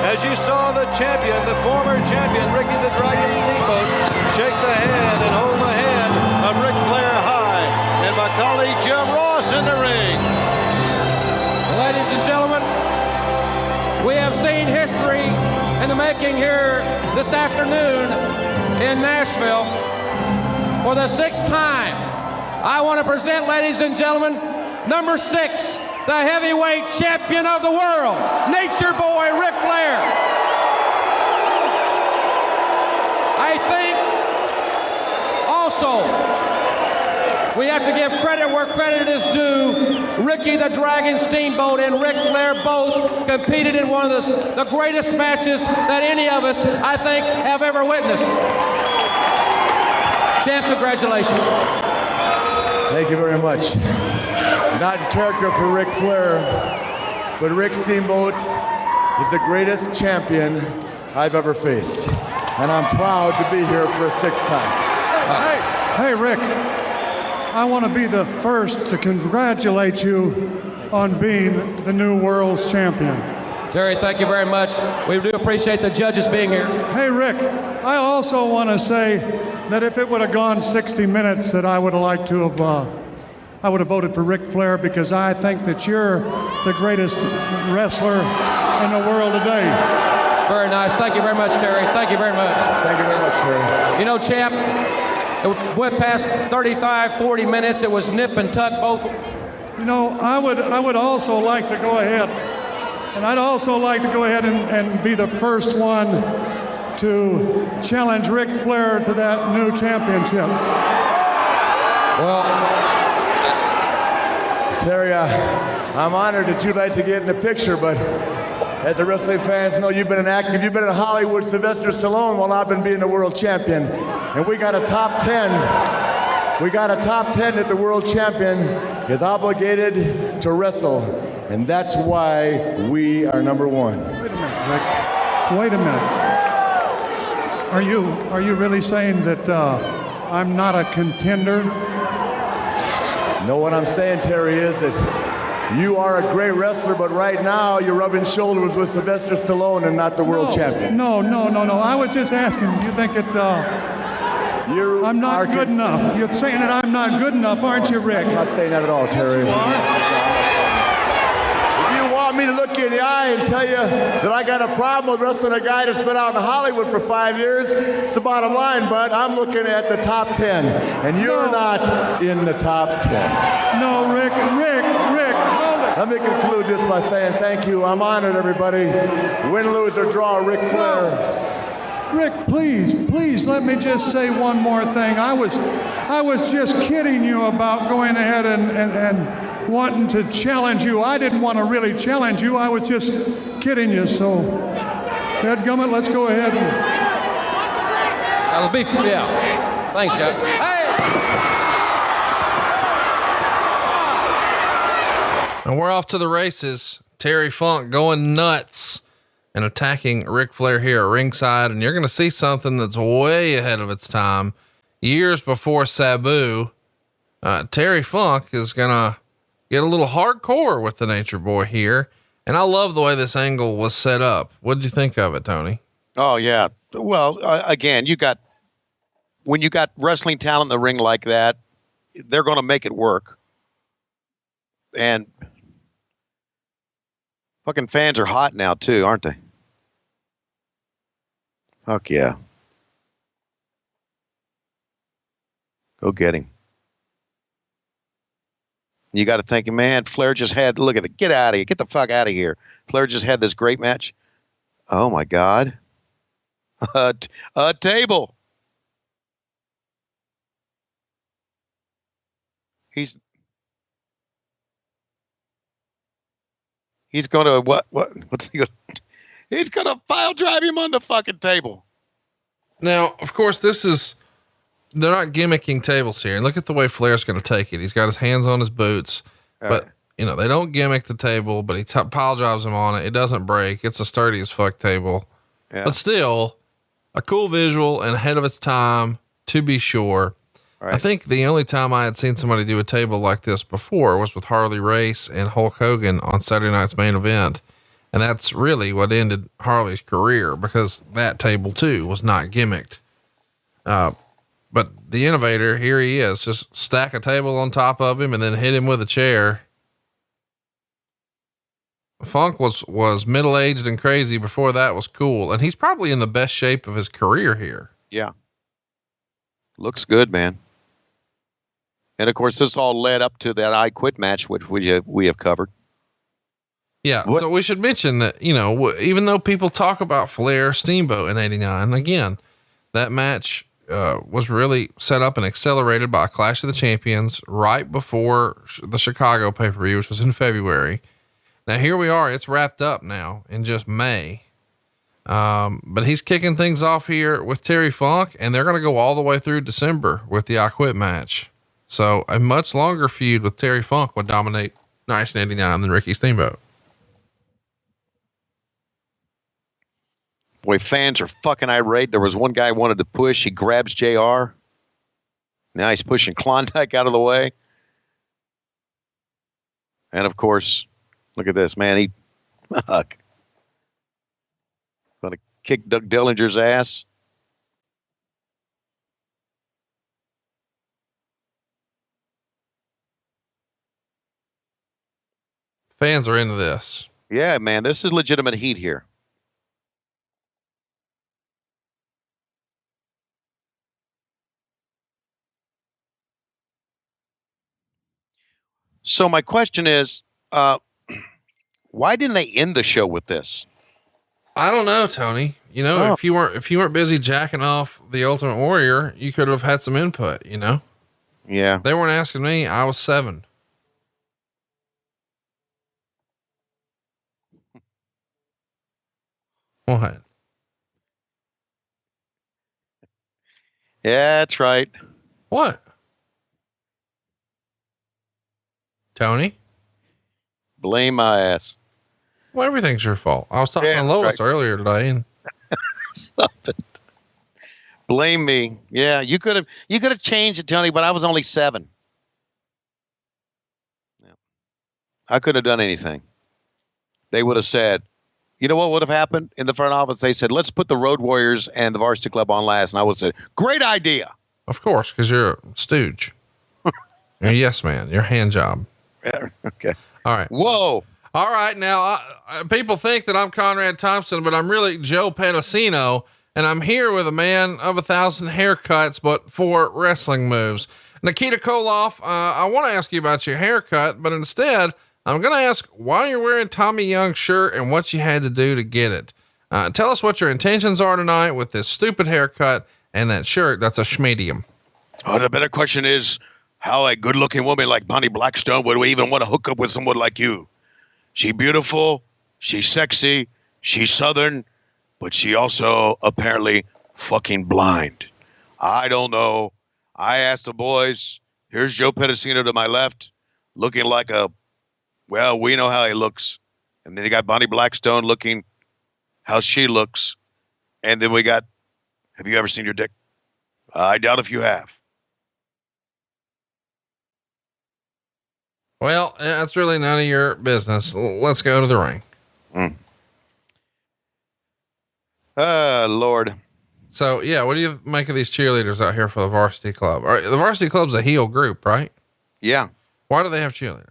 As you saw the champion, the former champion, Ricky the Dragon Steamboat, shake the hand and hold the hand of Ric Flair high. And my colleague Jim Ross in the ring. Ladies and gentlemen, we have seen history in the making here this afternoon in Nashville. For the sixth time, I want to present, ladies and gentlemen, number 6, the heavyweight champion of the world, Nature Boy Ric Flair. I think also we have to give credit where credit is due. Ricky the Dragon Steamboat and Ric Flair both competed in one of the greatest matches that any of us, I think, have ever witnessed. Champ, congratulations. Thank you very much. Not in character for Ric Flair, but Rick Steamboat is the greatest champion I've ever faced. And I'm proud to be here for a 6th time. Hey, Rick, I want to be the first to congratulate you on being the new world's champion. Terry, thank you very much. We do appreciate the judges being here. Hey, Rick, I also want to say that if it would have gone 60 minutes, that I would have liked to have I would have voted for Ric Flair, because I think that you're the greatest wrestler in the world today. Very nice. Thank you very much, Terry. Thank you very much. Thank you very much, Terry. You know, champ, it went past 35, 40 minutes. It was nip and tuck both. You know, I would also like to go ahead, and I'd also like to go ahead and be the first one to challenge Ric Flair to that new championship. Well, Terry, I'm honored that you'd like to get in the picture, but as the wrestling fans know, you've been an active, you've been in Hollywood, Sylvester Stallone, while I've been being the world champion. And we got a top 10. We got a top 10 that the world champion is obligated to wrestle. And that's why we are number 1. Wait a minute, Rick. Wait a minute. Are you really saying that I'm not a contender? No, what I'm saying, Terry, is that you are a great wrestler, but right now you're rubbing shoulders with Sylvester Stallone and not the world champion. No. I was just asking. You think that I'm not good enough? You're saying that I'm not good enough, aren't you, Rick? I'm not saying that at all, Terry. Yes, If you want me to look you in the eye and tell you that I got a problem with wrestling a guy that's been out in Hollywood for 5 years, it's the bottom line, but I'm looking at the top 10, and you're not in the top 10. No, Rick, hold it. Let me conclude this by saying thank you. I'm honored, everybody. Win, lose, or draw, Ric Flair. No. Rick, please, let me just say one more thing. I was just kidding you about going ahead and wanting to challenge you. I didn't want to really challenge you. I was just kidding you. So, dadgummit, let's go ahead. That was beef. Yeah. Thanks, guys. Hey! And we're off to the races. Terry Funk going nuts and attacking Ric Flair here at ringside. And you're going to see something that's way ahead of its time. Years before Sabu, Terry Funk is going to get a little hardcore with the Nature Boy here. And I love the way this angle was set up. What did you think of it, Tony? Oh, yeah. Well, again, when you got wrestling talent in the ring like that, they're going to make it work. And fucking fans are hot now too, aren't they? Fuck yeah. Go get him. You got to think, man, Flair just had, look at it. Get out of here. Get the fuck out of here. Flair just had this great match. Oh, my God. A table. He's going to, what's he going to, he's going to file drive him on the fucking table. Now, of course, they're not gimmicking tables here. And look at the way Flair's going to take it. He's got his hands on his boots, but you know, they don't gimmick the table, but he pile drives him on it. It doesn't break. It's a sturdy as fuck table, but still a cool visual and ahead of its time, to be sure. Right. I think the only time I had seen somebody do a table like this before was with Harley Race and Hulk Hogan on Saturday Night's Main Event. And that's really what ended Harley's career, because that table too was not gimmicked. But the Innovator, here he is, just stack a table on top of him and then hit him with a chair. Funk was middle-aged and crazy before that was cool. And he's probably in the best shape of his career here. Yeah. Looks good, man. And of course, this all led up to that I Quit match, which we have covered. Yeah. So we should mention that, you know, even though people talk about Flair Steamboat in '89, again, that match was really set up and accelerated by a Clash of the Champions right before the Chicago pay-per-view, which was in February. Now here we are, it's wrapped up now in just May. But he's kicking things off here with Terry Funk, and they're going to go all the way through December with the I Quit match. So a much longer feud with Terry Funk would dominate 1989 than Ricky Steamboat. Boy, fans are fucking irate. There was one guy who wanted to push. He grabs JR. Now he's pushing Klondike out of the way. And of course, look at this, man. Going to kick Doug Dillinger's ass. Fans are into this. Yeah, man, this is legitimate heat here. So my question is, why didn't they end the show with this? I don't know, Tony. You know, if you weren't busy jacking off the Ultimate Warrior, you could have had some input, you know? Yeah. They weren't asking me. I was 7. What? Yeah, that's right. What? Tony? Blame my ass. Well, everything's your fault. I was talking to Lois earlier today and stop it. Blame me. Yeah, you could have changed it, Tony, but I was only 7. Yeah. I couldn't have done anything. They would have said, you know what would have happened in the front office? They said, let's put the Road Warriors and the Varsity Club on last. And I would have said, great idea. Of course, because you're a stooge. You're a yes man. You're a hand job. Yeah, okay. All right. Whoa. All right. Now, people think that I'm Conrad Thompson, but I'm really Joe Pedicino, and I'm here with a man of 1,000 haircuts, but 4 wrestling moves. Nikita Koloff, I want to ask you about your haircut, but instead, I'm going to ask why you're wearing Tommy Young's shirt and what you had to do to get it. Tell us what your intentions are tonight with this stupid haircut and that shirt that's a schmedium. Oh, the better question is, how a good-looking woman like Bonnie Blackstone would even want to hook up with someone like you? She's beautiful, she's sexy, she's Southern, but she also apparently fucking blind. I don't know. I asked the boys. Here's Joe Pedicino to my left, looking like well, we know how he looks. And then you got Bonnie Blackstone looking how she looks. And then we got, have you ever seen your dick? I doubt if you have. Well, that's really none of your business. Let's go to the ring. Lord. So yeah, what do you make of these cheerleaders out here for the Varsity Club? The Varsity Club's a heel group, right? Yeah. Why do they have cheerleaders?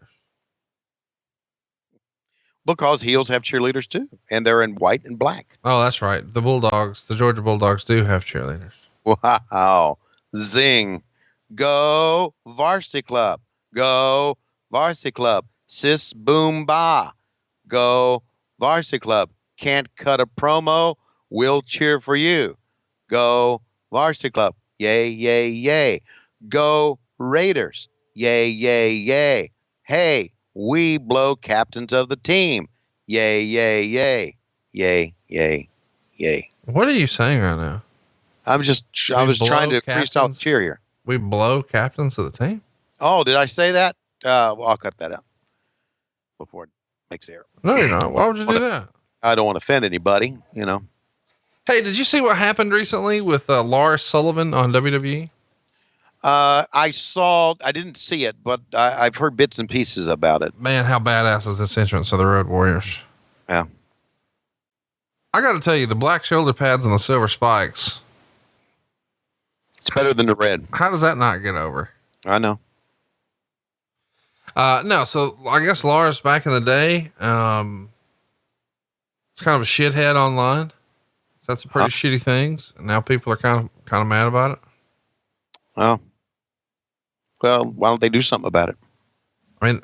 Because heels have cheerleaders too, and they're in white and black. Oh, that's right. The Bulldogs, the Georgia Bulldogs do have cheerleaders. Wow. Zing. Go Varsity Club. Go Varsity Club. Sis boom ba. Go Varsity Club. Can't cut a promo. We'll cheer for you. Go Varsity Club. Yay, yay, yay. Go Raiders. Yay, yay, yay. Hey, we blow captains of the team. Yay, yay, yay. Yay, yay, yay. What are you saying right now? I was trying to freestyle the cheer here. We blow captains of the team? Oh, did I say that? Well, I'll cut that out before it makes error. No, you're not. Why would you do that? I don't want to offend anybody, you know. Hey, did you see what happened recently with Lars Sullivan on WWE? I didn't see it, but I've heard bits and pieces about it. Man, how badass is this entrance of the Road Warriors? Yeah. I got to tell you, the black shoulder pads and the silver spikes. It's better than the red. How does that not get over? I know. No, so I guess Lars back in the day, it's kind of a shithead online. Said some pretty shitty things, and now people are kind of mad about it. Oh. Well, why don't they do something about it? I mean,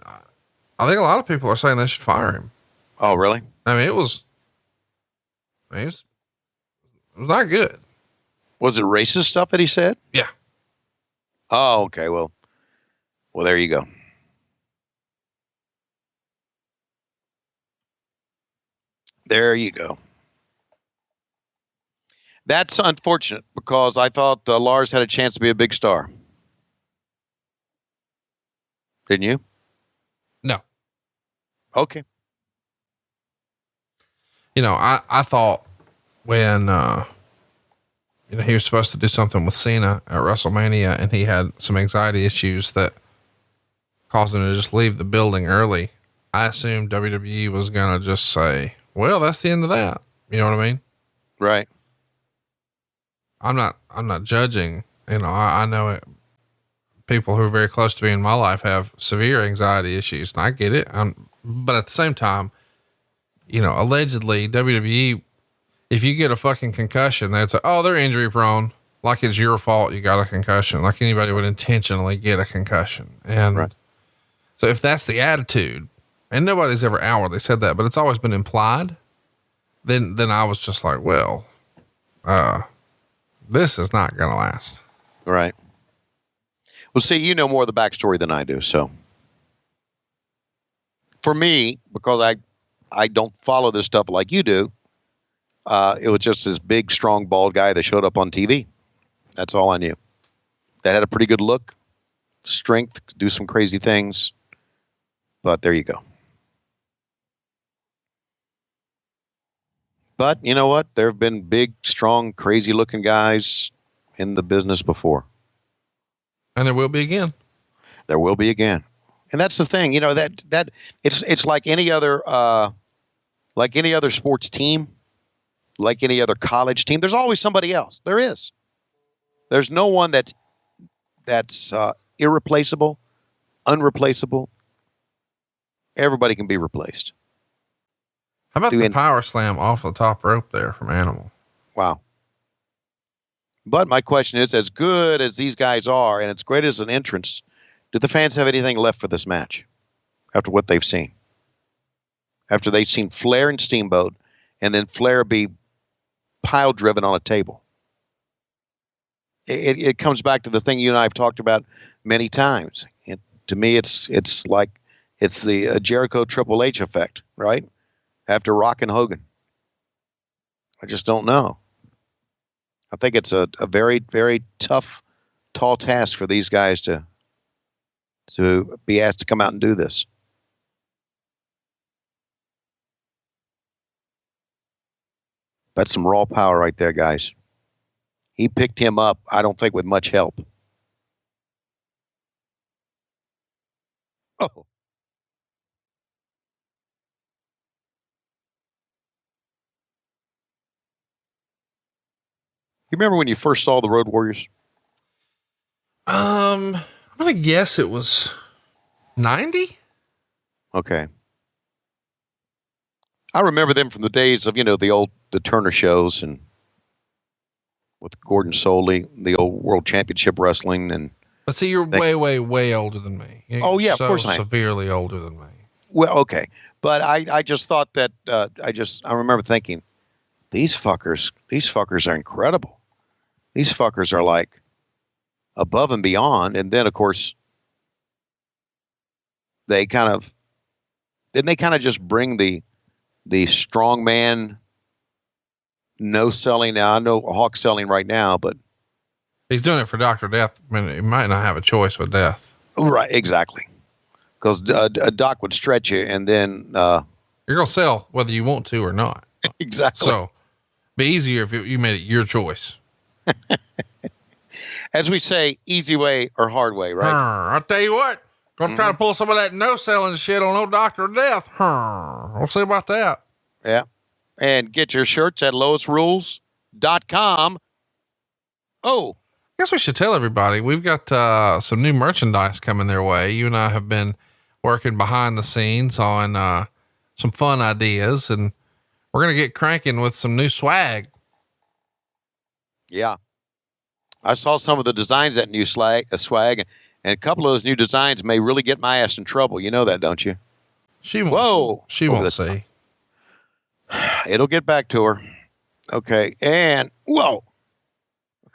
I think a lot of people are saying they should fire him. Oh, really? I mean, it was not good. Was it racist stuff that he said? Yeah. Oh, okay. Well, there you go. There you go. That's unfortunate because I thought Lars had a chance to be a big star. Didn't you? No. Okay. You know, I thought when, he was supposed to do something with Cena at WrestleMania and he had some anxiety issues that caused him to just leave the building early. I assumed WWE was going to just say, well, that's the end of that. You know what I mean? Right. I'm not judging, I know it, people who are very close to me in my life have severe anxiety issues and I get it. But at the same time, allegedly WWE, if you get a fucking concussion, they'd say, oh, they're injury prone. Like it's your fault. You got a concussion. Like anybody would intentionally get a concussion. And right. So if that's the attitude, and nobody's ever outwardly said that, but it's always been implied, then I was just like, well, this is not going to last. Right. Well, see, you know more of the backstory than I do. So for me, because I don't follow this stuff like you do, it was just this big, strong, bald guy that showed up on TV. That's all I knew. That had a pretty good look, strength, do some crazy things. But there you go. But you know what? There have been big, strong, crazy looking guys in the business before. And there will be again. There will be again. And that's the thing, that it's like any other sports team, like any other college team. There's always somebody else. There is. There's no one that's irreplaceable, unreplaceable. Everybody can be replaced. How about the power slam off the top rope there from Animal? Wow. But my question is, as good as these guys are, and as great as an entrance, do the fans have anything left for this match after what they've seen? After they've seen Flair and Steamboat, and then Flair be pile driven on a table. It comes back to the thing you and I have talked about many times. And to me, it's the Jericho Triple H effect, right? After Rock and Hogan. I just don't know. I think it's a very, very tough, tall task for these guys to be asked to come out and do this. That's some raw power right there, guys. He picked him up, I don't think with much help. Oh. You remember when you first saw the Road Warriors? I'm going to guess it was 90. Okay. I remember them from the days of, the Turner shows and with Gordon Soley, the old World Championship Wrestling. But see, you're way older than me. Oh, yeah, of course I am. Severely older than me. Well, okay. But I just thought that, I remember thinking, these fuckers are incredible. These fuckers are like above and beyond. And then, of course, they kind of just bring the strongman, no selling. Now, I know Hawk's selling right now, but he's doing it for Dr. Death. I mean, he might not have a choice with Death. Right. Exactly. Because a Doc would stretch you, and then you're going to sell whether you want to or not. Exactly. So be easier if you made it your choice. As we say, easy way or hard way, right? I'll tell you what, gonna try to pull some of that no selling shit on old Dr. Death. We'll see about that. Yeah. And get your shirts at lowestrules.com. Oh, I guess we should tell everybody we've got some new merchandise coming their way. You and I have been working behind the scenes on some fun ideas, and we're going to get cranking with some new swag. Yeah. I saw some of the designs that new swag, and a couple of those new designs may really get my ass in trouble. You know that, don't you? She won't see. It'll get back to her. Okay. And whoa.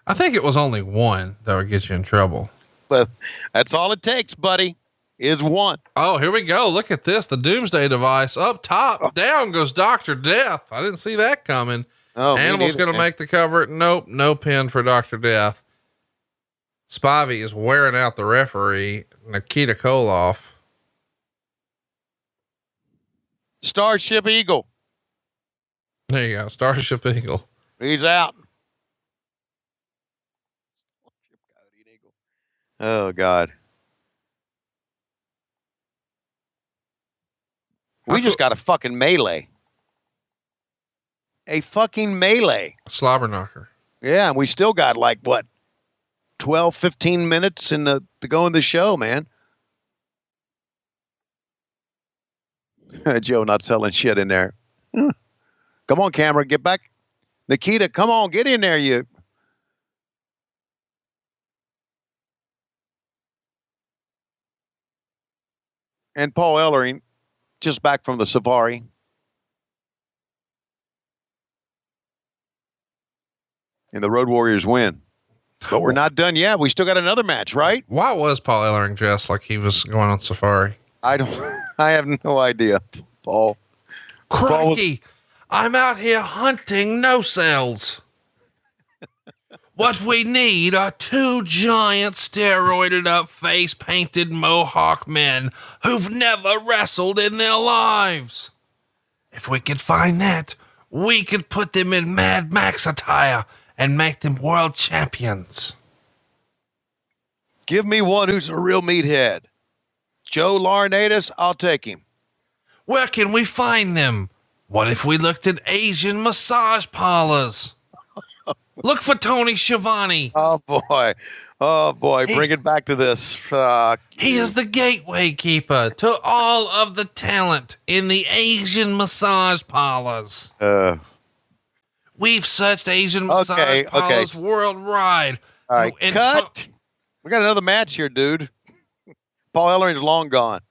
I think it was only one that would get you in trouble. But that's all it takes, buddy, is one. Oh, here we go. Look at this. The Doomsday device up top, down goes Dr. Death. I didn't see that coming. Oh, Animal's going to make the cover. Nope. No pin for Dr. Death. Spivey is wearing out the referee, Nikita Koloff. Starship Eagle. There you go. Starship Eagle. He's out. Oh, God. We just got a fucking melee. A fucking melee. Slobber knocker. Yeah, and we still got 12, 15 minutes to go in the show, man. Joe not selling shit in there. Come on, camera, get back. Nikita, come on, get in there, you. And Paul Ellering, just back from the safari. And the Road Warriors win. But we're not done yet. We still got another match, right? Why was Paul Ellering dressed like he was going on safari? I have no idea, Paul. Crikey, I'm out here hunting no-cells. What we need are two giant steroided up face painted mohawk men who've never wrestled in their lives. If we could find that, we could put them in Mad Max attire and make them world champions. Give me one who's a real meathead. Joe Laurinaitis, I'll take him. Where can we find them? What if we looked at Asian massage parlors? Look for Tony Schiavone. Oh boy. Bring it back to this. He is the gateway keeper to all of the talent in the Asian massage parlors. We've searched Asian massage parlors worldwide. All right, cut. We got another match here, dude. Paul Ellering's long gone.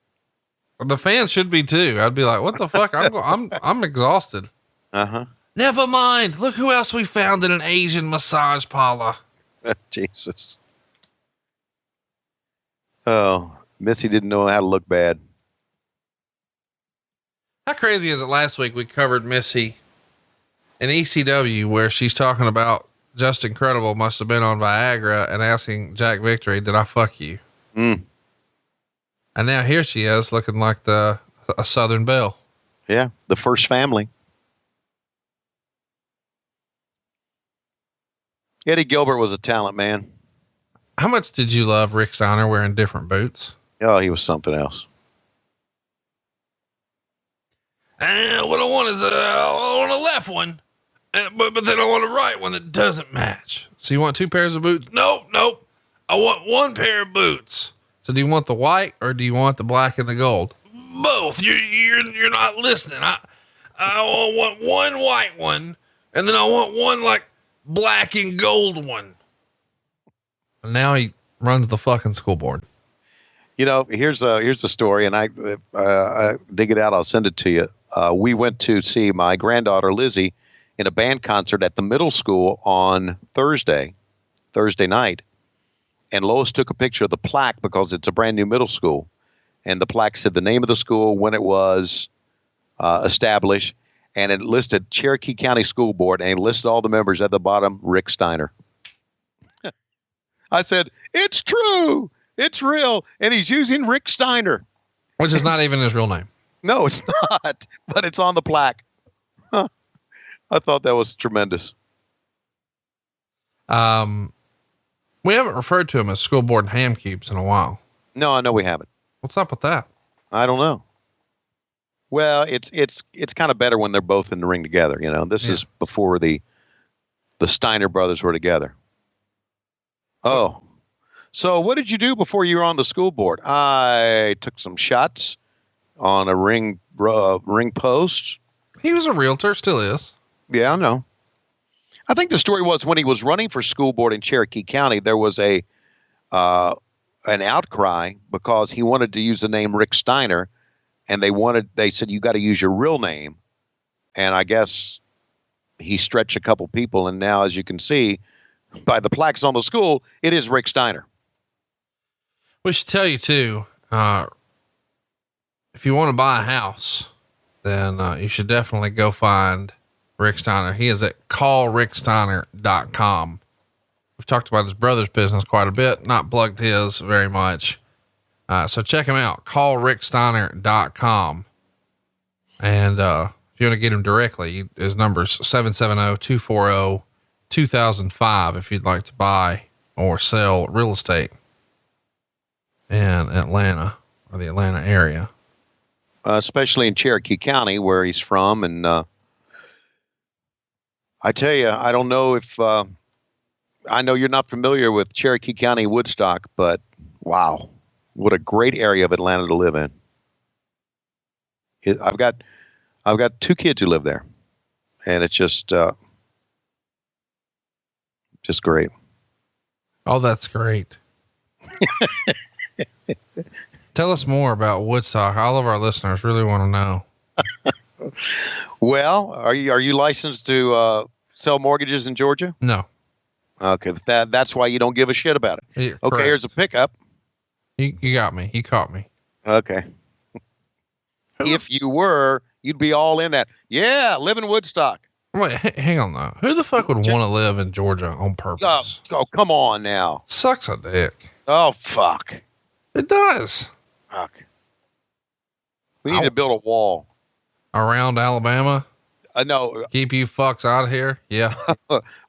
The fans should be too. I'd be like, what the fuck? I'm exhausted. Uh-huh. Never mind. Look who else we found in an Asian massage parlor. Jesus. Oh, Missy didn't know how to look bad. How crazy is it? Last week we covered Missy in ECW where she's talking about Just Incredible must have been on Viagra and asking Jack Victory, did I fuck you? Mm. And now here she is looking like a Southern Belle. Yeah. The first family. Eddie Gilbert was a talent, man. How much did you love Rick Steiner wearing different boots? Oh, he was something else. What I want is I want a left one, but then I want a right one that doesn't match. So you want two pairs of boots? Nope. I want one pair of boots. So do you want the white or do you want the black and the gold? Both. You're not listening. I want one white one, and then I want one like black and gold one. And now he runs the fucking school board. You know, here's a story, and I dig it out. I'll send it to you. We went to see my granddaughter Lizzie in a band concert at the middle school on Thursday night, and Lois took a picture of the plaque because it's a brand new middle school, and the plaque said the name of the school, when it was established, and it listed Cherokee County School Board, and it listed all the members at the bottom. Rick Steiner. I said, it's true. It's real. And he's using Rick Steiner. Which is not even his real name. No, it's not. But it's on the plaque. Huh. I thought that was tremendous. We haven't referred to him as School Board and Ham Cubes in a while. No, I know we haven't. What's up with that? I don't know. Well, it's kind of better when they're both in the ring together. You know, this is before the Steiner brothers were together. Oh, so what did you do before you were on the school board? I took some shots on a ring post. He was a realtor, still is. Yeah, I know. I think the story was when he was running for school board in Cherokee County, there was an outcry because he wanted to use the name Rick Steiner, and they said, you got to use your real name. And I guess he stretched a couple people. And now, as you can see by the plaques on the school, it is Rick Steiner. We should tell you too, if you want to buy a house, then you should definitely go find Rick Steiner. He is at callricksteiner.com. We've talked about his brother's business quite a bit, not plugged his very much. So check him out, callricksteiner.com. And, if you want to get him directly, his number's 770-240-2005 if you'd like to buy or sell real estate in Atlanta or the Atlanta area. Especially in Cherokee County where he's from. And, I tell you, I don't know if, I know you're not familiar with Cherokee County, Woodstock, but wow, what a great area of Atlanta to live in. I've got 2 kids who live there, and it's just great. Oh, that's great. Tell us more about Woodstock. All of our listeners really want to know. Well, are you licensed to sell mortgages in Georgia? No. Okay, that's why you don't give a shit about it. Yeah, okay, correct. Here's a pickup. You got me. You caught me. Okay. If you were, you'd be all in that. Yeah, live in Woodstock. Wait, hang on now. Who the fuck would want to live in Georgia on purpose? Oh, come on now. Sucks a dick. Oh, fuck. It does. Fuck. We need to build a wall. Around Alabama? No. Keep you fucks out of here? Yeah.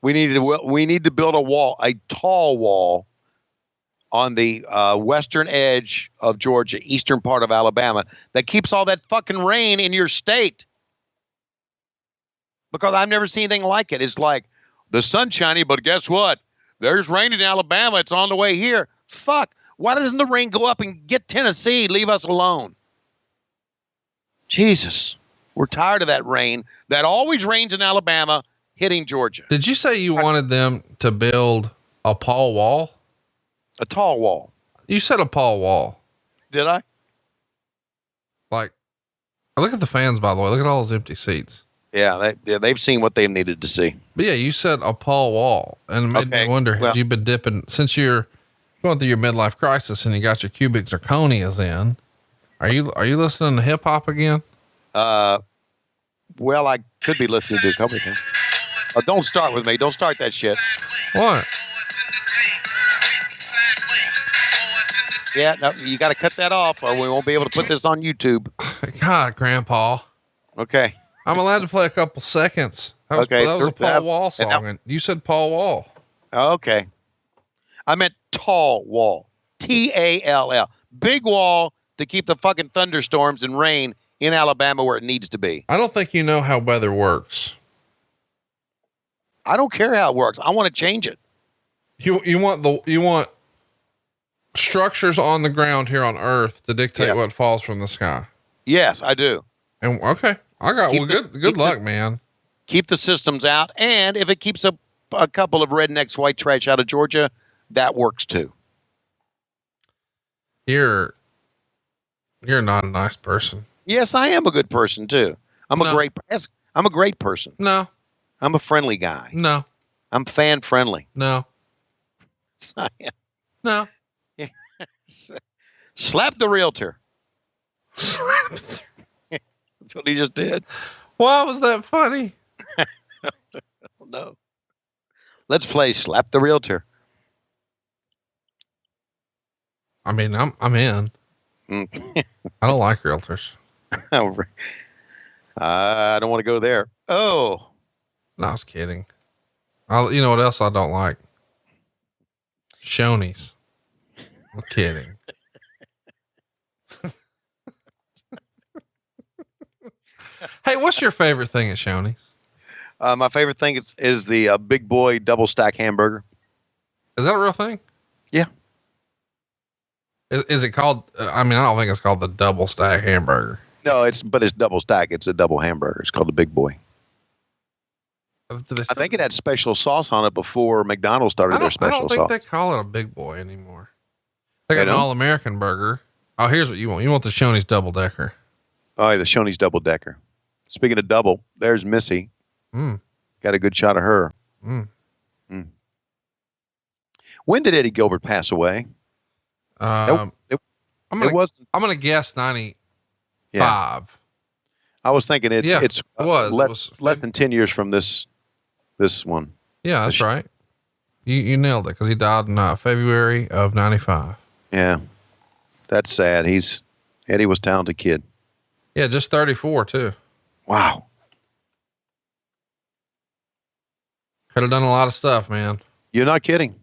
We need to build a wall, a tall wall on the western edge of Georgia, eastern part of Alabama, that keeps all that fucking rain in your state. Because I've never seen anything like it. It's like the sun's shiny, but guess what? There's rain in Alabama. It's on the way here. Fuck. Why doesn't the rain go up and get Tennessee? Leave us alone. Jesus. We're tired of that rain that always rains in Alabama hitting Georgia. Did you say you wanted them to build a tall wall? A tall wall. You said a tall wall. Did I? Like, look at the fans, by the way. Look at all those empty seats. Yeah, they've seen what they've needed to see. But yeah, you said a Paul Wall, and it made me wonder, had you been dipping, since you're going through your midlife crisis and you got your cubic zirconias in, are you listening to hip hop again? Well, I could be listening to a couple of things. Don't start with me. Don't start that shit. What? Yeah, no, you got to cut that off or we won't be able to put this on YouTube. God, Grandpa. Okay. I'm allowed to play a couple seconds. That was a Paul Wall song, and you said Paul Wall. Okay. I meant tall wall. Tall. Big wall to keep the fucking thunderstorms and rain in Alabama where it needs to be. I don't think you know how weather works. I don't care how it works. I want to change it. You want structures on the ground here on Earth to dictate what falls from the sky. Yes, I do. And okay. Good luck, man. Keep the systems out. And if it keeps a couple of rednecks, white trash out of Georgia, that works too. You're not a nice person. Yes, I am a good person too. I'm a great person. No. I'm a friendly guy. No. I'm fan friendly. No. I am. No. Slap the realtor. That's what he just did. Why was that funny? No. Let's play Slap the Realtor. I mean, I'm in. I don't like realtors. I don't want to go there. Oh. No, I was kidding. You know what else I don't like? Shoney's. I'm kidding. Hey, what's your favorite thing at Shoney's? My favorite thing is the Big Boy double stack hamburger. Is that a real thing? Yeah. Is it called? I mean, I don't think it's called the double stack hamburger. No, it's double stack. It's a double hamburger. It's called the Big Boy. I think it had special sauce on it before McDonald's started their special sauce. I don't think they call it a Big Boy anymore. They got an all-American burger. Oh, here's what you want. You want the Shoney's double decker. Oh, yeah, the Shoney's double decker. Speaking of double, there's Missy. Got a good shot of her. When did Eddie Gilbert pass away? I'm gonna guess 95. Yeah. I was thinking it was less than 10 years from this one. Yeah, that's right. You nailed it because he died in February of 95. Yeah, that's sad. Eddie was a talented kid. Yeah, just 34 too. Wow. Could have done a lot of stuff, man. You're not kidding.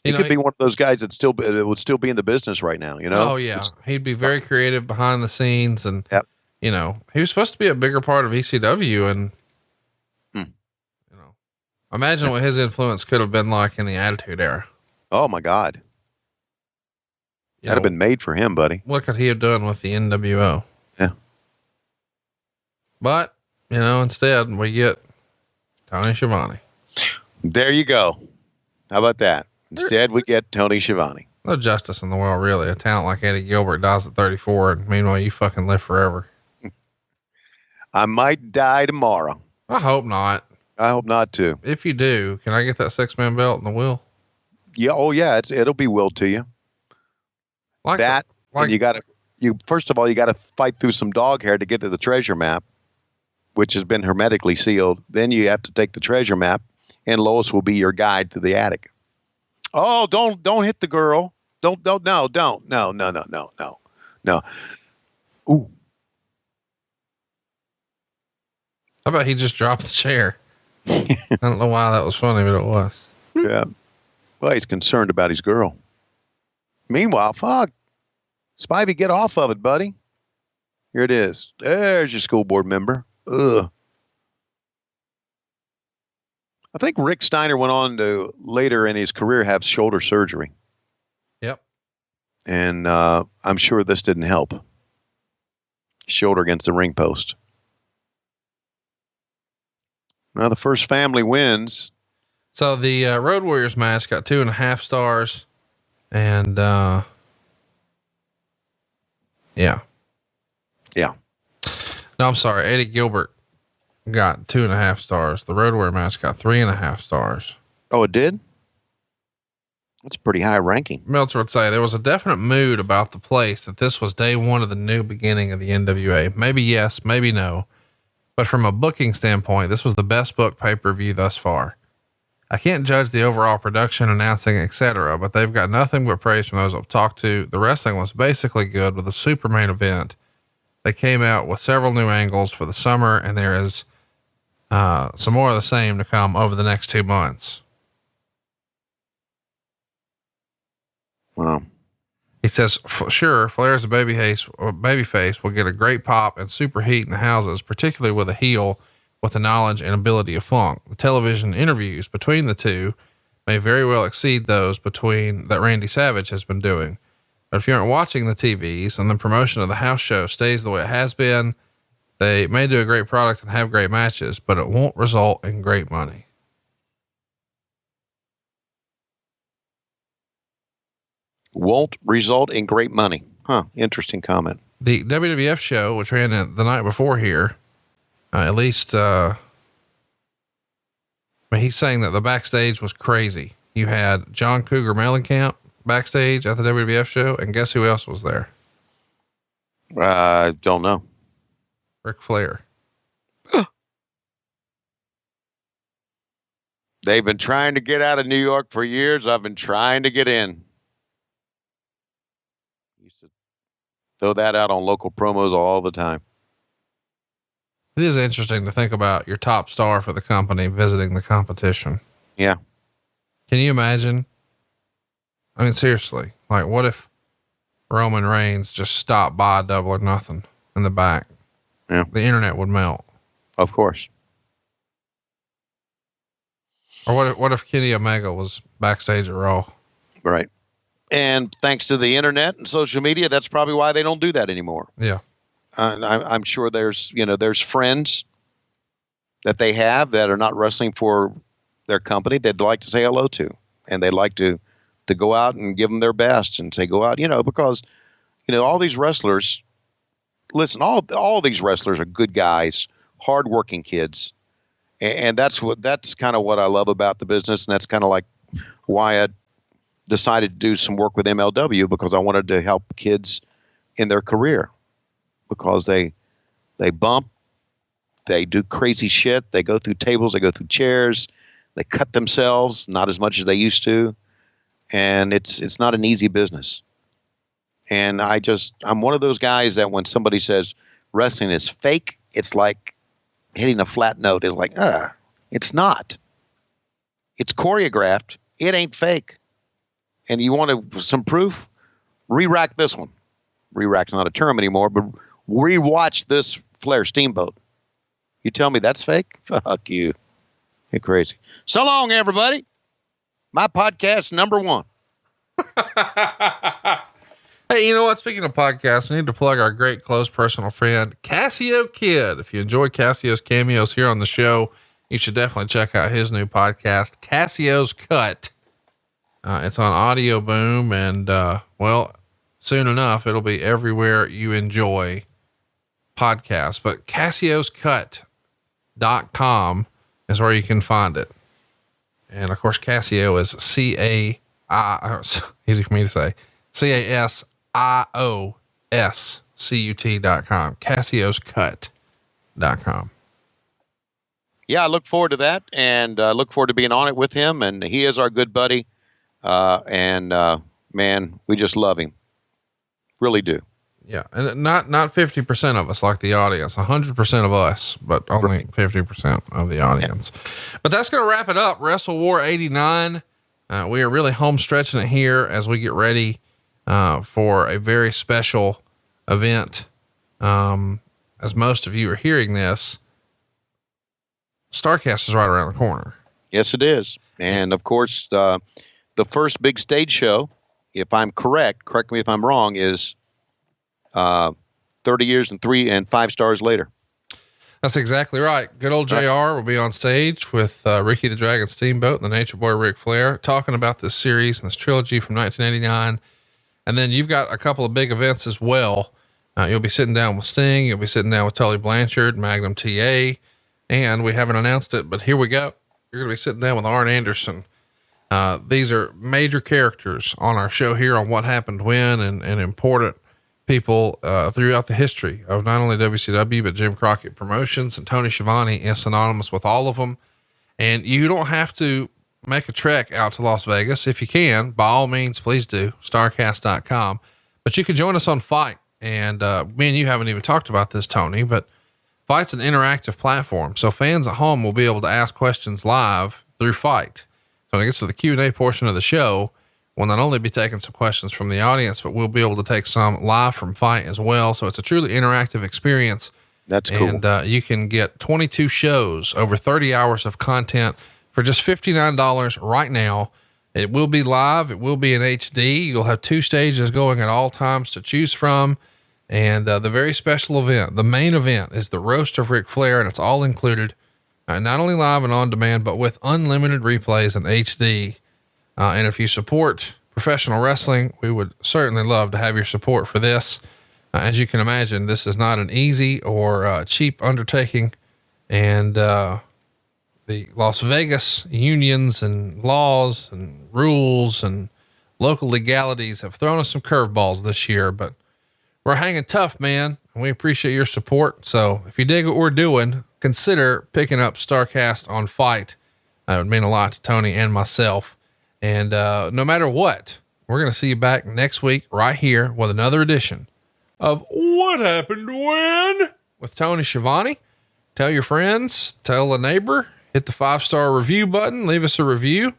He could be one of those guys that would still be in the business right now, you know? Oh yeah. He'd be very creative behind the scenes and, you know, he was supposed to be a bigger part of ECW and, you know, imagine what his influence could have been like in the Attitude Era. Oh my God. That'd have been made for him, buddy. What could he have done with the NWO? Yeah. But, you know, instead we get Tony Schiavone. There you go. How about that? Instead, we get Tony Schiavone. No justice in the world, really. A talent like Eddie Gilbert dies at 34, and meanwhile, you fucking live forever. I might die tomorrow. I hope not. I hope not too. If you do, can I get that 6-man belt in the will? Yeah. Oh yeah. It'll be willed to you. First of all, you got to fight through some dog hair to get to the treasure map, which has been hermetically sealed. Then you have to take the treasure map, and Lois will be your guide to the attic. Oh, don't hit the girl. No. Ooh. How about he just dropped the chair? I don't know why that was funny, but it was. Yeah. Well, he's concerned about his girl. Meanwhile, fuck. Spivey, get off of it, buddy. Here it is. There's your school board member. Ugh. I think Rick Steiner went on to later in his career have shoulder surgery. Yep. And I'm sure this didn't help. Shoulder against the ring post. Now the first family wins. So the Road Warriors match got 2.5 stars. And yeah. No, I'm sorry. Eddie Gilbert got 2.5 stars. The Road Warrior match got 3.5 stars. Oh, it did? That's pretty high ranking. Meltzer would say there was a definite mood about the place that this was day one of the new beginning of the NWA. Maybe yes, maybe no. But from a booking standpoint, this was the best booked pay-per-view thus far. I can't judge the overall production, announcing, etc., but they've got nothing but praise from those I've talked to. The wrestling was basically good with a super main event. They came out with several new angles for the summer, and there is some more of the same to come over the next 2 months. Wow. He says, sure, Flair as a babyface will get a great pop and super heat in the houses, particularly with a heel with the knowledge and ability of Funk. The television interviews between the two may very well exceed those that Randy Savage has been doing. But if you aren't watching the TVs and the promotion of the house show stays the way it has been, They may do a great product and have great matches, but it won't result in great money. Won't result in great money. Huh. Interesting comment. The WWF show, which ran the night before here, at least, he's saying that the backstage was crazy. You had John Cougar Mellencamp backstage at the WWF show, and guess who else was there? Don't know. Ric Flair. They've been trying to get out of New York for years. I've been trying to get in. Used to throw that out on local promos all the time. It is interesting to think about your top star for the company visiting the competition. Yeah. Can you imagine? I mean, seriously, like what if Roman Reigns just stopped by Double or Nothing in the back? Yeah. The internet would melt. Of course. Or what if Kenny Omega was backstage at Raw? Right. And thanks to the internet and social media, that's probably why they don't do that anymore. Yeah. I'm sure there's friends that they have that are not wrestling for their company they'd like to say hello to, and they'd like to go out and give them their best and say, go out, because, all these wrestlers, listen, all these wrestlers are good guys, hardworking kids. And that's kind of what I love about the business. And that's kind of like why I decided to do some work with MLW, because I wanted to help kids in their career, because they bump, they do crazy shit. They go through tables, they go through chairs, they cut themselves, not as much as they used to. And it's not an easy business. And I'm one of those guys that when somebody says wrestling is fake, it's like hitting a flat note. It's like, it's not. It's choreographed. It ain't fake. And you want some proof? Re-rack this one. Re-rack's not a term anymore, but re-watch this Flair Steamboat. You tell me that's fake? Fuck you. You're crazy. So long, everybody. My podcast number 1. Hey, you know what? Speaking of podcasts, we need to plug our great close personal friend, Cassio Kid. If you enjoy Cassio's cameos here on the show, you should definitely check out his new podcast, Cassio's Cut. It's on Audio Boom, and, soon enough, it'll be everywhere you enjoy podcasts. But CassiosCut.com is where you can find it. And of course, Cassio is easy for me to say, CassiosCut.com, CassiosCut.com. Yeah, I look forward to that, and look forward to being on it with him. And he is our good buddy. Man, we just love him. Really do. Yeah. And not 50% of us like the audience, 100% of us, but only 50% of the audience. Yeah. But that's going to wrap it up. WrestleWar 89. We are really home stretching it here as we get ready, for a very special event. As most of you are hearing this, StarCast is right around the corner. Yes, it is. And of course, the first big stage show, if I'm correct me if I'm wrong, is 30 years and 3 and 5 stars later. That's exactly right. Good old JR will be on stage with Ricky the Dragon Steamboat and the Nature Boy Ric Flair, talking about this series and this trilogy from 1989. And then you've got a couple of big events as well. You'll be sitting down with Sting. You'll be sitting down with Tully Blanchard, Magnum TA, and we haven't announced it, but here we go. You're going to be sitting down with Arn Anderson. These are major characters on our show here on What Happened When, and important people throughout the history of not only WCW, but Jim Crockett Promotions, and Tony Schiavone is synonymous with all of them. And you don't have to make a trek out to Las Vegas. If you can, by all means, please do. Starcast.com. But you can join us on Fight. And me and you haven't even talked about this, Tony, but Fight's an interactive platform. So fans at home will be able to ask questions live through Fight. So when it gets to the Q&A portion of the show, we'll not only be taking some questions from the audience, but we'll be able to take some live from Fight as well. So it's a truly interactive experience. That's cool. And you can get 22 shows, over 30 hours of content for just $59 right now. It will be live. It will be in HD. You'll have 2 stages going at all times to choose from. And the very special event, the main event, is the roast of Ric Flair, and it's all included, not only live and on demand, but with unlimited replays in HD. And if you support professional wrestling, we would certainly love to have your support for this. As you can imagine, this is not an easy or cheap undertaking. And the Las Vegas unions and laws and rules and local legalities have thrown us some curveballs this year, but we're hanging tough, man. And we appreciate your support. So if you dig what we're doing, consider picking up StarCast on Fight. That would mean a lot to Tony and myself. And no matter what, we're going to see you back next week right here with another edition of What Happened When with Tony Schiavone. Tell your friends, tell a neighbor, hit the 5-star review button, leave us a review.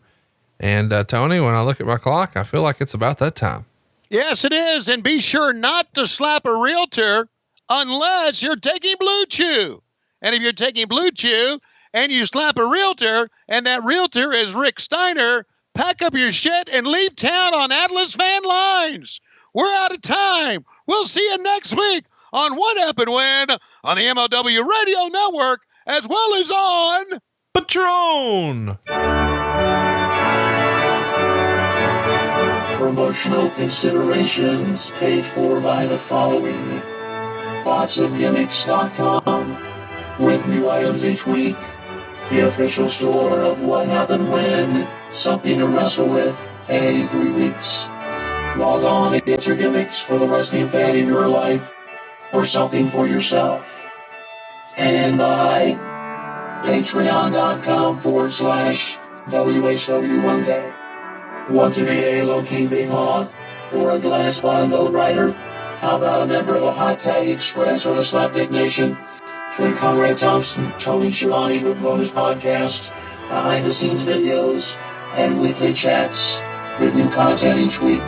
And Tony, when I look at my clock, I feel like it's about that time. Yes, it is. And be sure not to slap a realtor unless you're taking Blue Chew. And if you're taking Blue Chew and you slap a realtor and that realtor is Rick Steiner, pack up your shit and leave town on Atlas Van Lines. We're out of time. We'll see you next week on What Happened When on the MLW Radio Network, as well as on Patron. Promotional considerations paid for by the following. BoxOfGimmicks.com with new items each week. The official store of What Happened When, something to wrestle with at 83 weeks. Log on and get your gimmicks for the wrestling fan in your life, or something for yourself. And by Patreon.com/WHW one day. Want to be a low-key big hog or a glass bottom boat rider? How about a member of the Hot Tag Express or the Slapdick Nation? Join Conrad Thompson, Tony Schiavone with bonus podcasts, behind-the-scenes videos, and weekly chats with new content each week.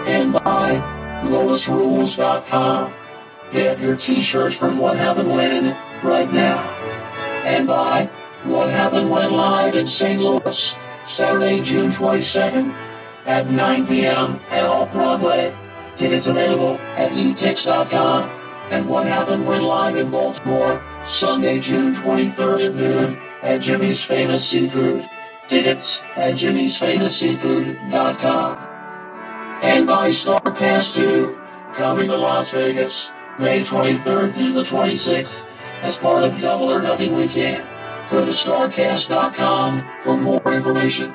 And by LoisRules.com. Get your t-shirts from What Happened When right now. And by What Happened When Live in St. Louis, Saturday, June 22nd at 9 p.m. at Off-Broadway. Tickets available at etix.com. And What Happened When Live in Baltimore, Sunday, June 23rd at noon at Jimmy's Famous Seafood. Tickets at jimmysfamousseafood.com. And by StarCast 2, coming to Las Vegas, May 23rd through the 26th, as part of Double or Nothing Weekend. Go to StarCast.com for more information.